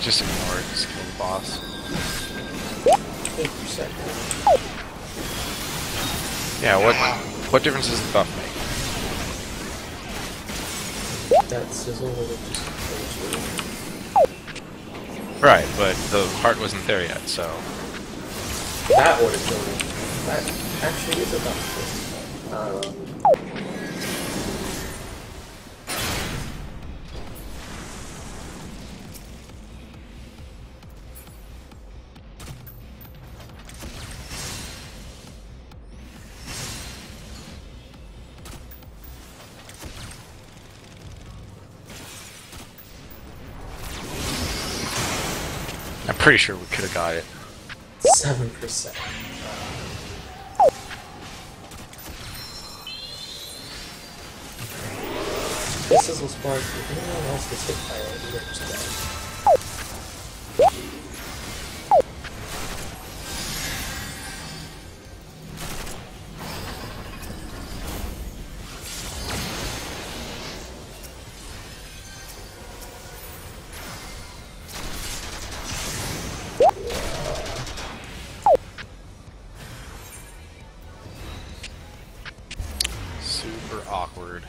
Just ignore it, just kill the boss. 8%. Yeah, what difference does the buff make? That sizzle would have just killed you. Right, but the heart wasn't there yet, so... That would have killed me. That actually is about to. I'm pretty sure we could have got it. 7%. This is what's spark. If anyone else gets hit by it, you're just dead. Super awkward.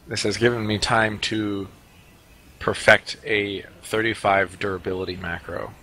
This has given me time to perfect a 35 durability macro.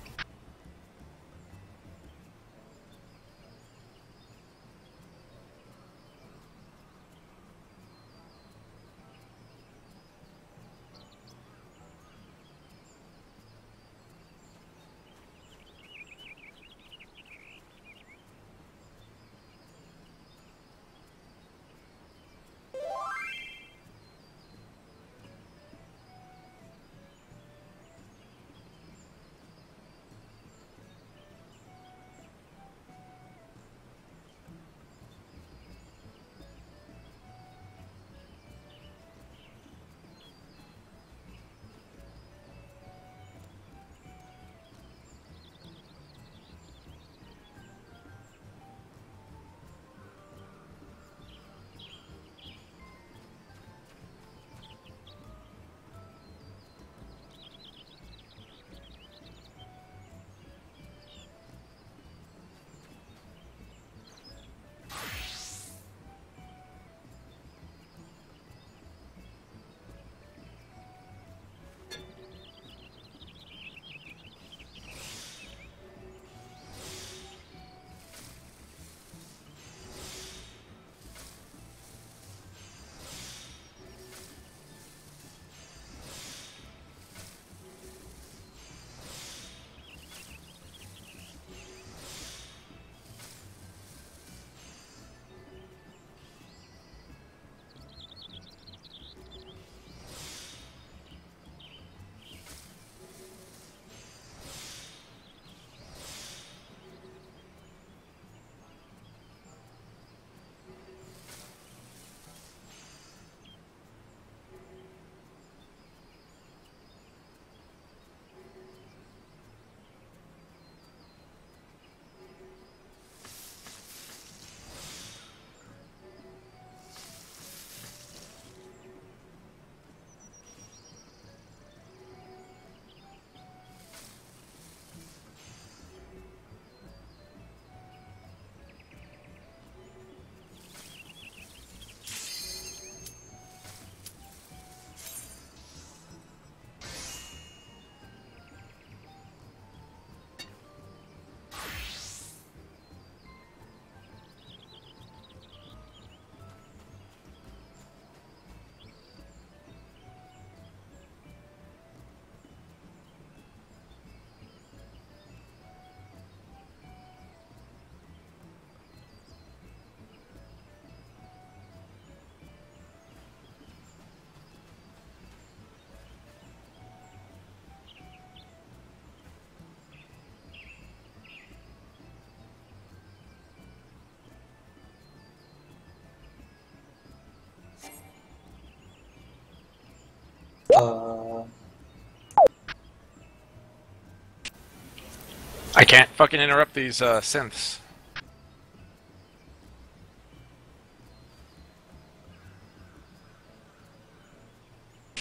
I can't fucking interrupt these synths.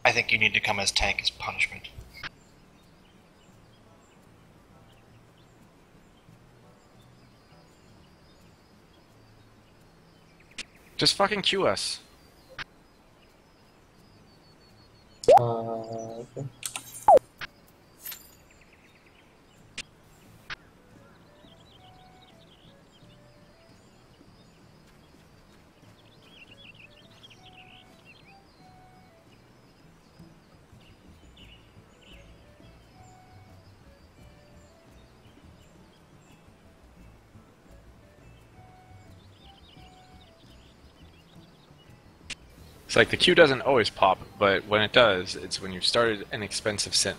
I think you need to come as tank as punishment. Just fucking cue us. Okay. It's like the Q doesn't always pop, but when it does, it's when you've started an expensive synth.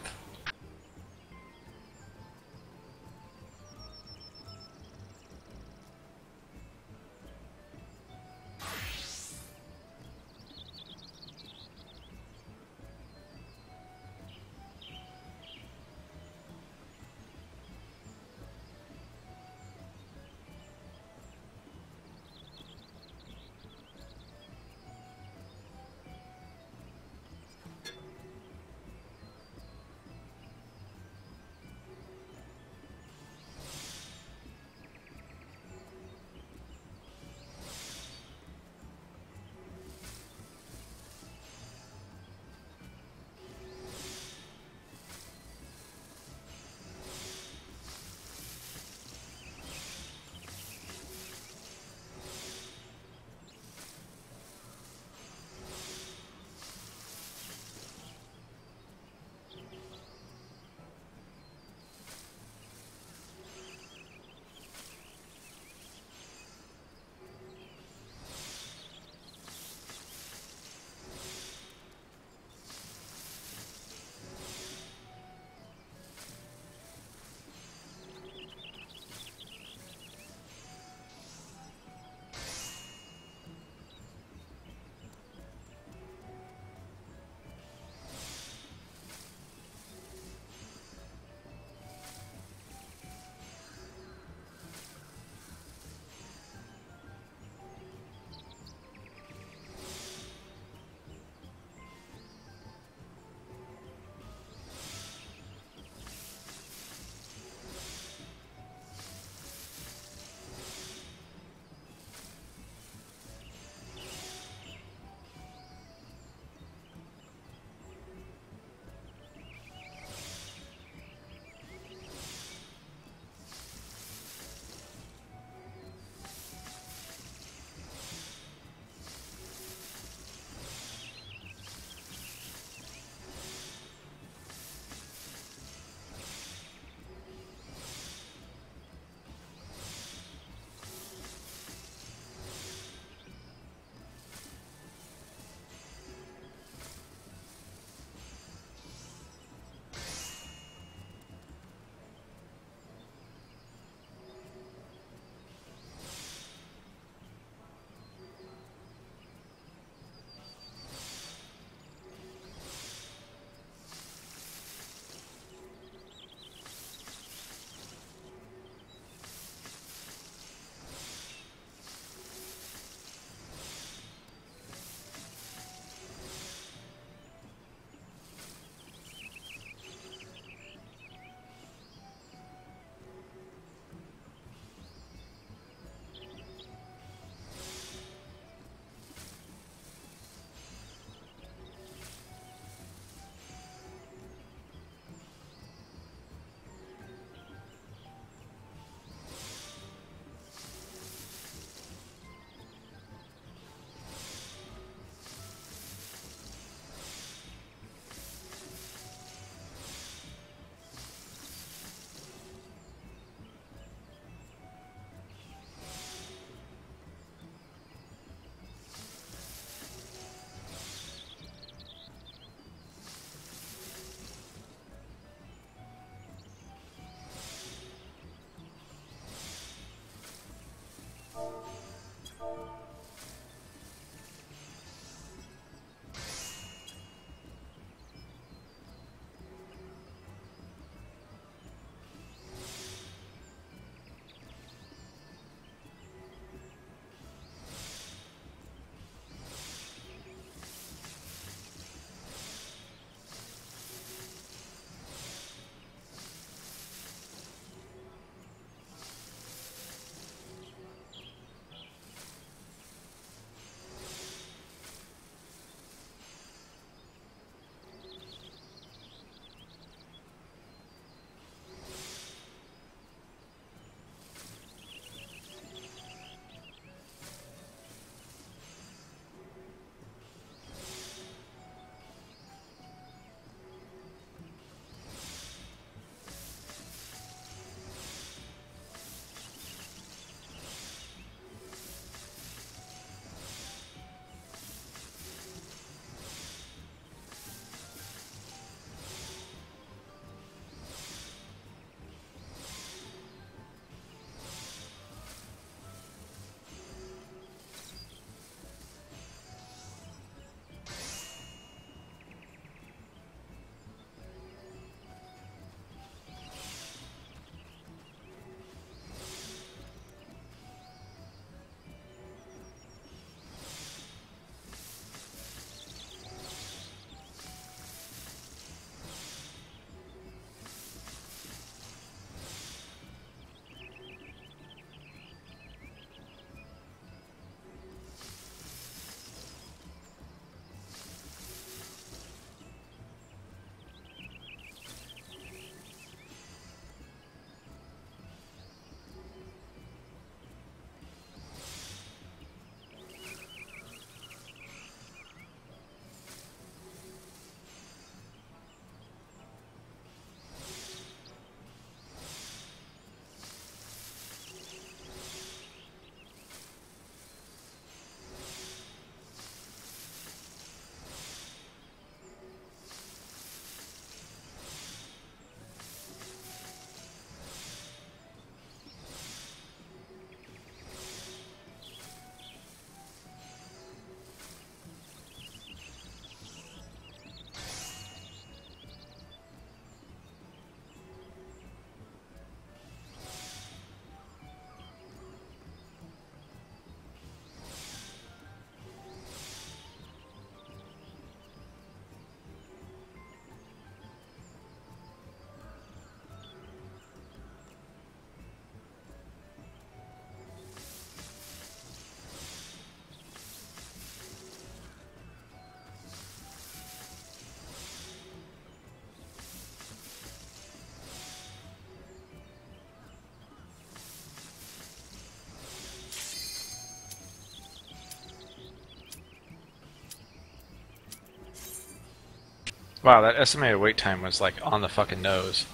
Wow, that estimated wait time was like on the fucking nose.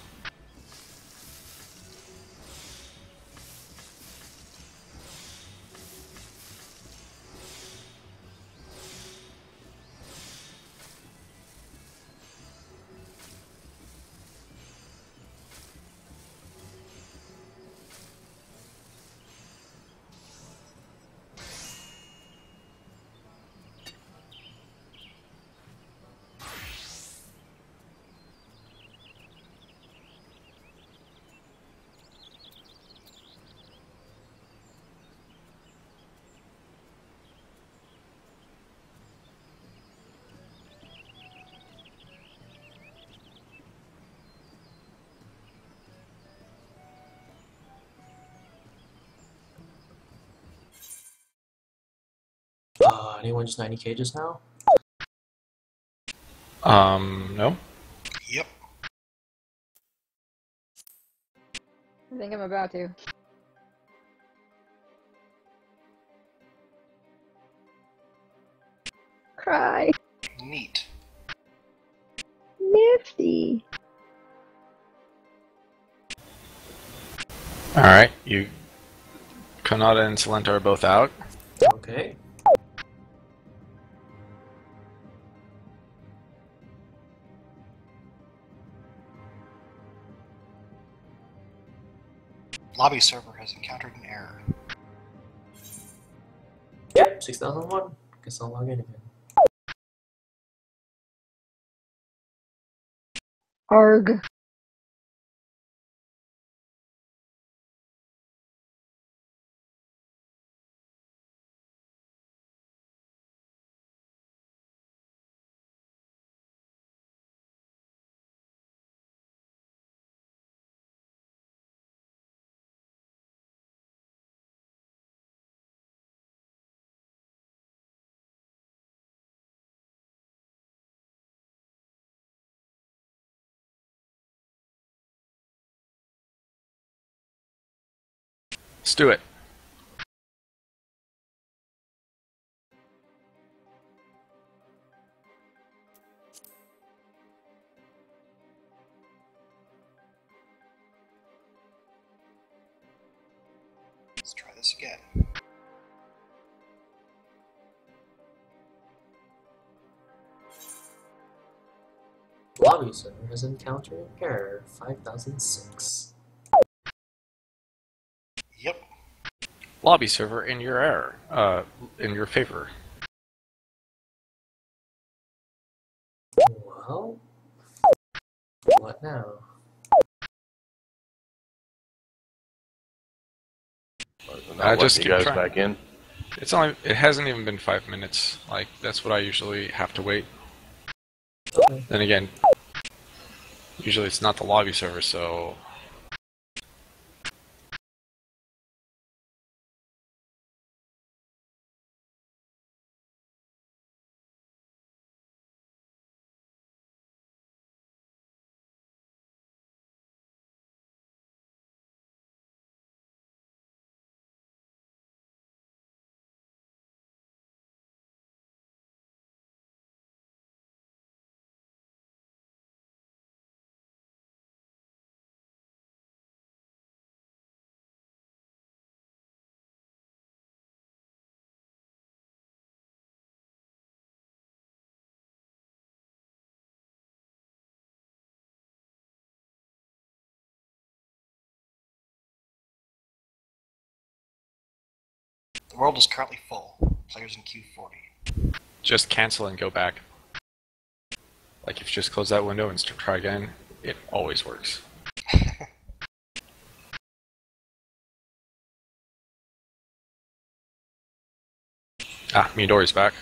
Anyone just 90k just now? No? Yep. I think I'm about to. Cry. Neat. Nifty. Alright, Konada and Salenta are both out. Okay. Lobby server has encountered an error. Yep, 6001. Guess I'll log in again. Arg. Let's do it. Let's try this again. Lobby server has encountered an error 5006. Yep. Lobby server in your error. In your favor. Well, what now? Not just let keep you guys trying. back in. It hasn't even been 5 minutes. Like, that's what I usually have to wait. Okay. Then again, usually it's not the lobby server, so... The world is currently full. Players in Q40. Just cancel and go back. Like, if you just close that window and try again, it always works. Midori's back.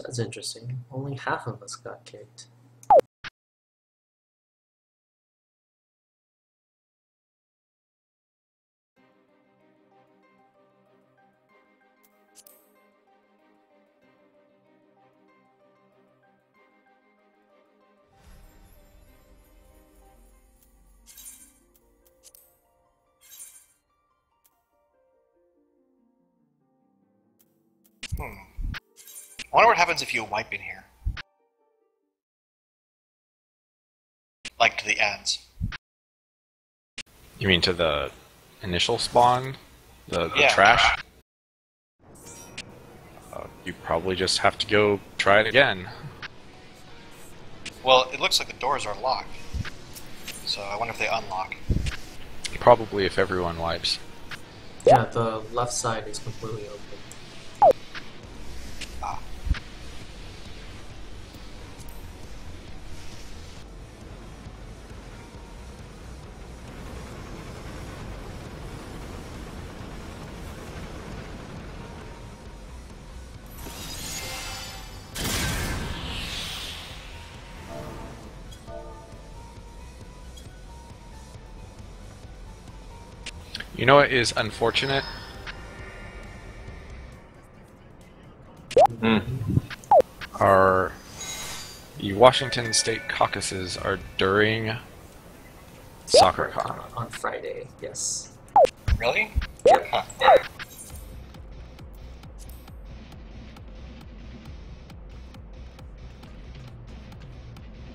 That's interesting. Only half of us got kicked. I wonder what happens if you wipe in here. Like to the ads. You mean to the initial spawn? The Yeah. trash? You probably just have to go try it again. Well, it looks like the doors are locked. So I wonder if they unlock. Probably if everyone wipes. Yeah, the left side is completely open. Ah. You know what is unfortunate? The Washington State caucuses are during SoccerCon. On Friday, yes. Really? Yep. Huh.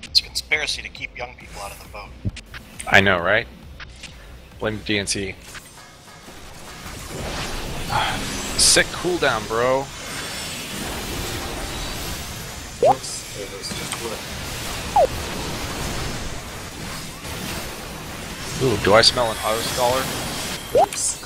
It's a conspiracy to keep young people out of the vote. I know, right? Blame DNC. Sick cooldown, bro. Whoops, it was just wood. Ooh, do I smell an auto scholar? Whoops.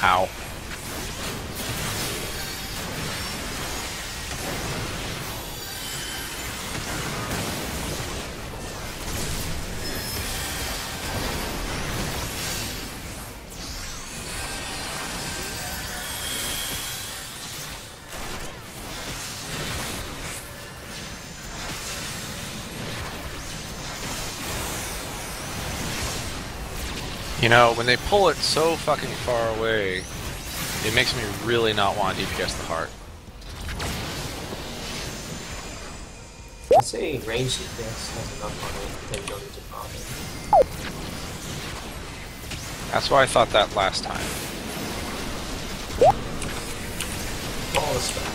Ow. You know, when they pull it so fucking far away, it makes me really not want to DPS the heart. I say range DPS has enough on it, then you don't need to bother. That's why I thought that last time. All this stuff.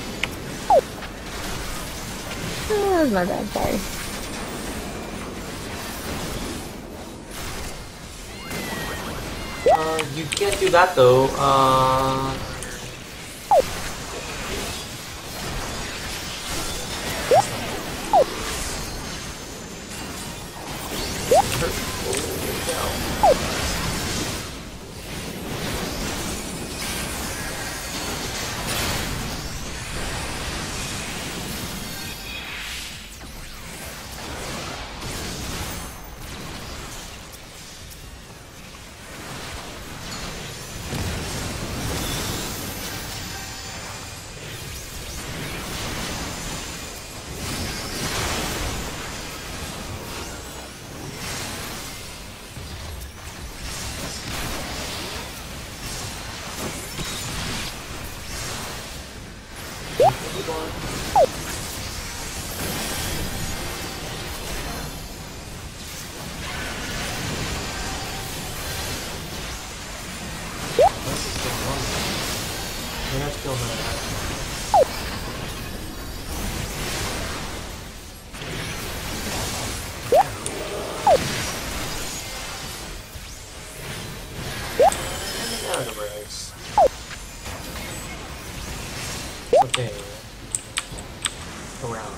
Oh, that was my bad, sorry. You can't do that though. This is going on. We're gonna have to kill another guy. Now the race. Okay. Around.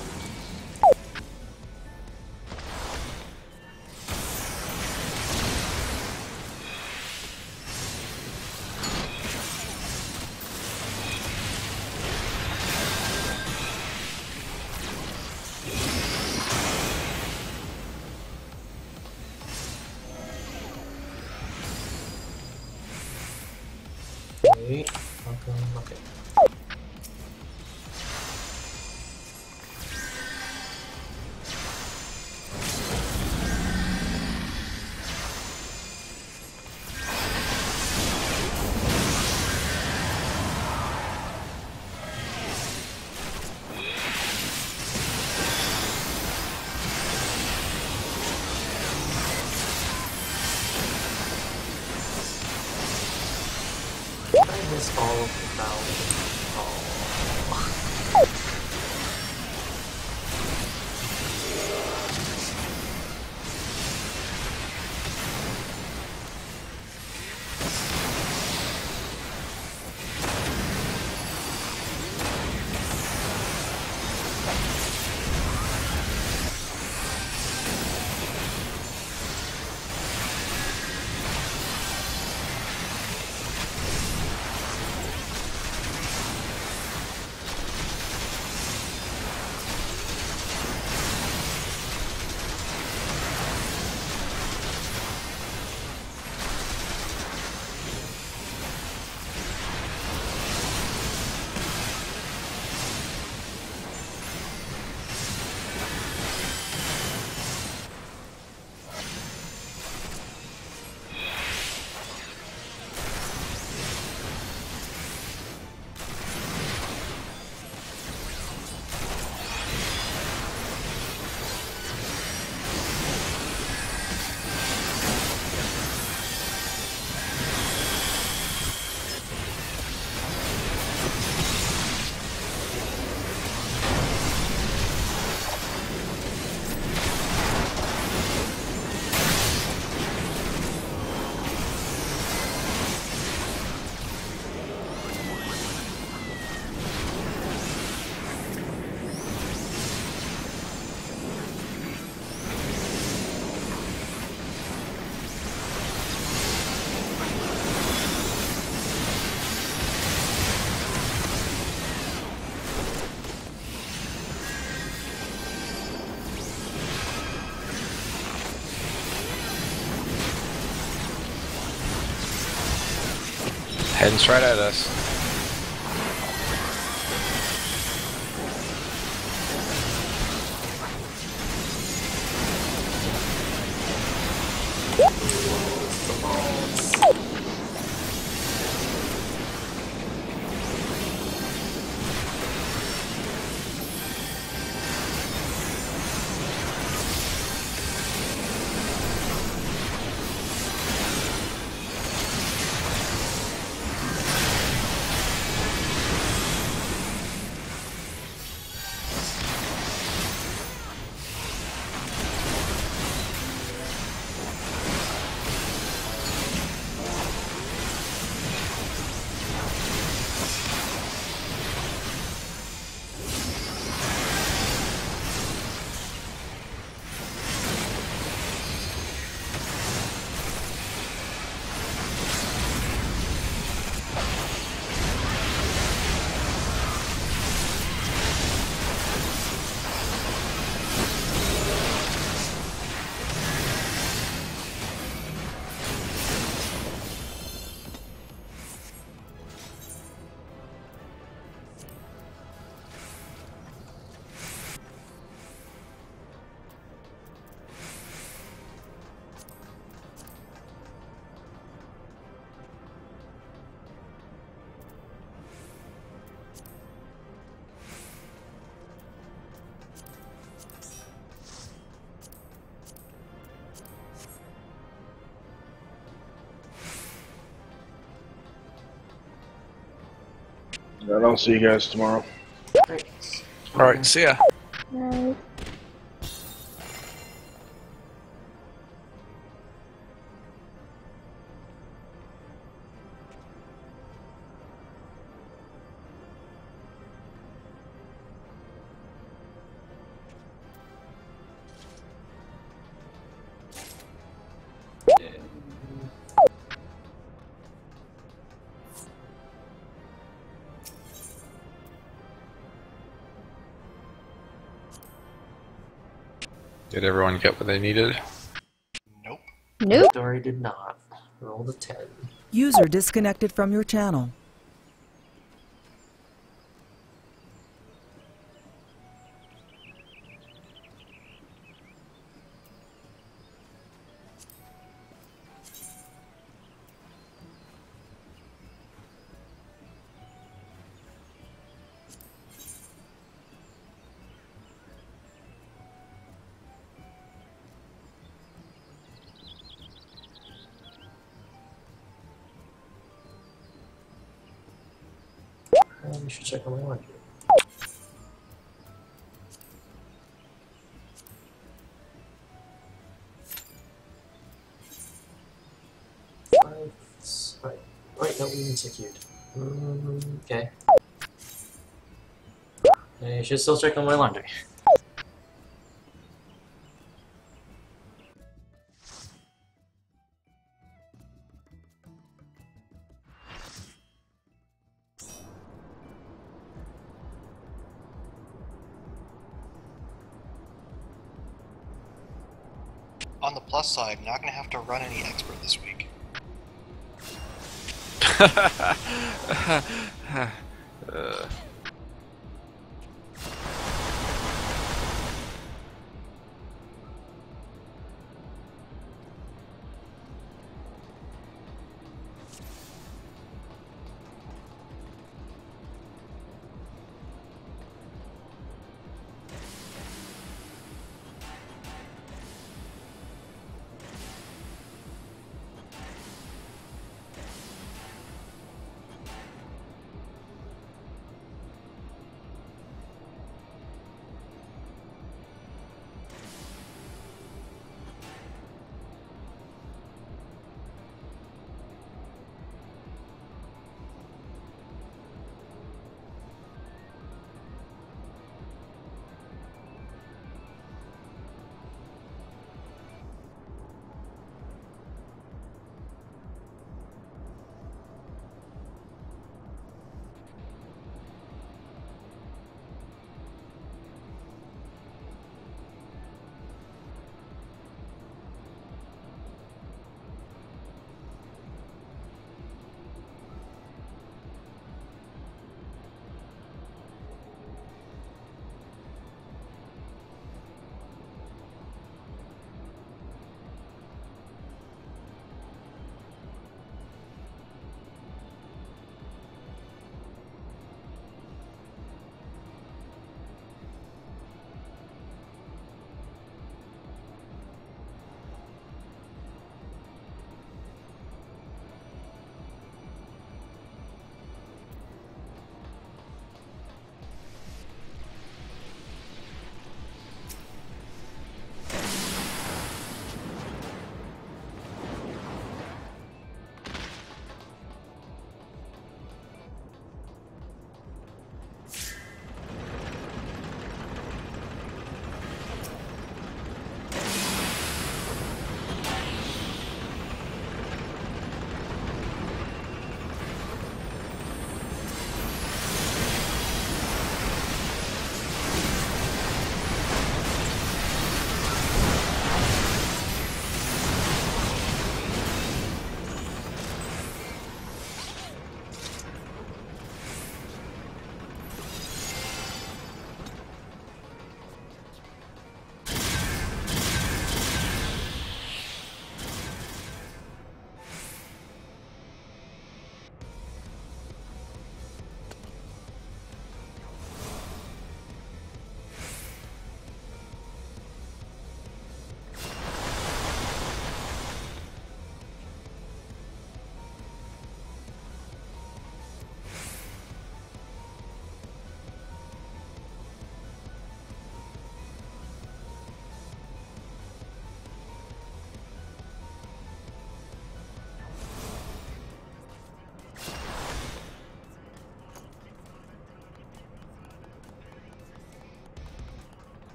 Wait, okay. I miss all of the battles. Oh. Heading straight at us. And I'll see you guys tomorrow. Great. Alright, see ya. Right. Did everyone get what they needed? Nope. Nope. Dory did not. Roll the 10. User disconnected from your channel. You should check on my laundry. Right. Right, no, we even secured. Okay. You should still check on my laundry. On the plus side, not gonna have to run any expert this week.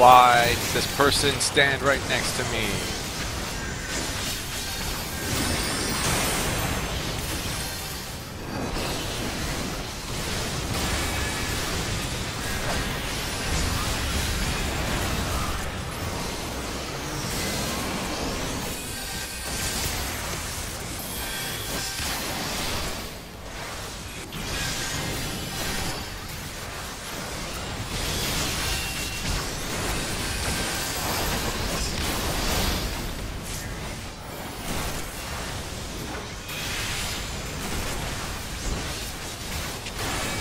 Why did this person stand right next to me?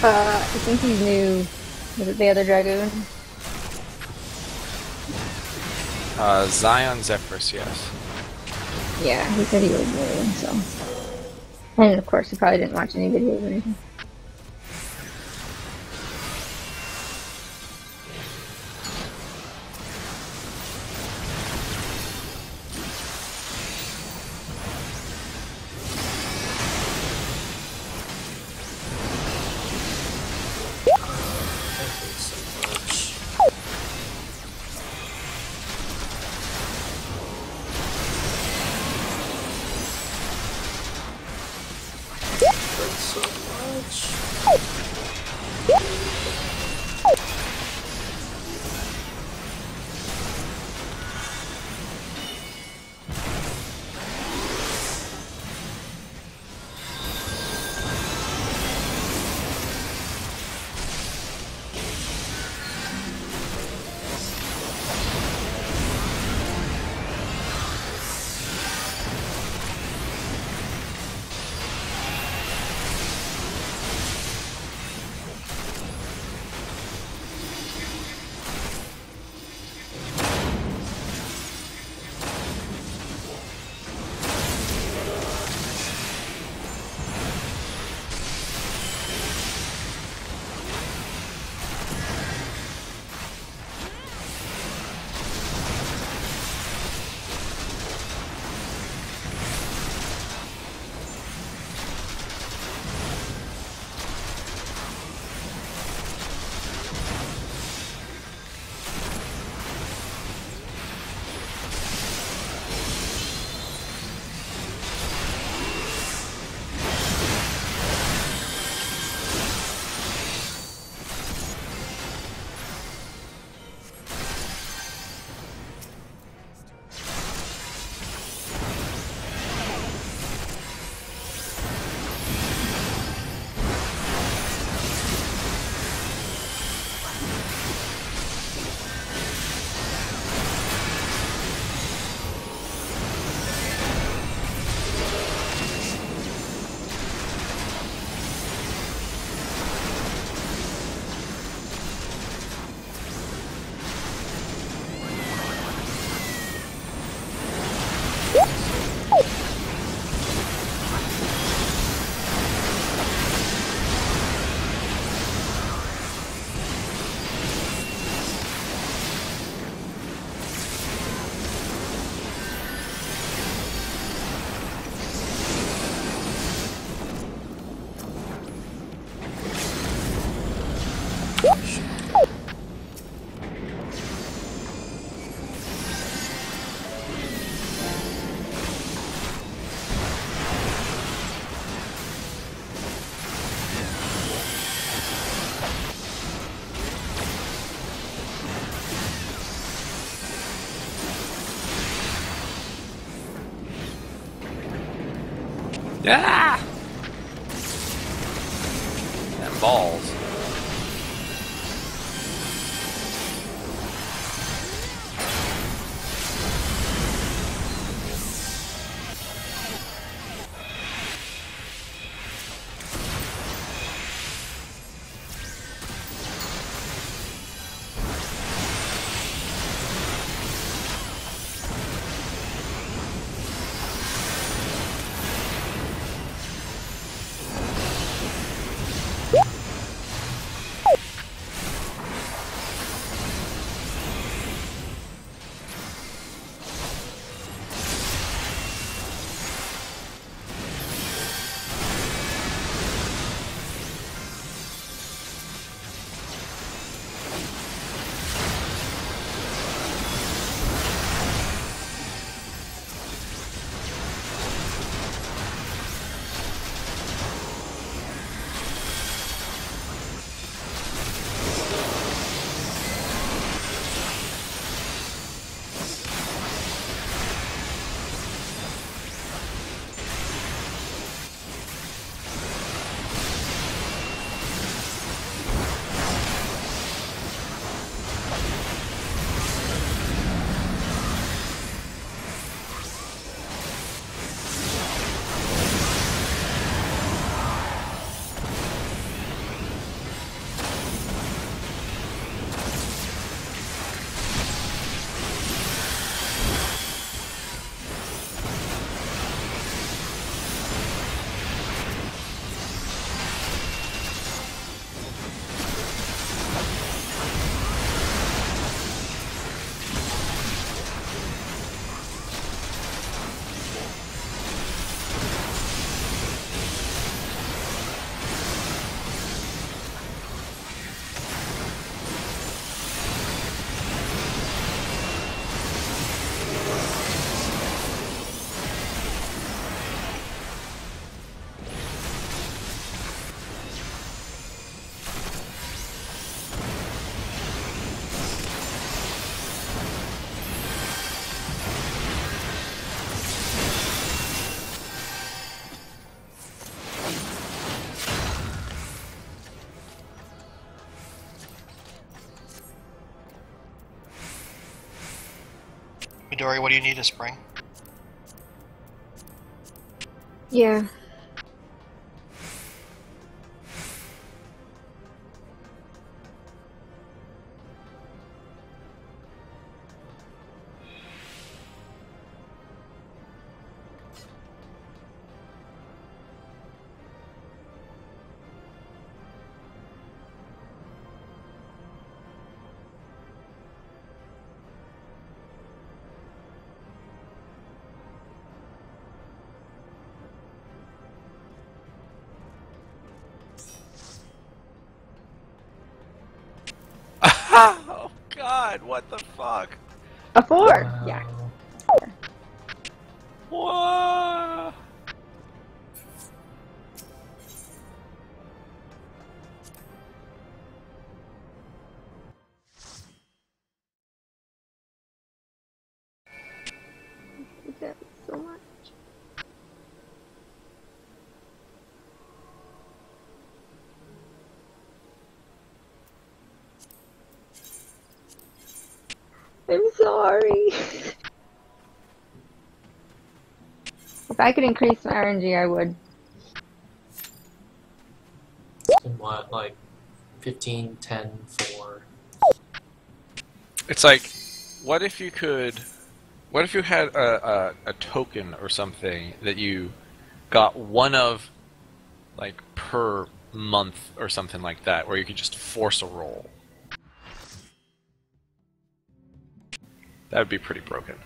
I think he's new. Was it the other Dragoon? Zion Zephyrus, yes. Yeah, he said he was new, so. And of course, he probably didn't watch any videos or anything. Yeah! Them balls. Midori, what do you need to spring? Yeah. Oh God! What the fuck? A 4! Yeah. What? That so much. I'm sorry. If I could increase my RNG, I would. And what, like 15, 10, 4. It's like, what if you could? What if you had a token or something that you got one of, like, per month or something like that, where you could just force a roll? That would be pretty broken.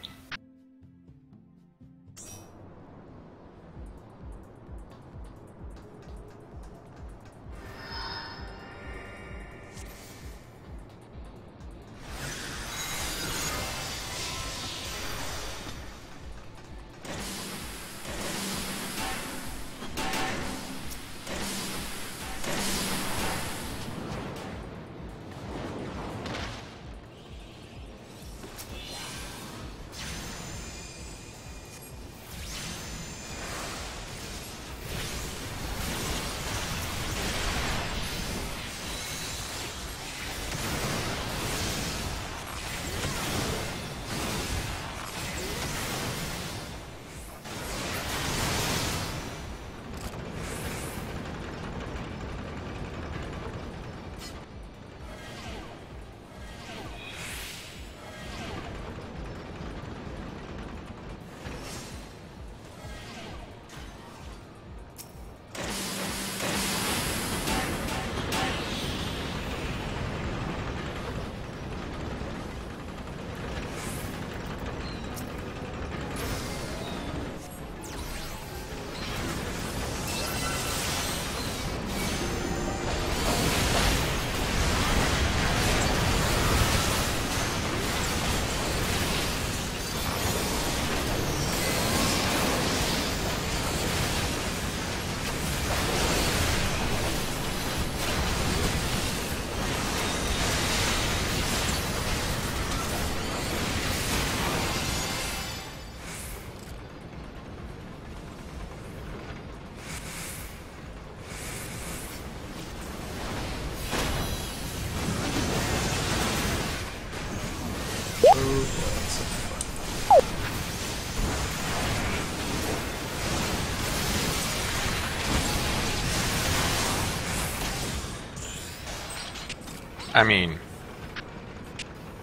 I mean,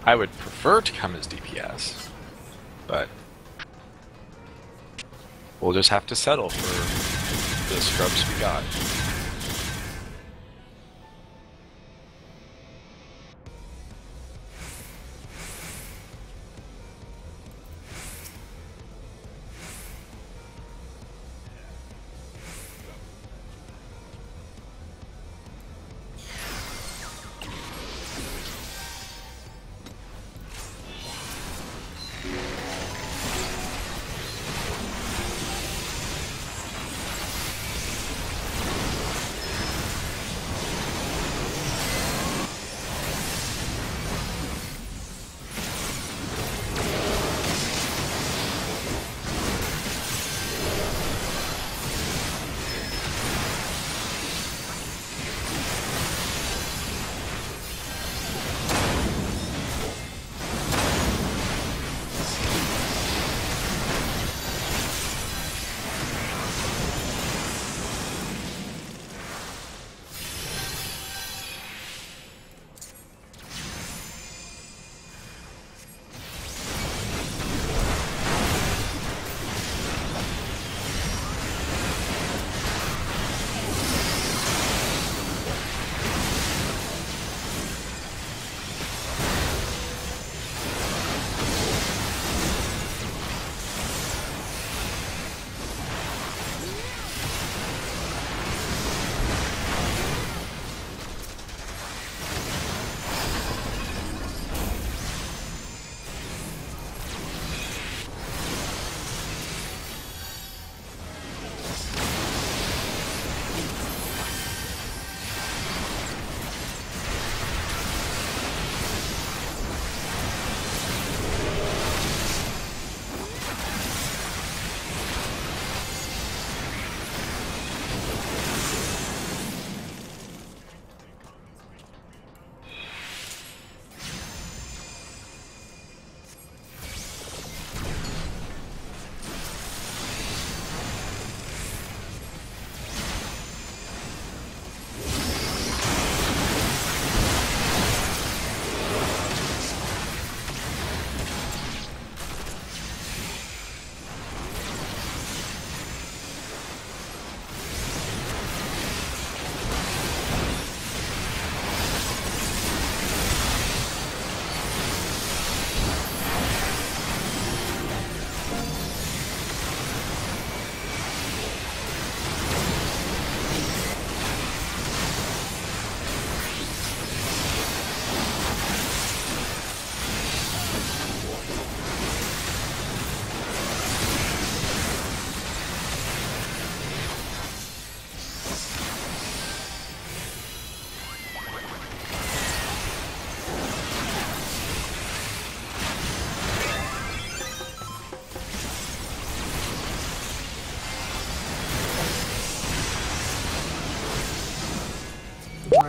I would prefer to come as DPS, but we'll just have to settle for the scrubs we got.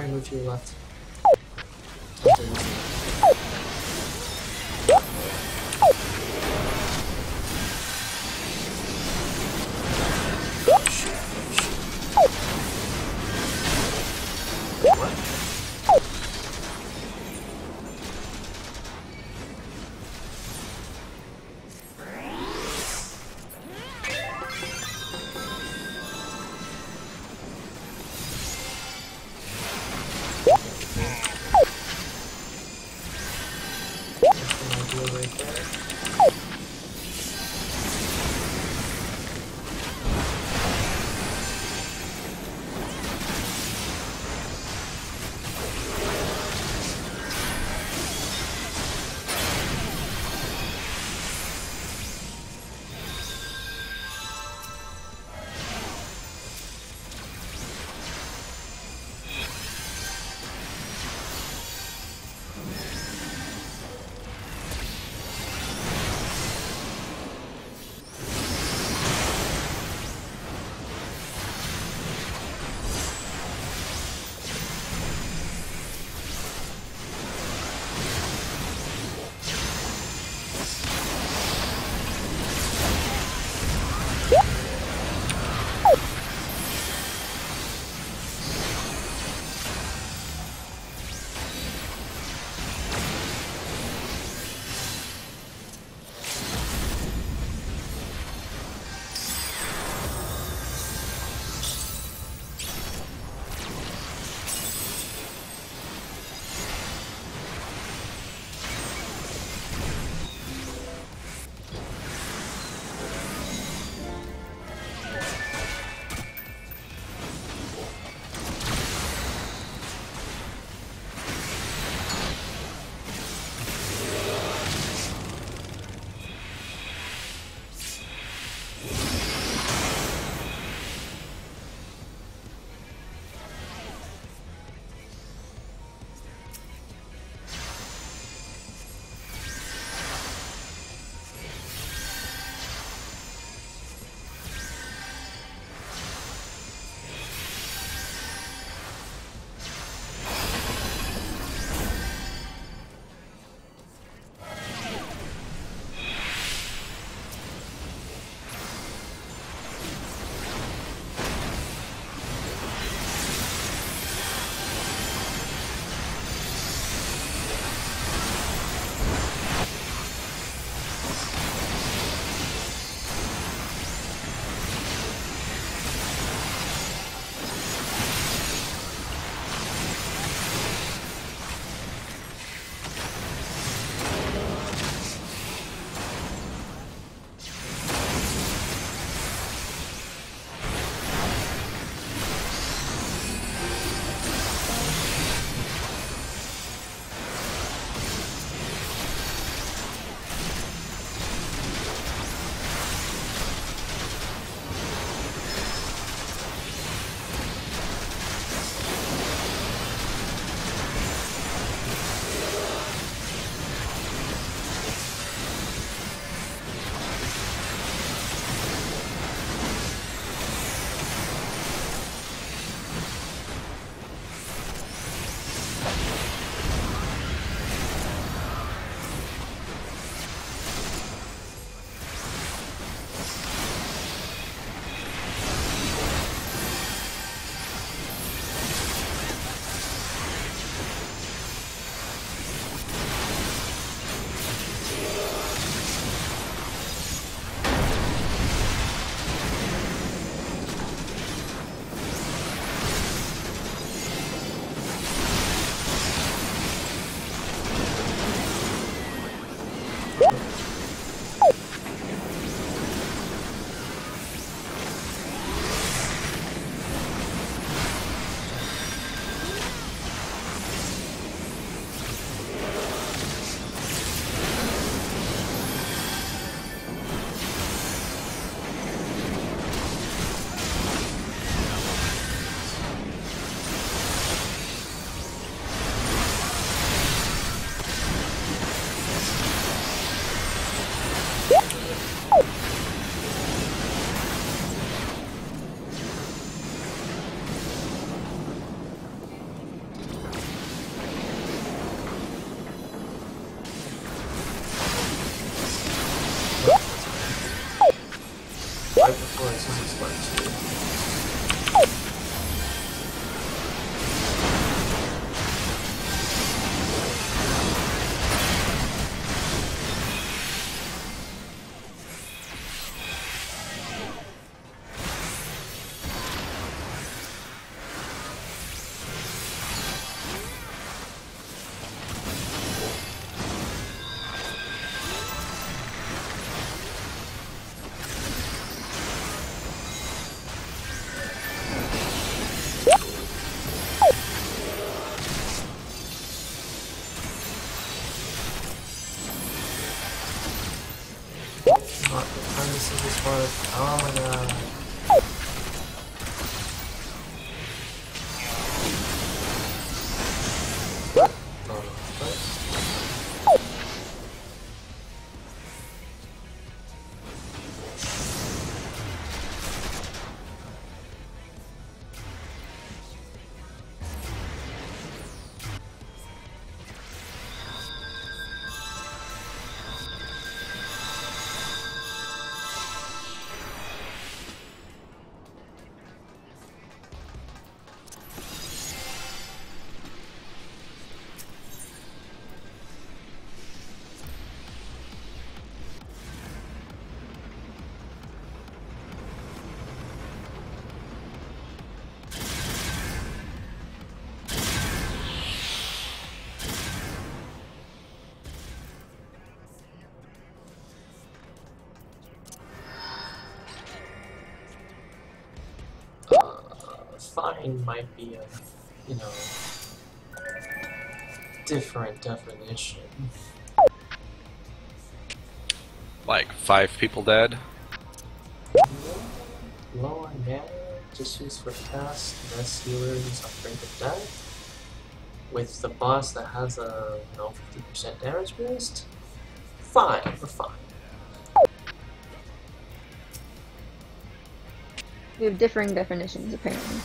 Alright, move to your left. Right before it says it's like 2. Not the time to see this part. Oh my god. Fine might be a, you know, different definition. Like 5 people dead? Low on mana, just use for cast, less healers on brink of death. With the boss that has a 50% damage boost? Fine, we're fine. We have differing definitions, apparently.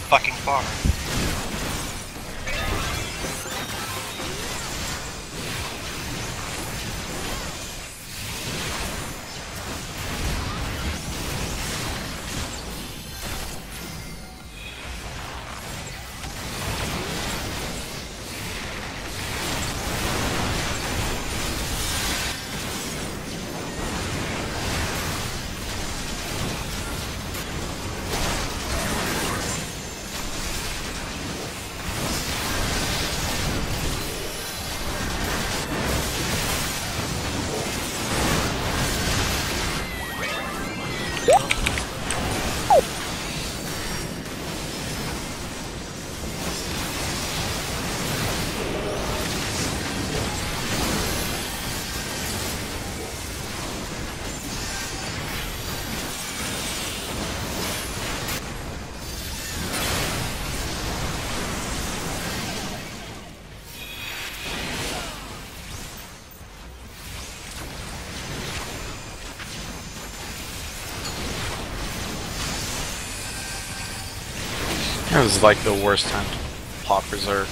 fucking bar. That was like the worst time to pop Berserk.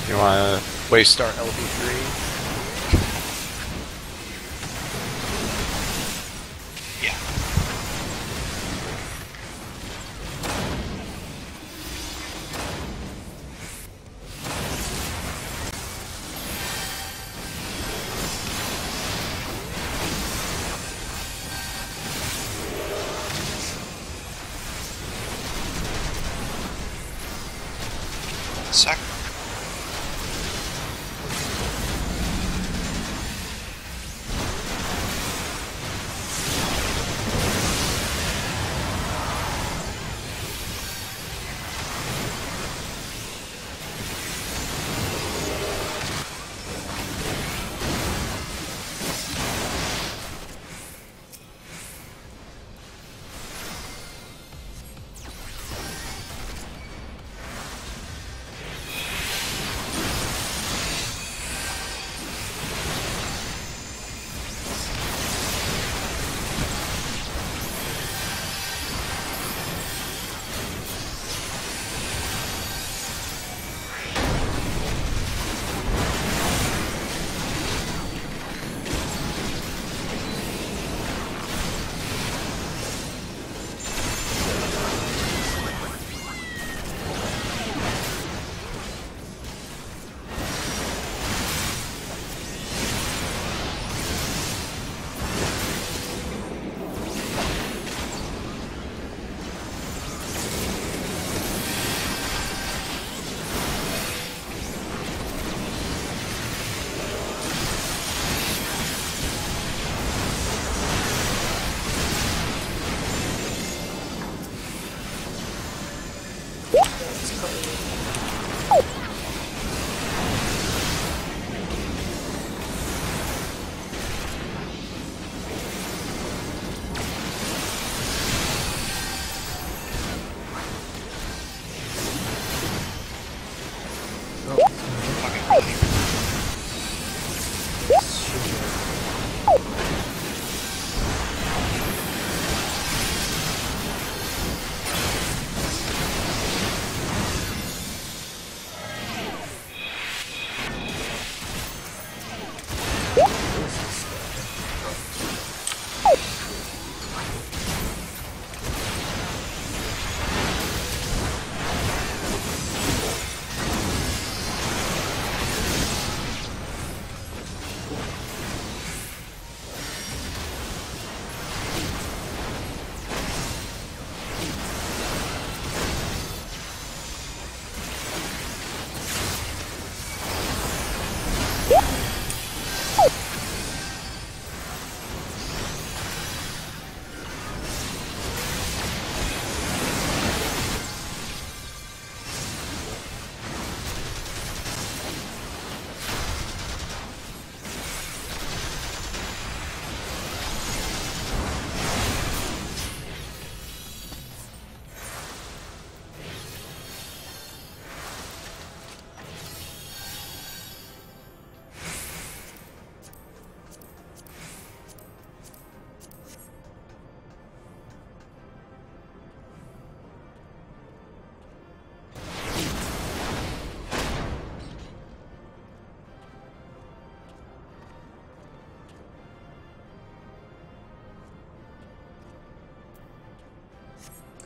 You wanna waste our LB3? Yeah. Sec.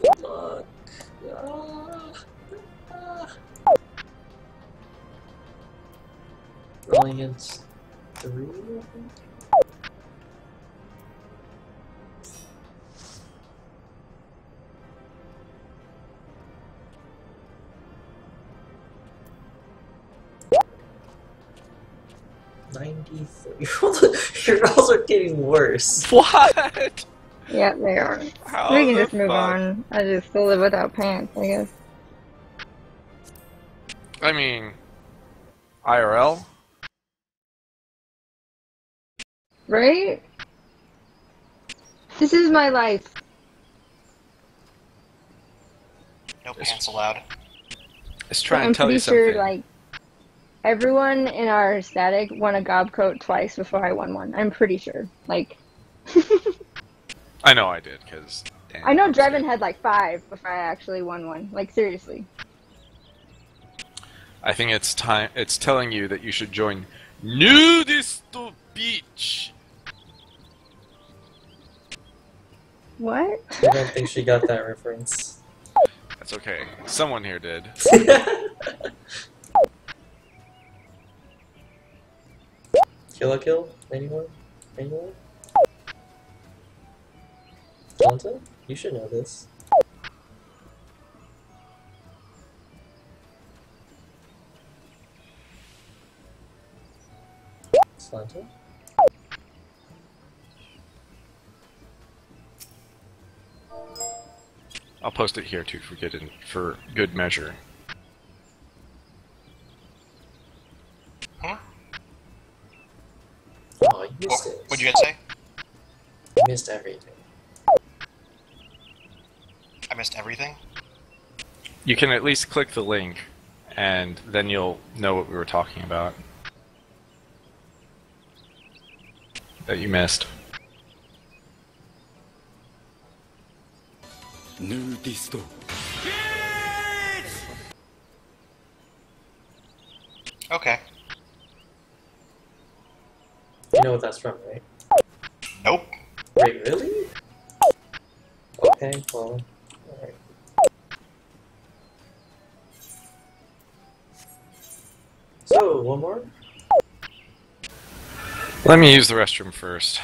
Good luck. Ah, ah. Rolling against 3, I think. Your rolls are getting worse. What? Yeah, they are. How We can the just move fuck? on. I just still live without pants, I guess. I mean, IRL? Right? This is my life. No pants allowed. Let's So try I'm and tell pretty you sure, something. like, everyone in our static won a gob coat twice before I won one. I'm pretty sure. Like, I know I did, because... I know Drevin had like 5 before I actually won one. Like, seriously. I think it's time. It's telling you that you should join Nudist Beach. What? I don't think she got that reference. That's okay. Someone here did. Kill a kill? Anyone? Anyone? Jonathan? You should know this. Santa? I'll post it here too for good measure. Hmm? Oh, you missed it. What'd you guys say? You missed everything. I missed everything? You can at least click the link, and then you'll know what we were talking about. That you missed. Nudisto. Okay. You know what that's from, right? Nope. Wait, really? Okay, well, alright. So, one more? Let me use the restroom first.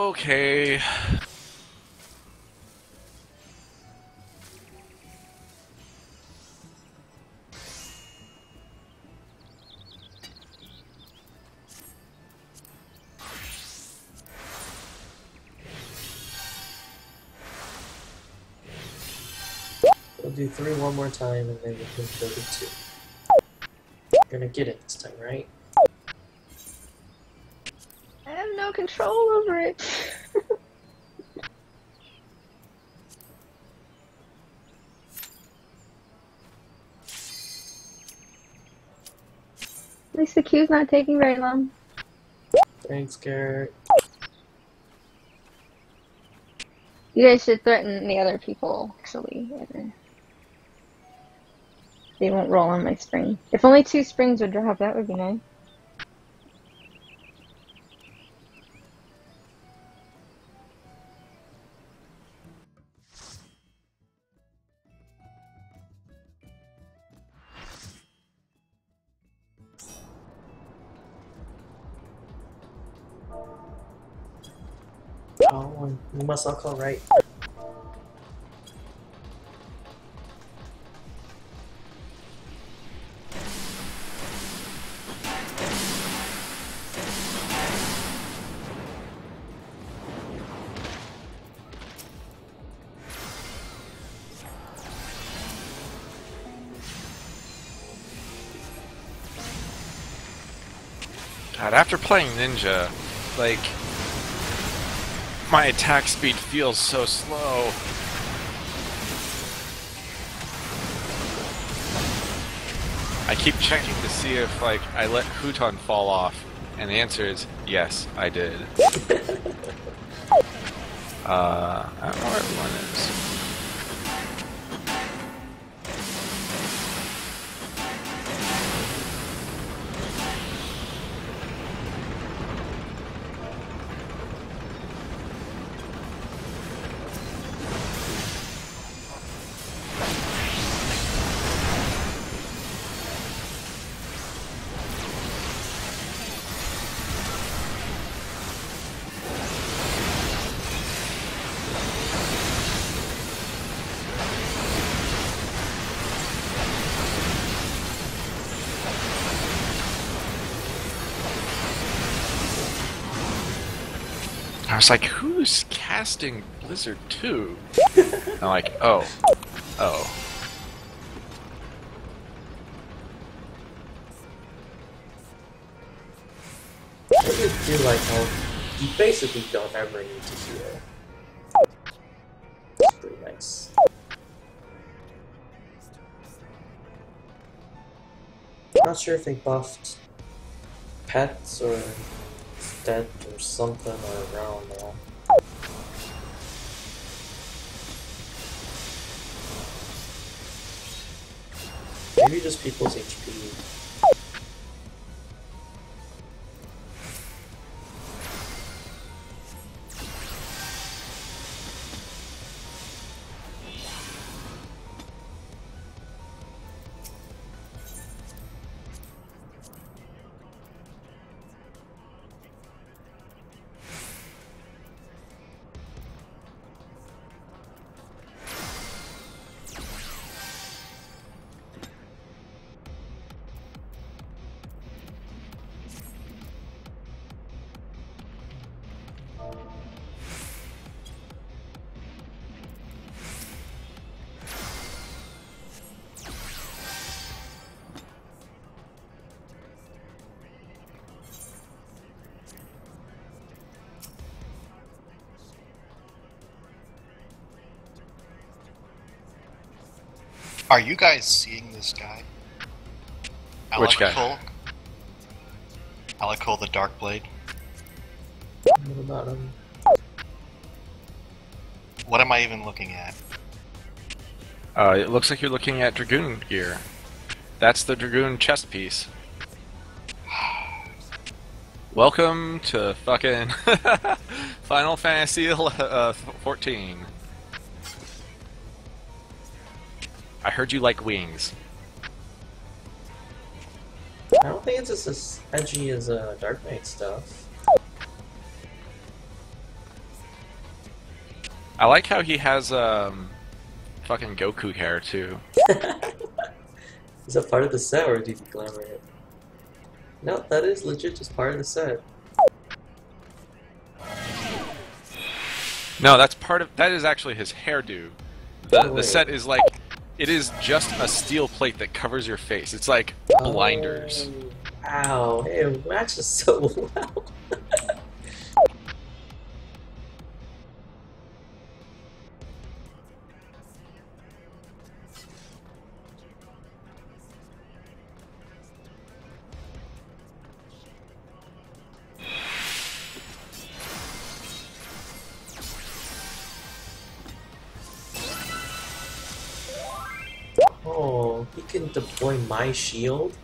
Okay. We'll do 3 one more time and then we can go to 2. You're gonna get it this time, right? I have no control over it. At least the queue's not taking very long. Thanks, Garrett. You guys should threaten the other people, actually. They won't roll on my spring. If only 2 springs would drop, that would be nice. Oh, you must all call right. God, after playing Ninja, like, my attack speed feels so slow. I keep checking to see if, like, I let Huton fall off, and the answer is yes, I did. I don't know where everyone is. I was like, who's casting Blizzard 2? I'm like, oh. Oh. I just do like how you basically don't ever need to heal. It's pretty nice. Not sure if they buffed pets or dead or something around now. Maybe just people's HP. Are you guys seeing this guy? Which guy? Alakul the Darkblade. What about him? What am I even looking at? It looks like you're looking at Dragoon gear. That's the Dragoon chest piece. Welcome to fucking Final Fantasy 14. I heard you like wings. I don't think it's as edgy as Dark Knight stuff. I like how he has fucking Goku hair too. Is that part of the set, or did you glamour it? No, that is legit just part of the set. No, that's part of that is actually his hairdo. The set is like it is just a steel plate that covers your face. It's like blinders. Wow, hey, it matches so well. Oh, he can deploy my shield?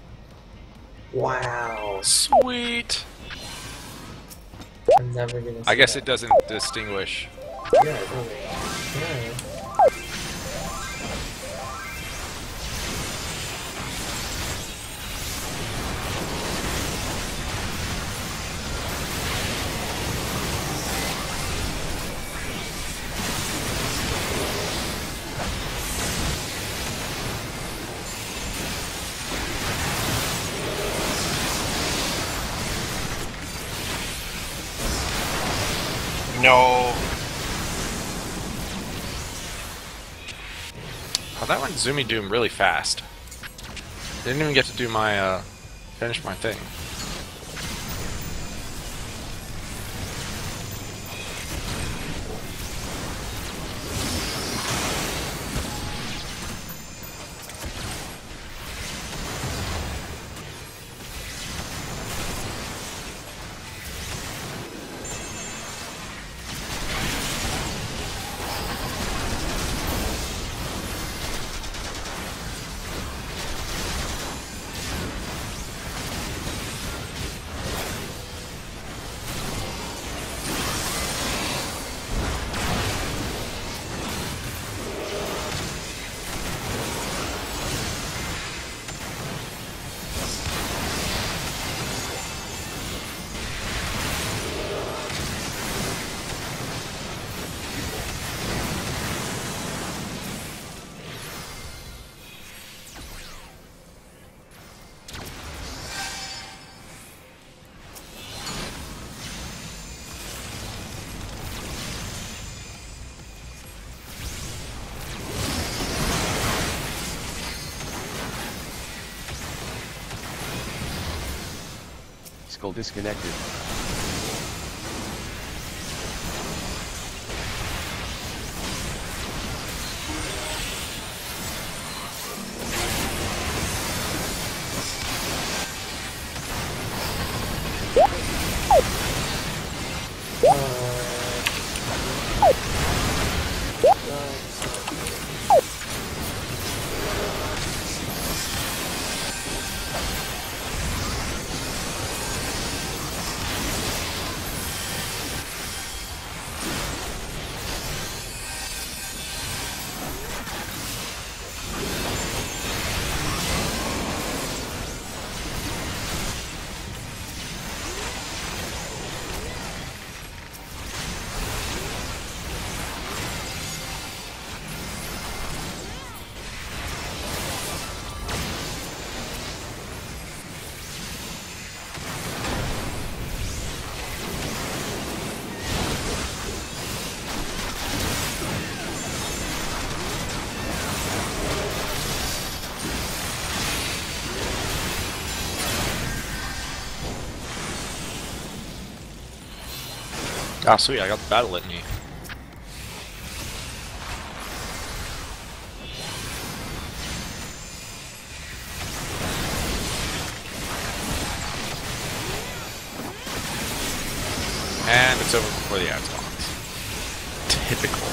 Wow. Sweet. I'm never gonna see I guess that. it doesn't distinguish. Yeah, it doesn't. Yeah. No. Oh, that went Zoomy Doom really fast. Didn't even get to do my finish my thing. Skull disconnected. Ah, sweet, I got the battle litany. And it's over before the ad spawns. Typical.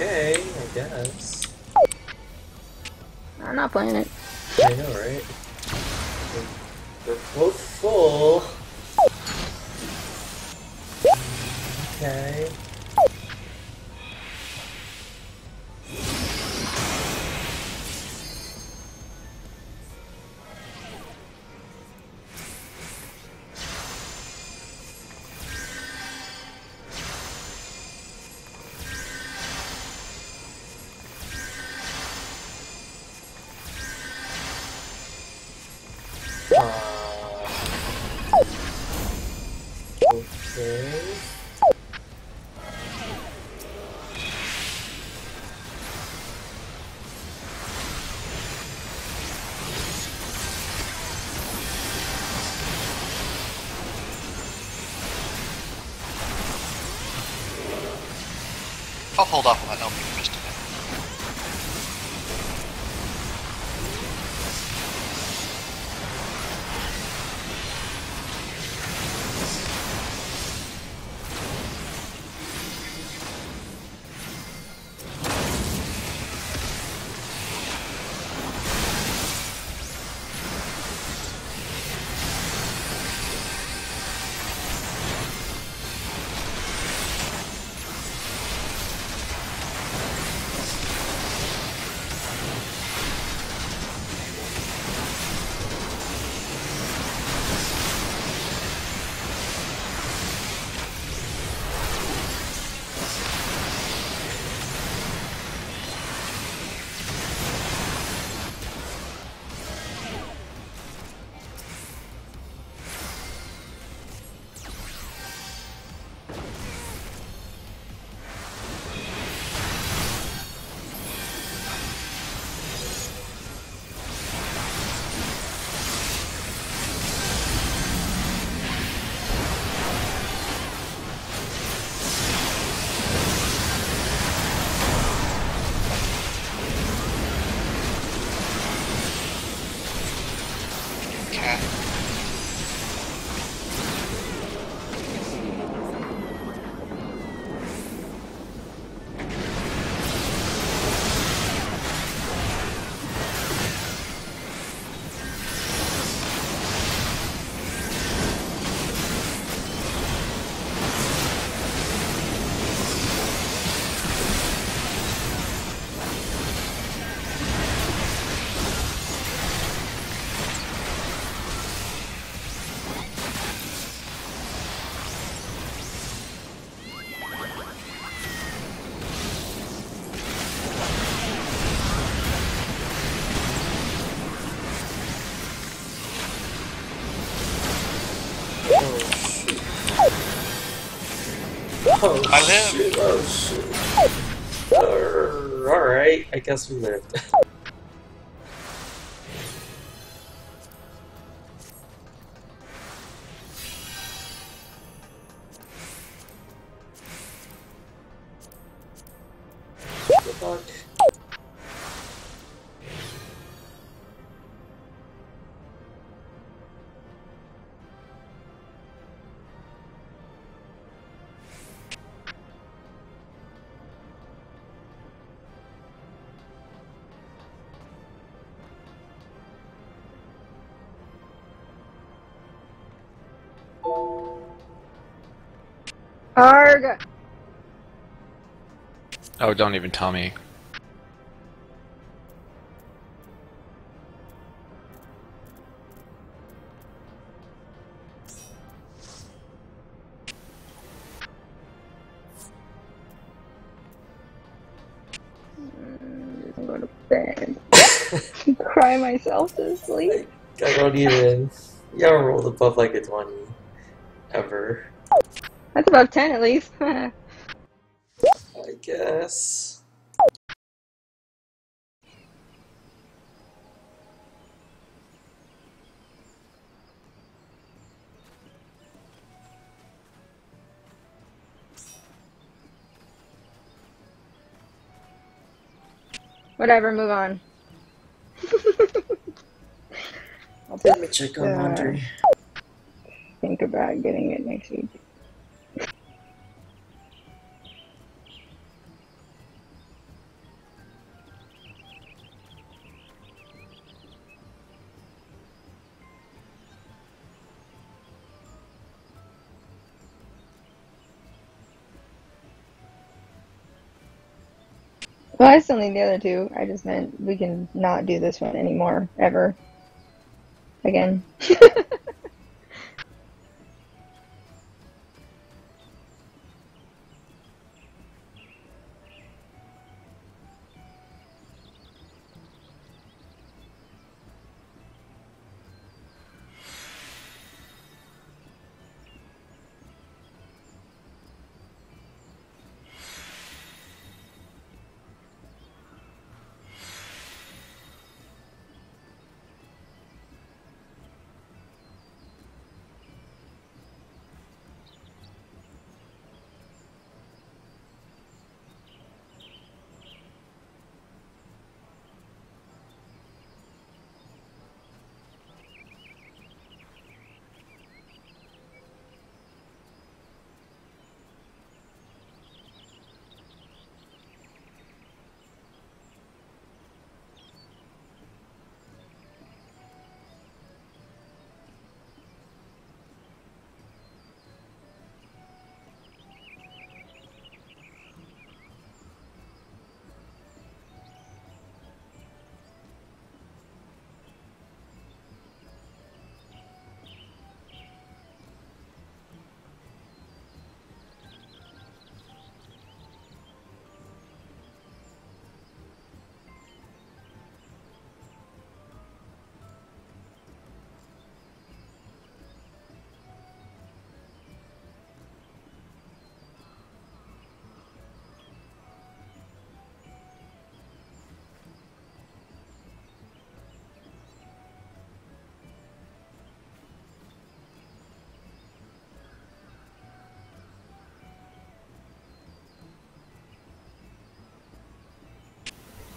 Okay, I guess. I'm not playing it. I know, right? We're both full. Okay. Okay. I'll hold off on that LP for just a minute. Cat. Oh, I live. shoot, oh shoot. Alright, I guess we lived. Good luck. Arg! Oh, don't even tell me. I'm going to bed. Cry myself to sleep. I don't even. You haven't rolled above like a 20. Ever. That's above 10 at least. I guess. Whatever, move on. I'll Let me just check on laundry. think about getting it next week. Well, I still need the other two. I just meant we can not do this one anymore, ever. Again.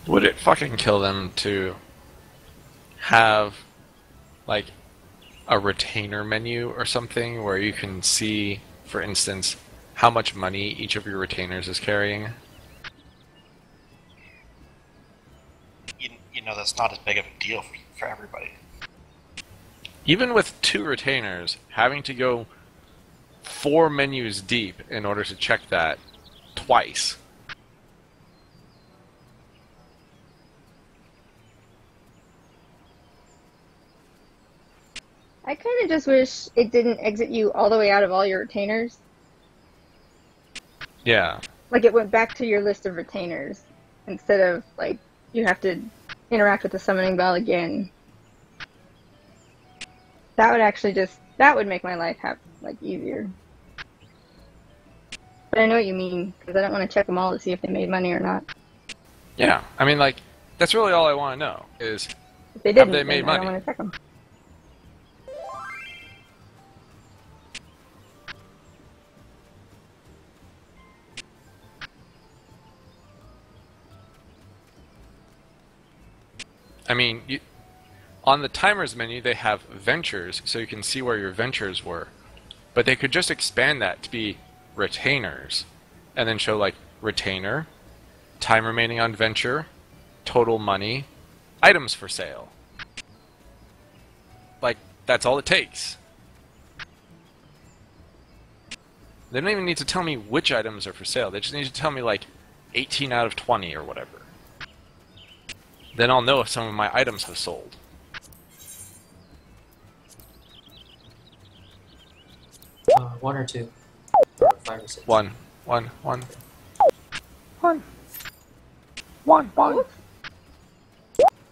Would it fucking kill them to have, like, a retainer menu or something where you can see, for instance, how much money each of your retainers is carrying? You know, that's not as big of a deal for everybody. Even with 2 retainers, having to go 4 menus deep in order to check that twice. I kind of just wish it didn't exit you all the way out of all your retainers. Yeah. Like it went back to your list of retainers instead of like you have to interact with the summoning bell again. That would actually that would make my life easier. But I know what you mean because I don't want to check them all to see if they made money or not. Yeah. I mean, like, that's really all I want to know is, If they didn't, have they made then money? I don't want to check them. I mean, on the timers menu, they have ventures, so you can see where your ventures were. But they could just expand that to be retainers, and then show, like, retainer, time remaining on venture, total money, items for sale. Like, that's all it takes. They don't even need to tell me which items are for sale. They just need to tell me, like, 18 out of 20 or whatever. Then I'll know if some of my items have sold. One or two. Or 5 or 6. One.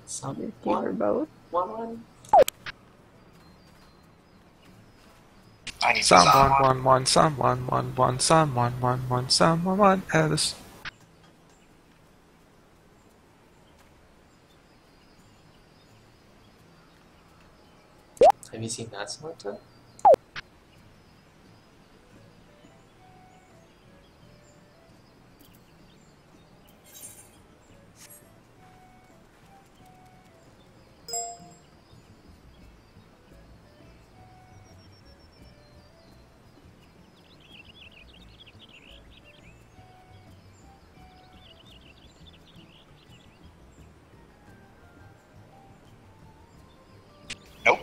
Some Just do or both. one. I need Someone, someone else. Have you seen that Samantha? Nope.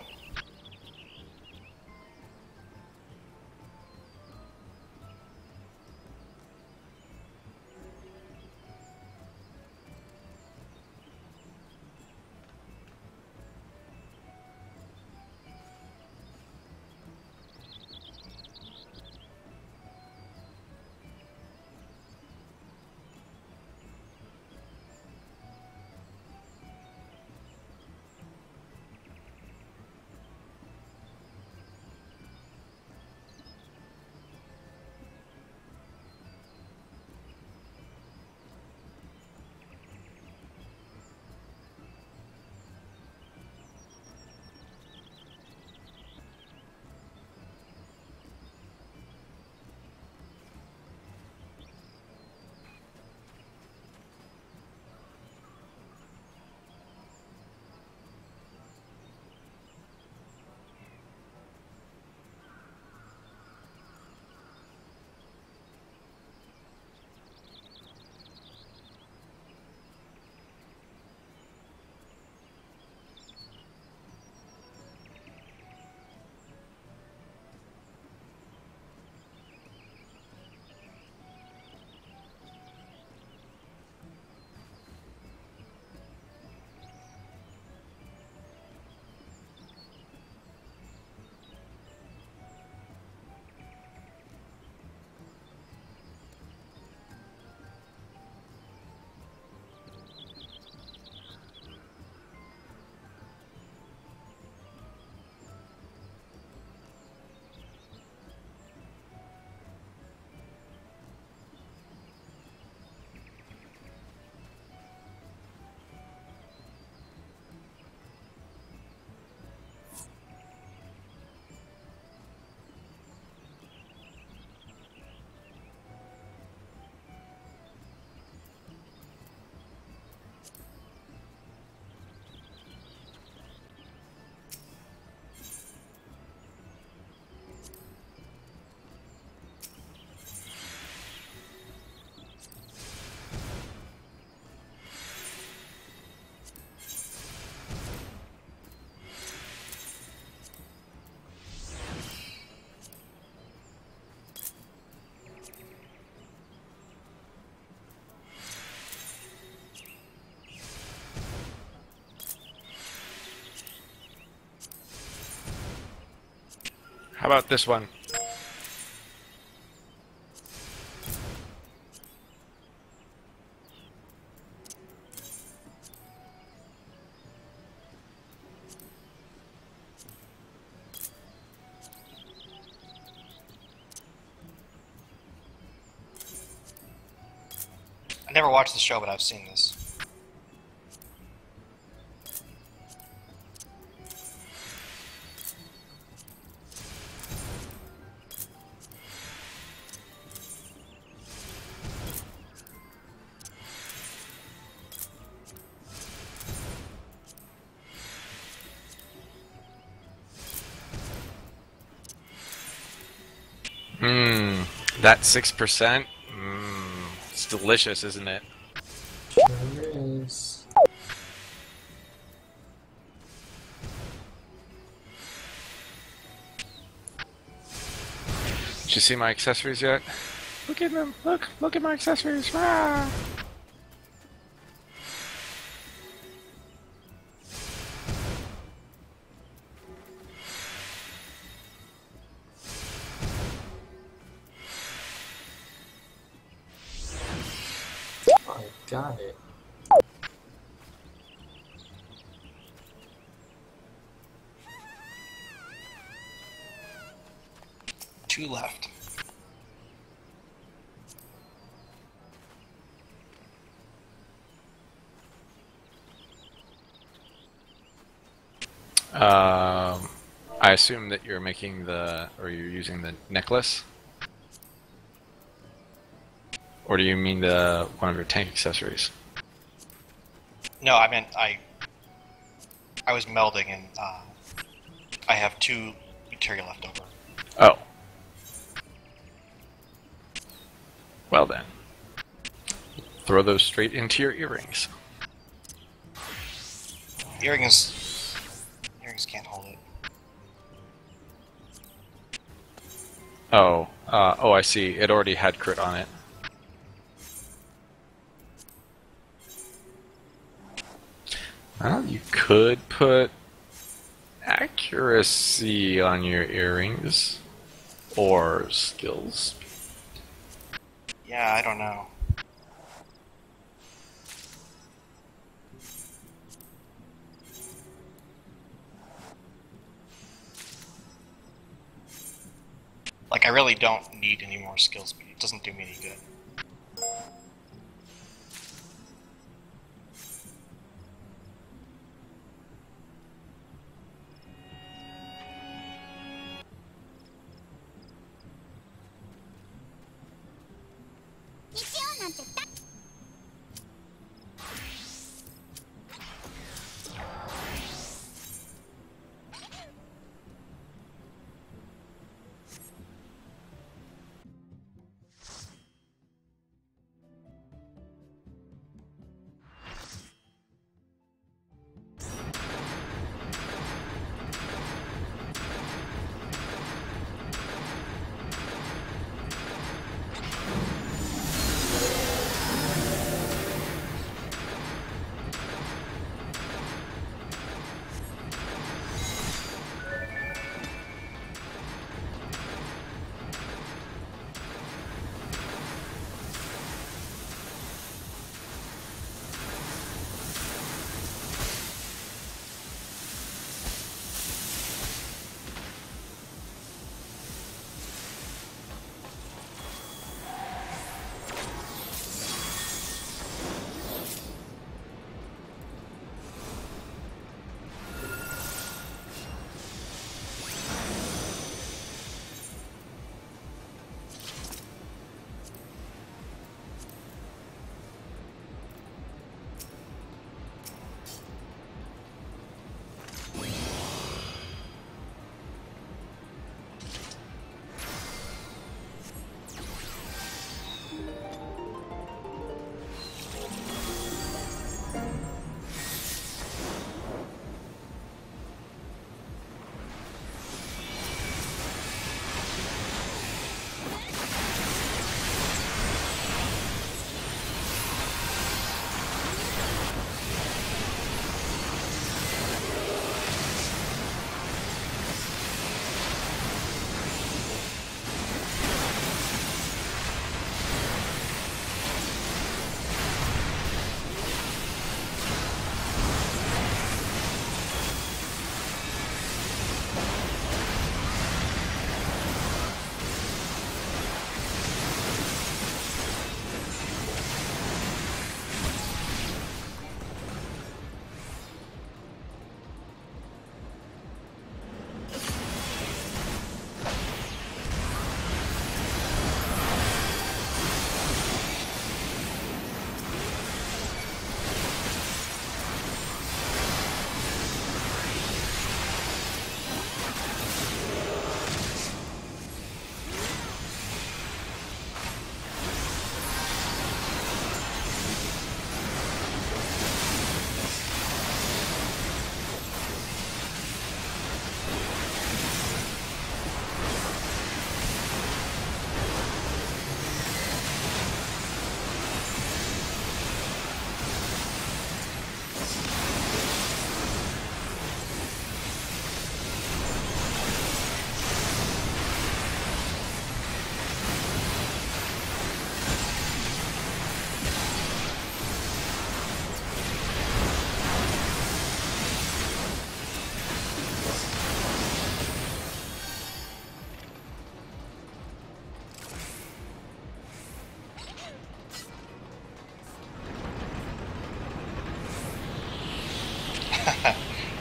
How about this one? I never watched the show, but I've seen this. Mmm, that 6%? Mmm, it's delicious, isn't it? Sure is. Did you see my accessories yet? Look at them! Look at my accessories! Rah! I got it. Two left. I assume that you're making the, or you're using the necklace? Or do you mean the one of your tank accessories? No, I meant I was melding and I have 2 material left over. Oh. Well then. Throw those straight into your earrings. Earrings can't hold it. Oh, oh, I see. It already had crit on it. Well, you could put accuracy on your earrings. Or skills. Yeah, I don't know. Like, I really don't need any more skills, but it doesn't do me any good.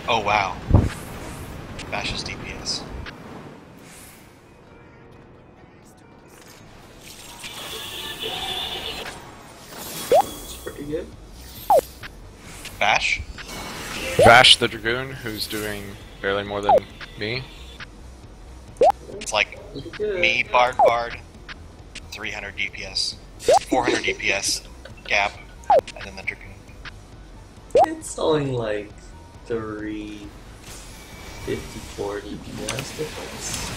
Oh wow. Bash's DPS. It's pretty good. Bash? Vash the Dragoon, who's doing barely more than me. It's like Pretty good. me, Bard, 300 DPS, 400 DPS, Gap, and then the Dragoon. It's only like 354 DPS difference.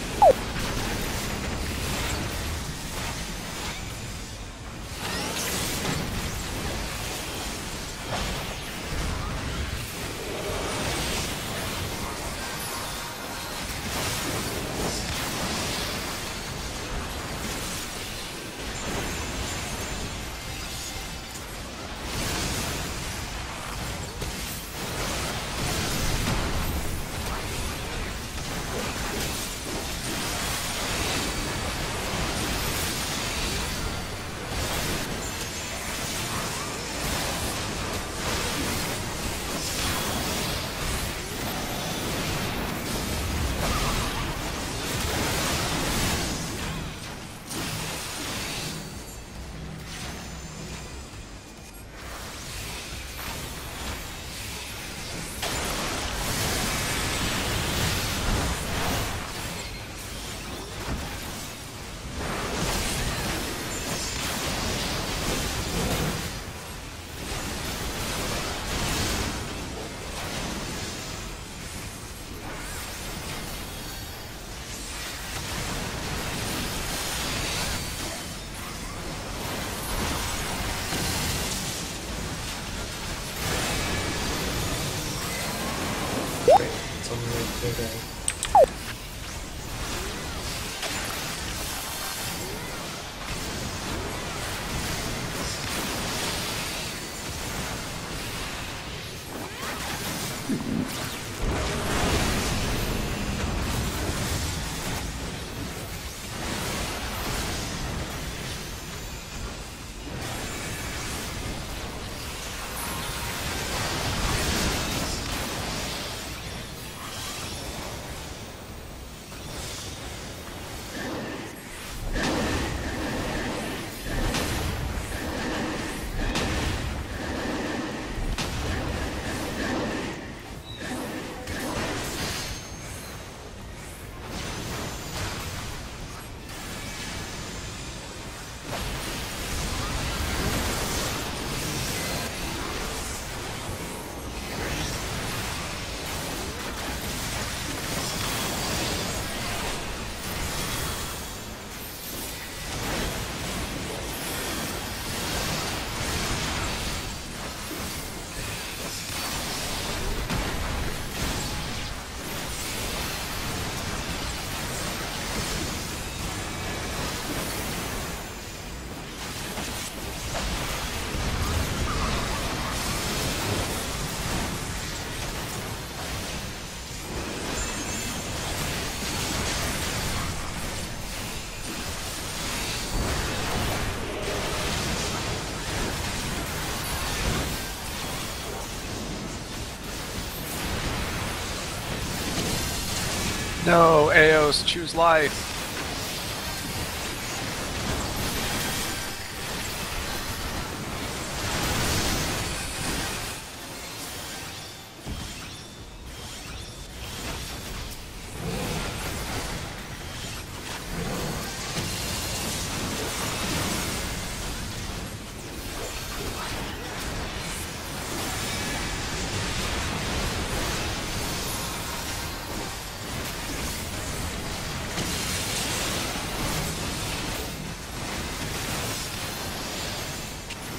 Great. It's only like today. No, Eos, choose life.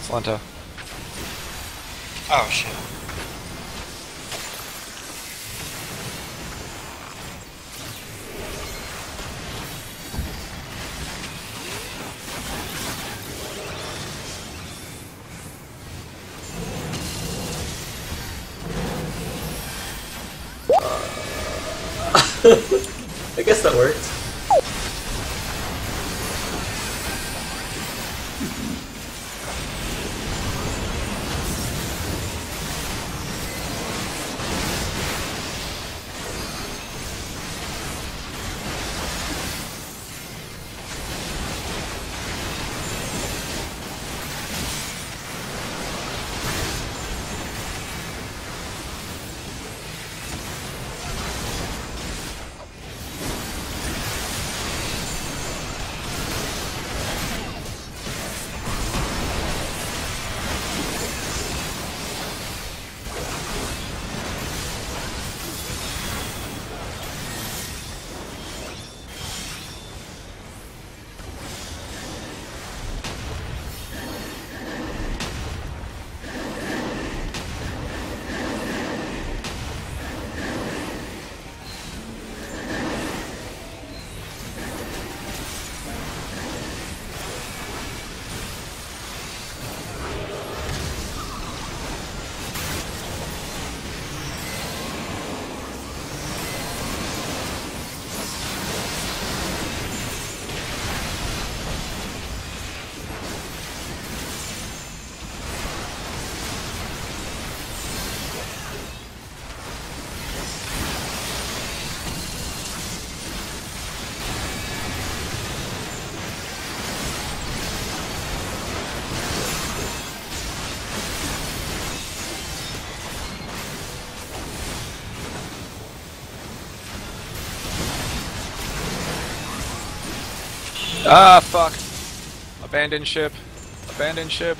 Slanta. Oh shit. I guess that worked. Ah, fuck. Abandon ship. Abandon ship.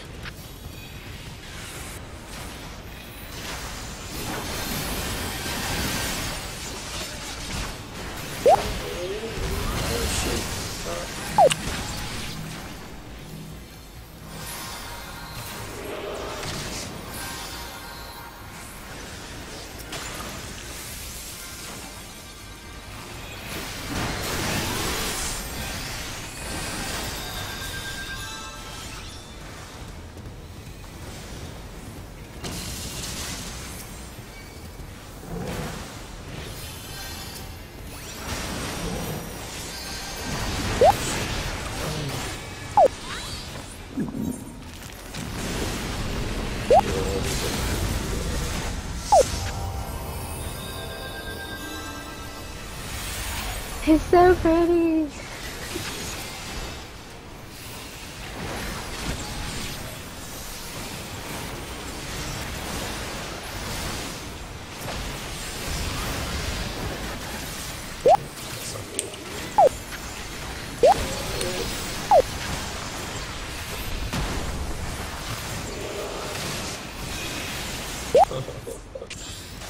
It's so pretty.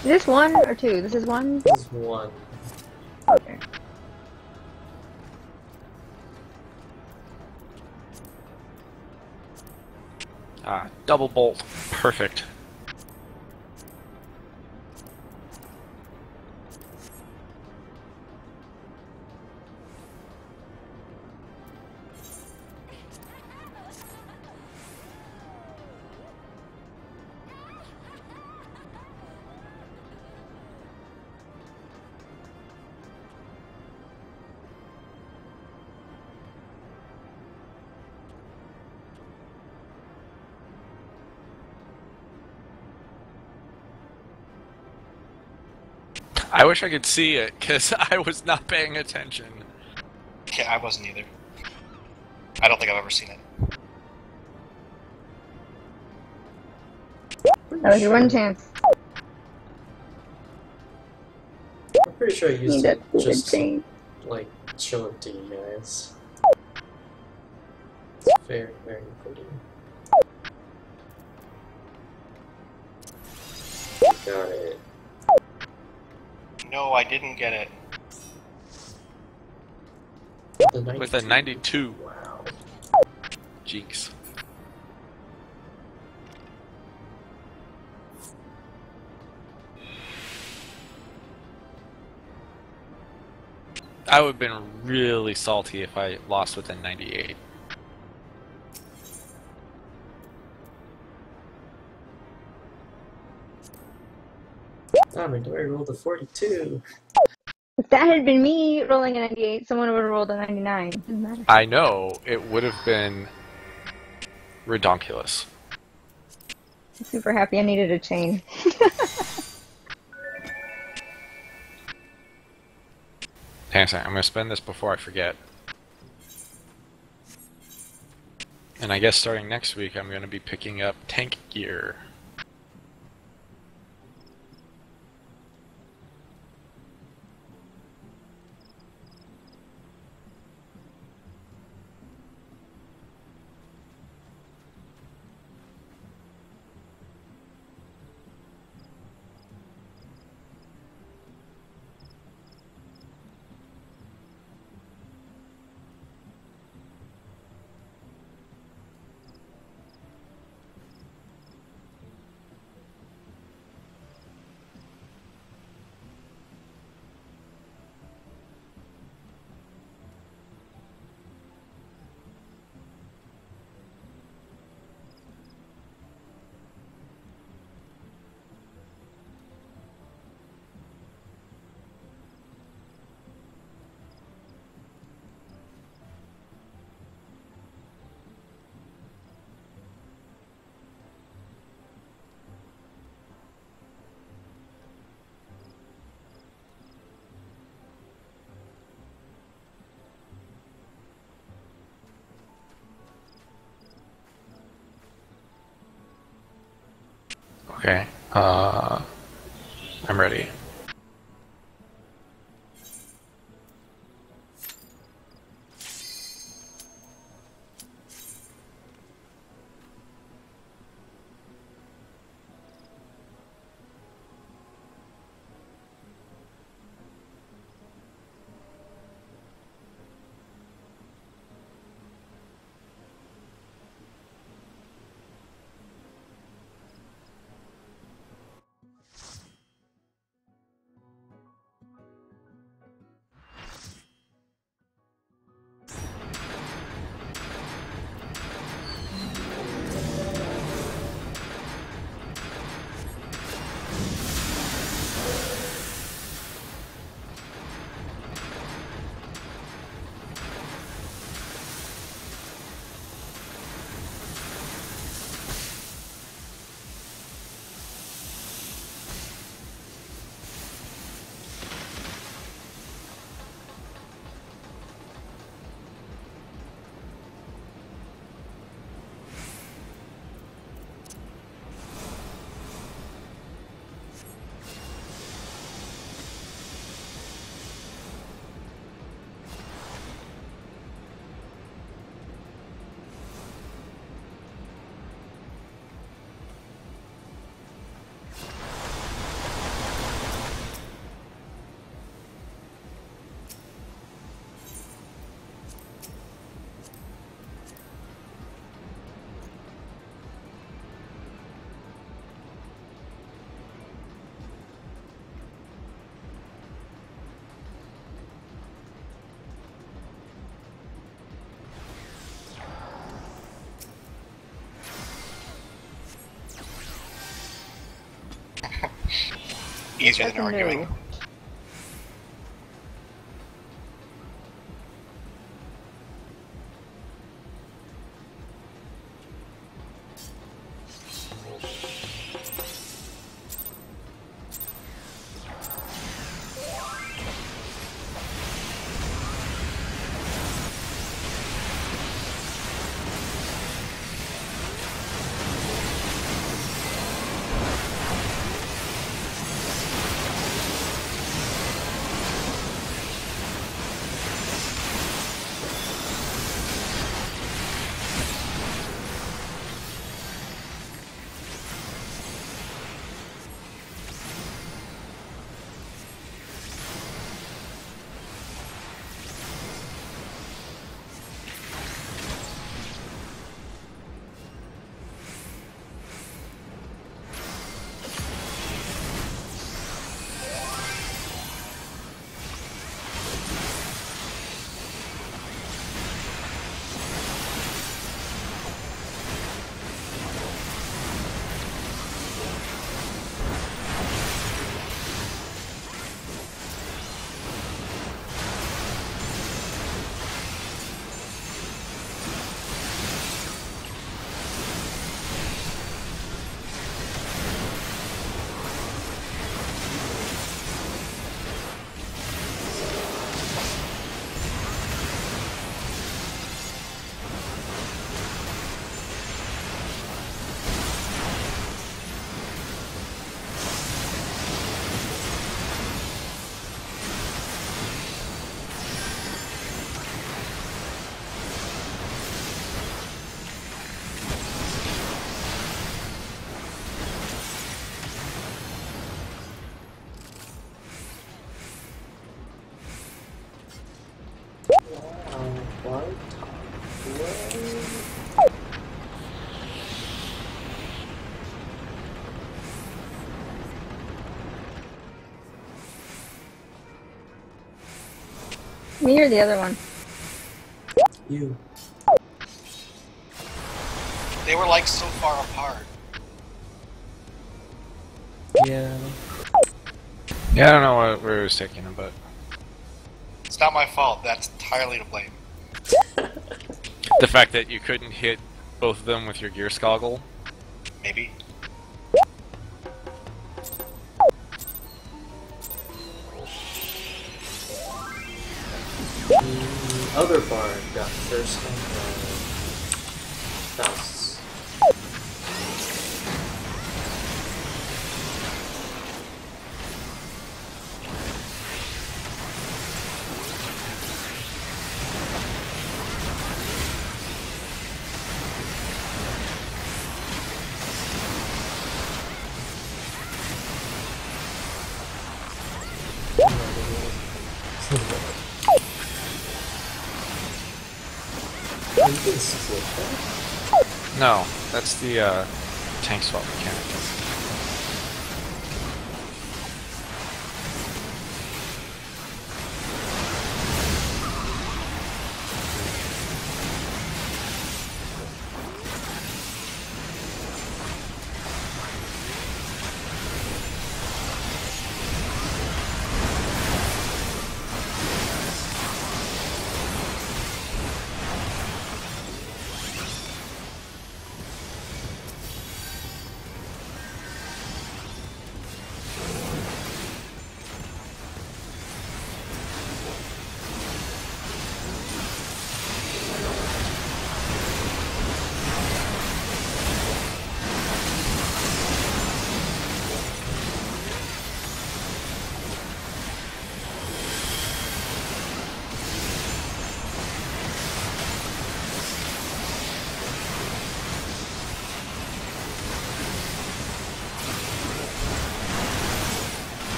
Is this one or two? This is one? This is one. Okay. Ah, double bolt. Perfect. I wish I could see it, because I was not paying attention. Yeah, I wasn't either. I don't think I've ever seen it. That was your one chance. I'm pretty sure I used Need it that just to, chain. like, show it to you guys. It's very, very pretty. Got it. No, I didn't get it. With a 92. Wow. Jinx. I would have been really salty if I lost with a 98. Ah, my Dory rolled a 42. If that had been me rolling a 98, someone would have rolled a 99. Doesn't matter. I know, it would have been redonkulous. I'm super happy I needed a chain. Hang on a second, I'm going to spend this before I forget. And I guess starting next week I'm going to be picking up tank gear. Okay, I'm ready. Easier Yes than and arguing. no. What? Me or the other one? You. They were like so far apart. Yeah. Yeah, I don't know where it was taking him, but It's not my fault. That's entirely to blame. the fact that you couldn't hit both of them with your gear skoggle. Maybe. The other bard got first on the Faust's. You can split that? No, that's the tank swap mechanic.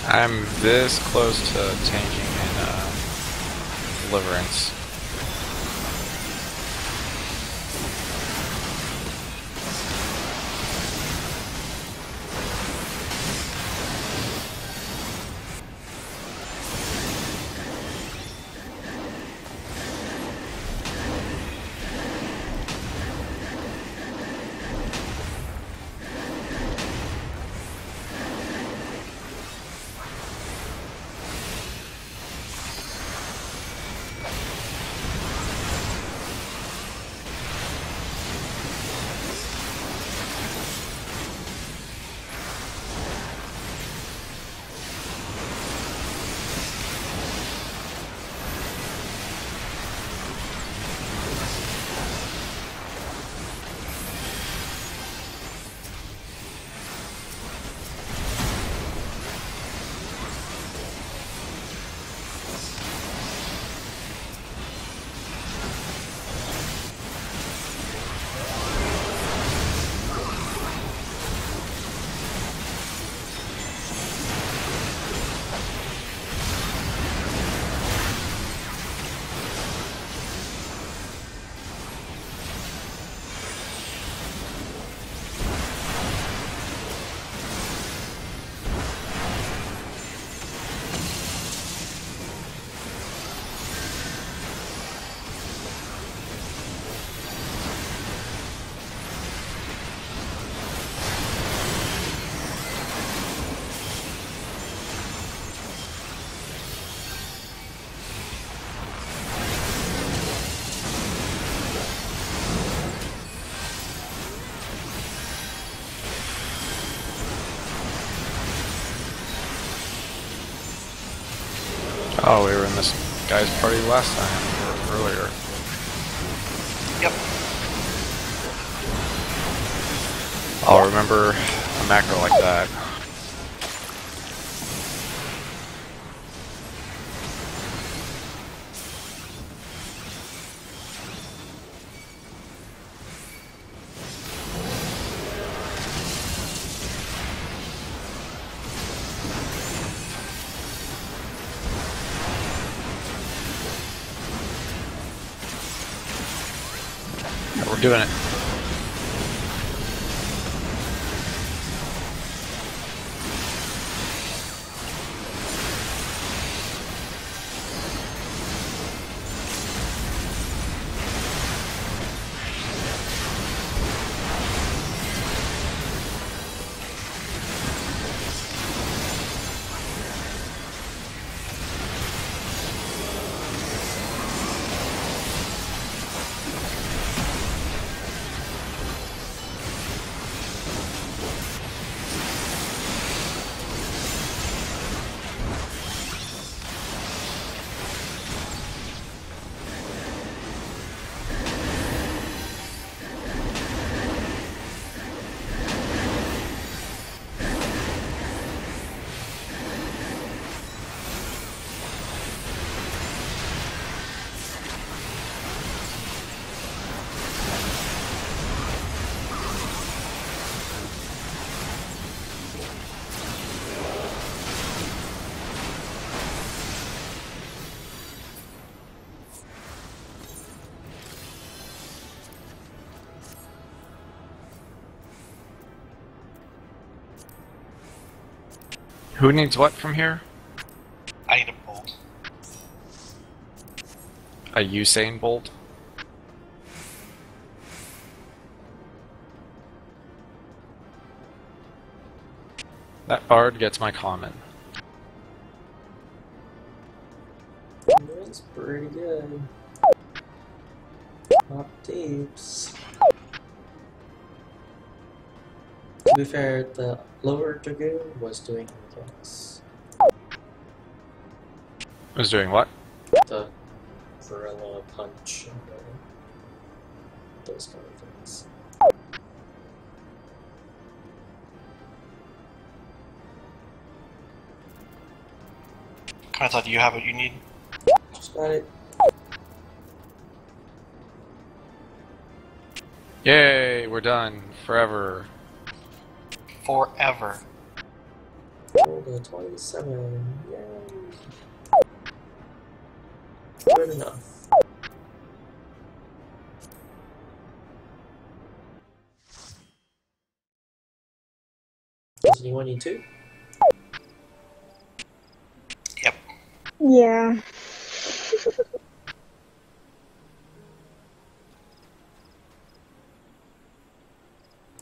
I'm this close to tanking in Deliverance. Oh, we were in this guy's party last time, or earlier. Yep. I'll remember a macro like that. We're doing it. Who needs what from here? I need a bolt. A Usain Bolt? That bard gets my common. That's pretty good. Top tips. To be fair, the lower Dragoon was doing mechanics. Was doing what? The Varela punch and those kind of things. Kanata, do you have what you need? Just got it. Yay, we're done. Forever. Forever. Oh, the 27. Yay. Good enough. Does anyone need two? Yep. Yeah.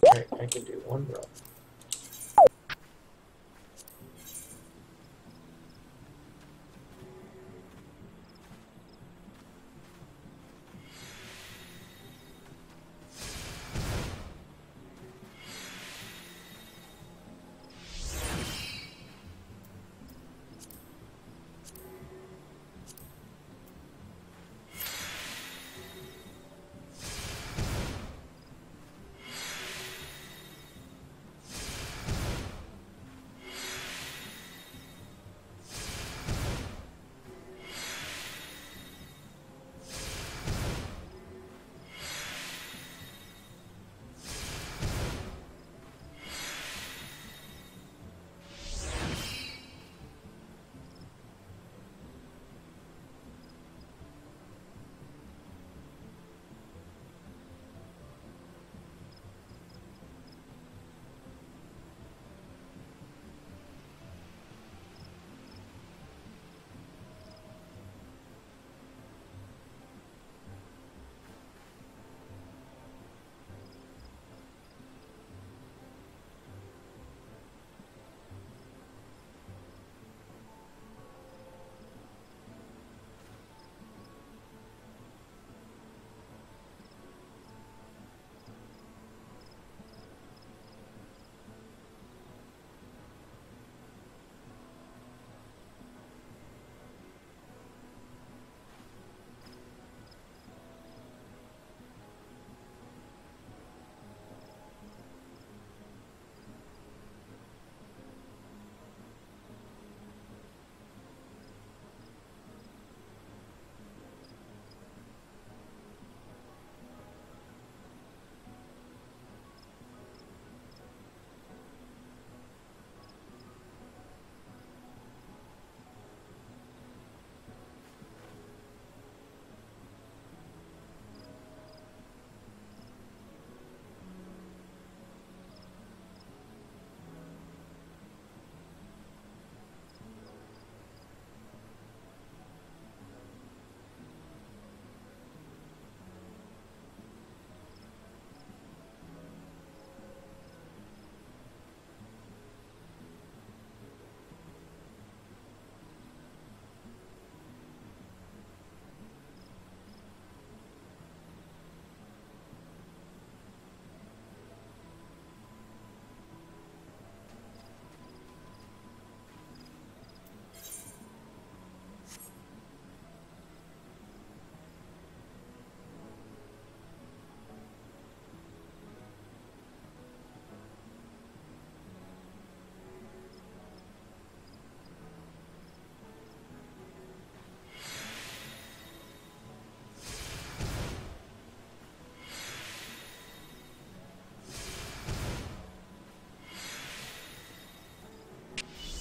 Alright, I can do one run.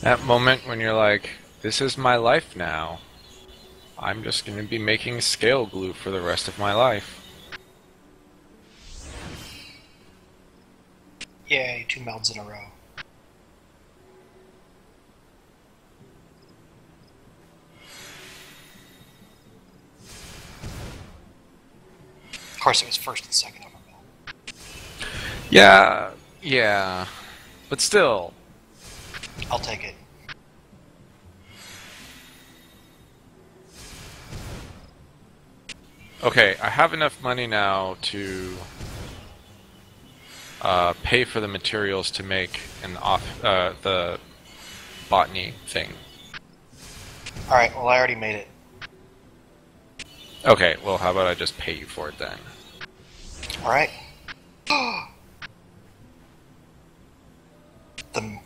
That moment when you're like, this is my life now. I'm just going to be making scale glue for the rest of my life. Yay, 2 melds in a row. Of course, it was first and second overmill. Yeah. But still. I'll take it. Okay, I have enough money now to pay for the materials to make the botany thing. Alright, well I already made it. Okay, well how about I just pay you for it then? Alright. The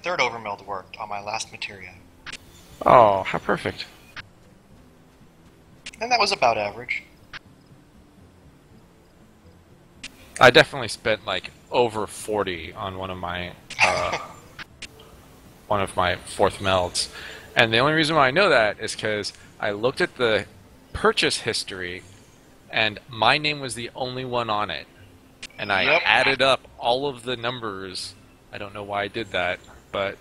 third overmeld worked on my last materia. Oh, how perfect. And that was about average. I definitely spent like over 40 on one of my fourth melds. And the only reason why I know that is because I looked at the purchase history and my name was the only one on it. And I added up all of the numbers. I don't know why I did that, but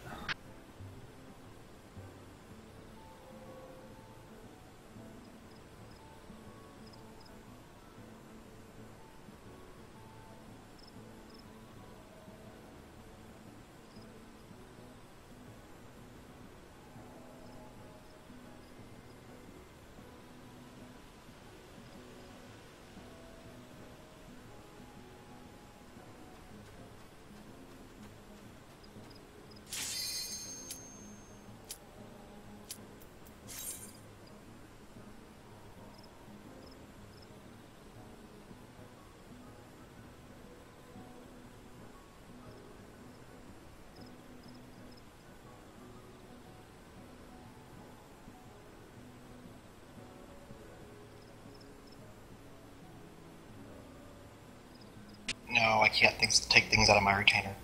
No, I can't take things out of my retainer.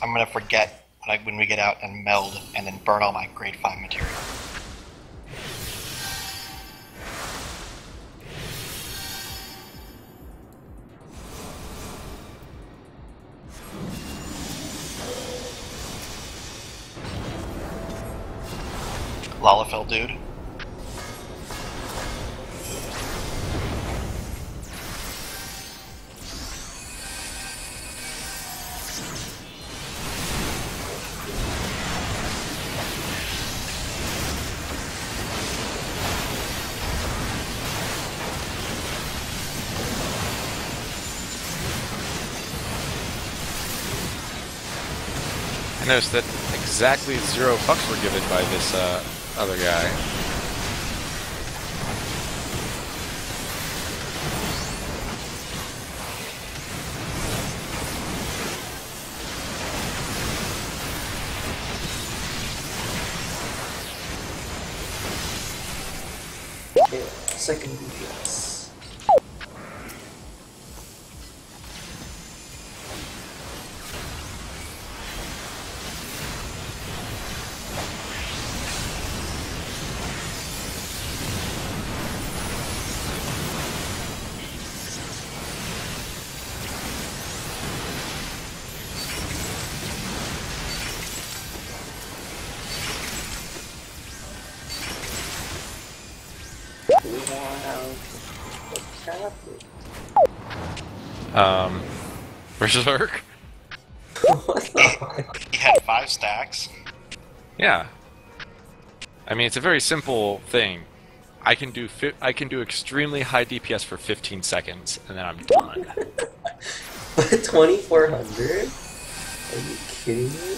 I'm gonna forget when we get out and meld and then burn all my grade 5 material. Lalafell dude. I noticed that exactly 0 fucks were given by this other guy. Okay, second DPS. Berserk? What the? He had 5 stacks. Yeah. I mean, it's a very simple thing. I can do extremely high DPS for 15 seconds, and then I'm done. 2400? Are you kidding me?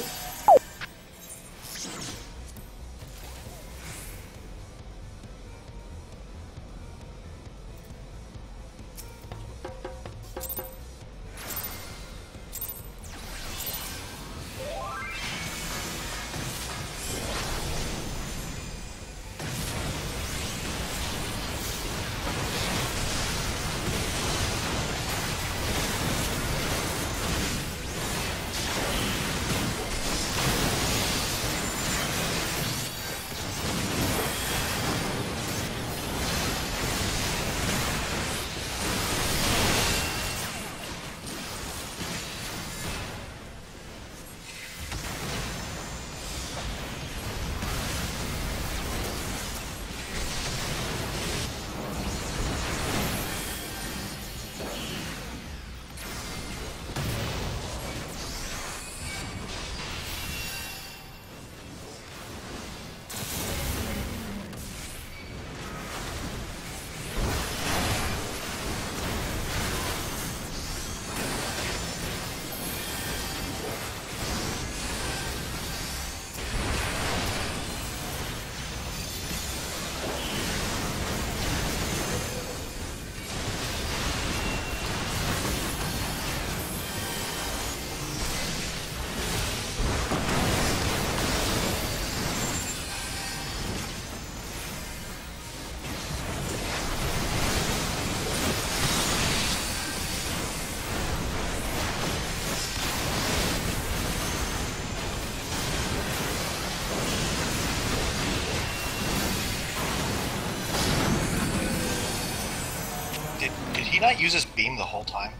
he not use his beam the whole time?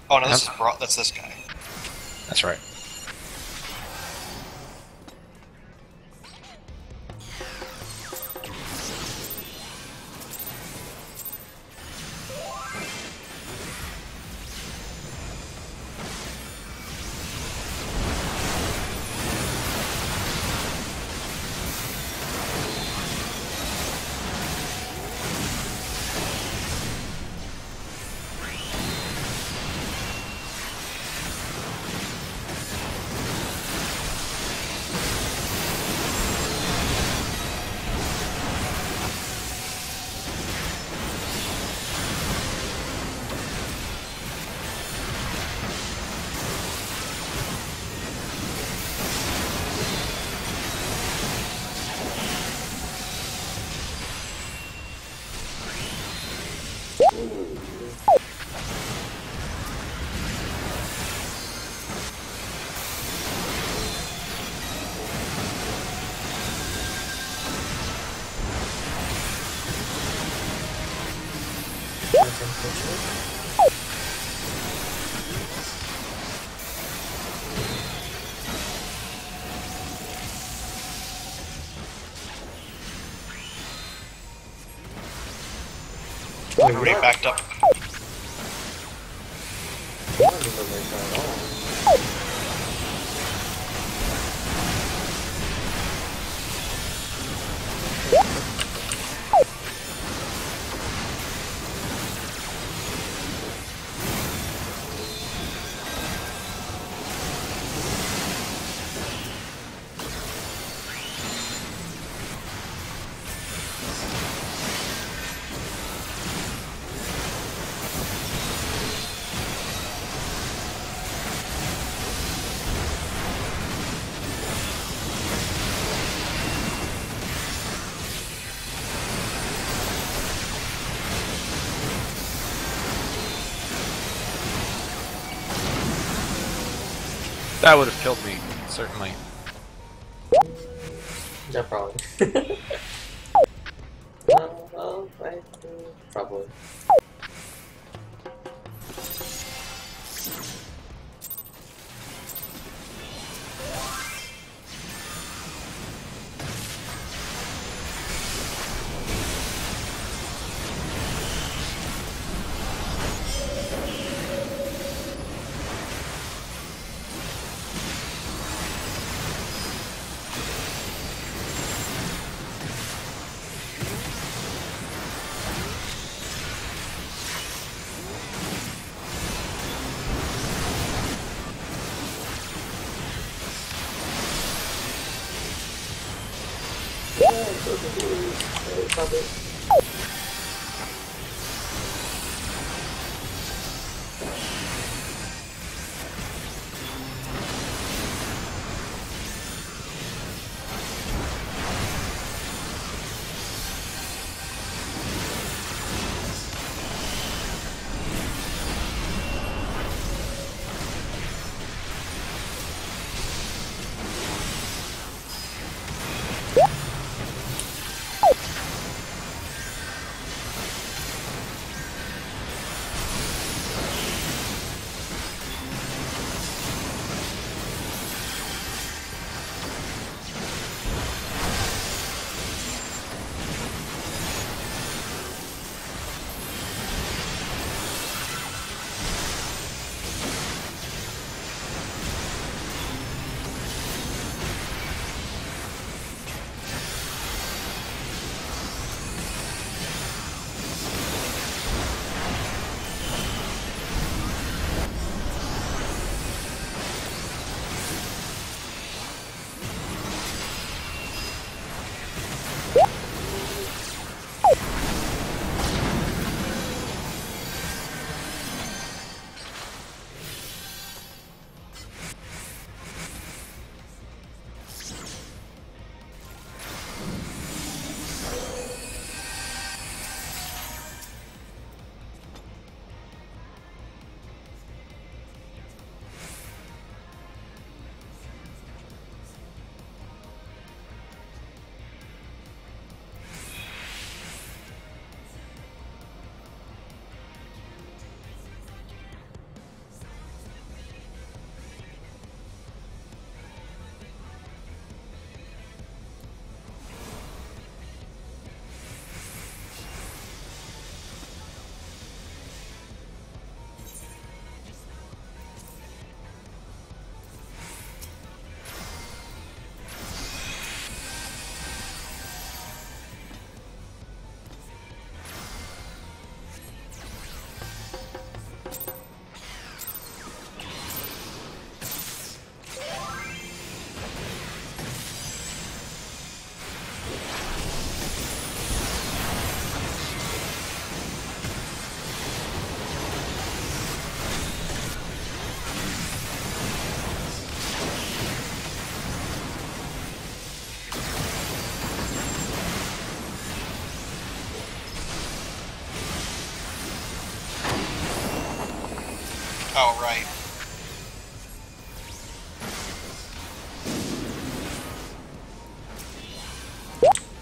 Oh no, that's this guy. That's right. That's unfortunate. Everybody backed up. That doesn't look like that at all. That would have killed me, certainly. Yeah, probably. Well, probably. Probably.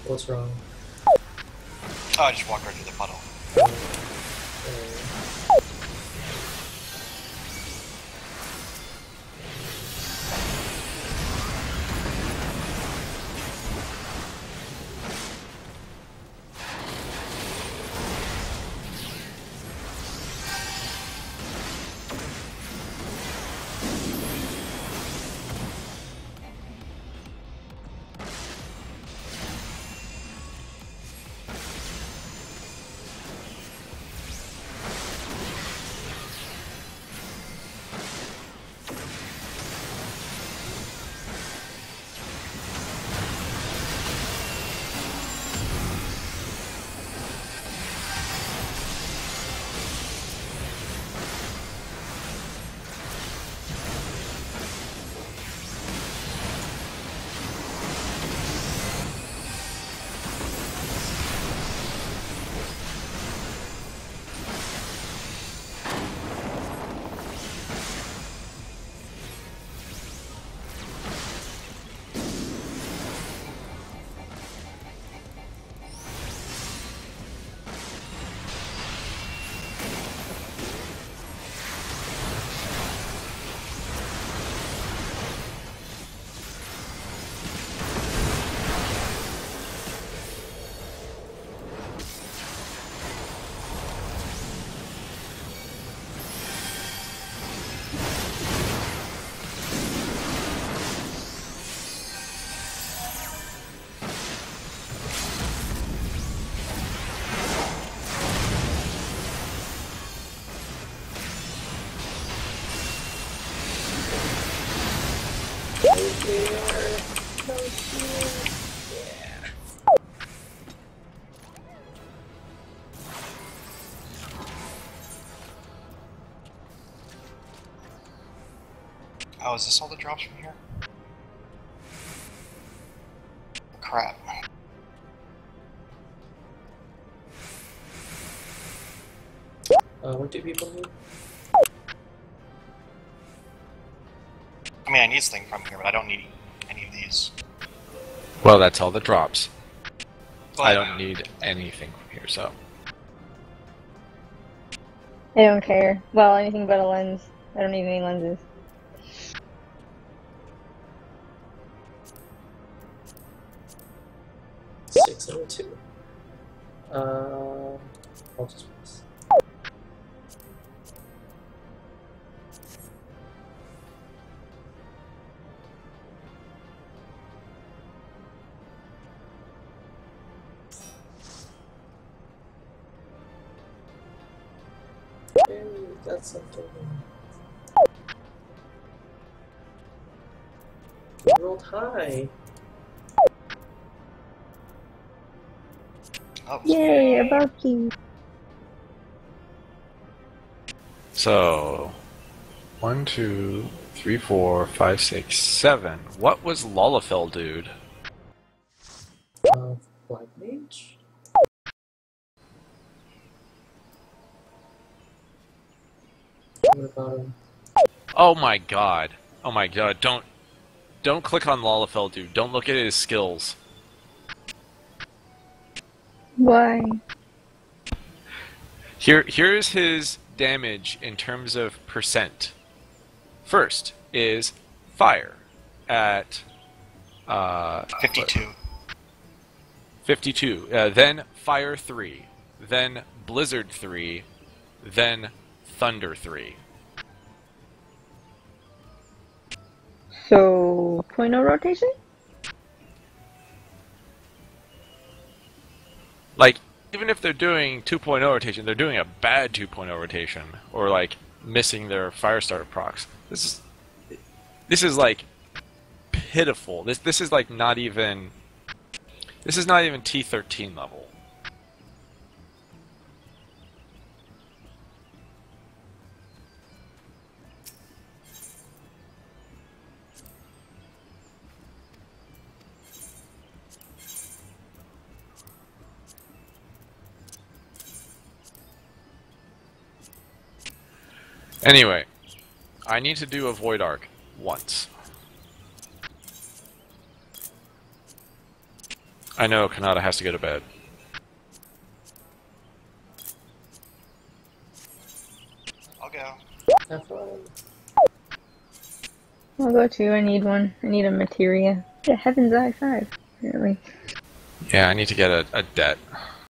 What's wrong? Oh, I just walked right through the puddle. Oh, is this all the drops from here? Crap. What do people need? I mean, I need something from here, but I don't need any of these. Well, that's all the drops. But, I don't need anything from here, so. I don't care. Well, anything but a lens. I don't need any lenses. $602. I'll just press. Okay, that's something. You rolled high. oh, Yay, a Bucky! So, 1, 2, 3, 4, 5, 6, 7. What was Lullafell, dude? Black Mage? What about him? Oh my god. Oh my god. Don't click on Lullafell, dude. Don't look at his skills. Why? Here's his damage in terms of percent. First is fire at 52. 52. Then fire 3. Then blizzard 3. Then thunder 3. So, 0.0 rotation? Like, even if they're doing 2.0 rotation, they're doing a bad 2.0 rotation, or like missing their Firestarter procs. This is like pitiful. This is like not even. This is not even T13 level. Anyway, I need to do a Void Arc once. I know Kanata has to go to bed. I'll go. Have fun. I'll go too. I need one. I need a materia. Yeah, Heaven's Eye 5, apparently. Yeah, I need to get a debt.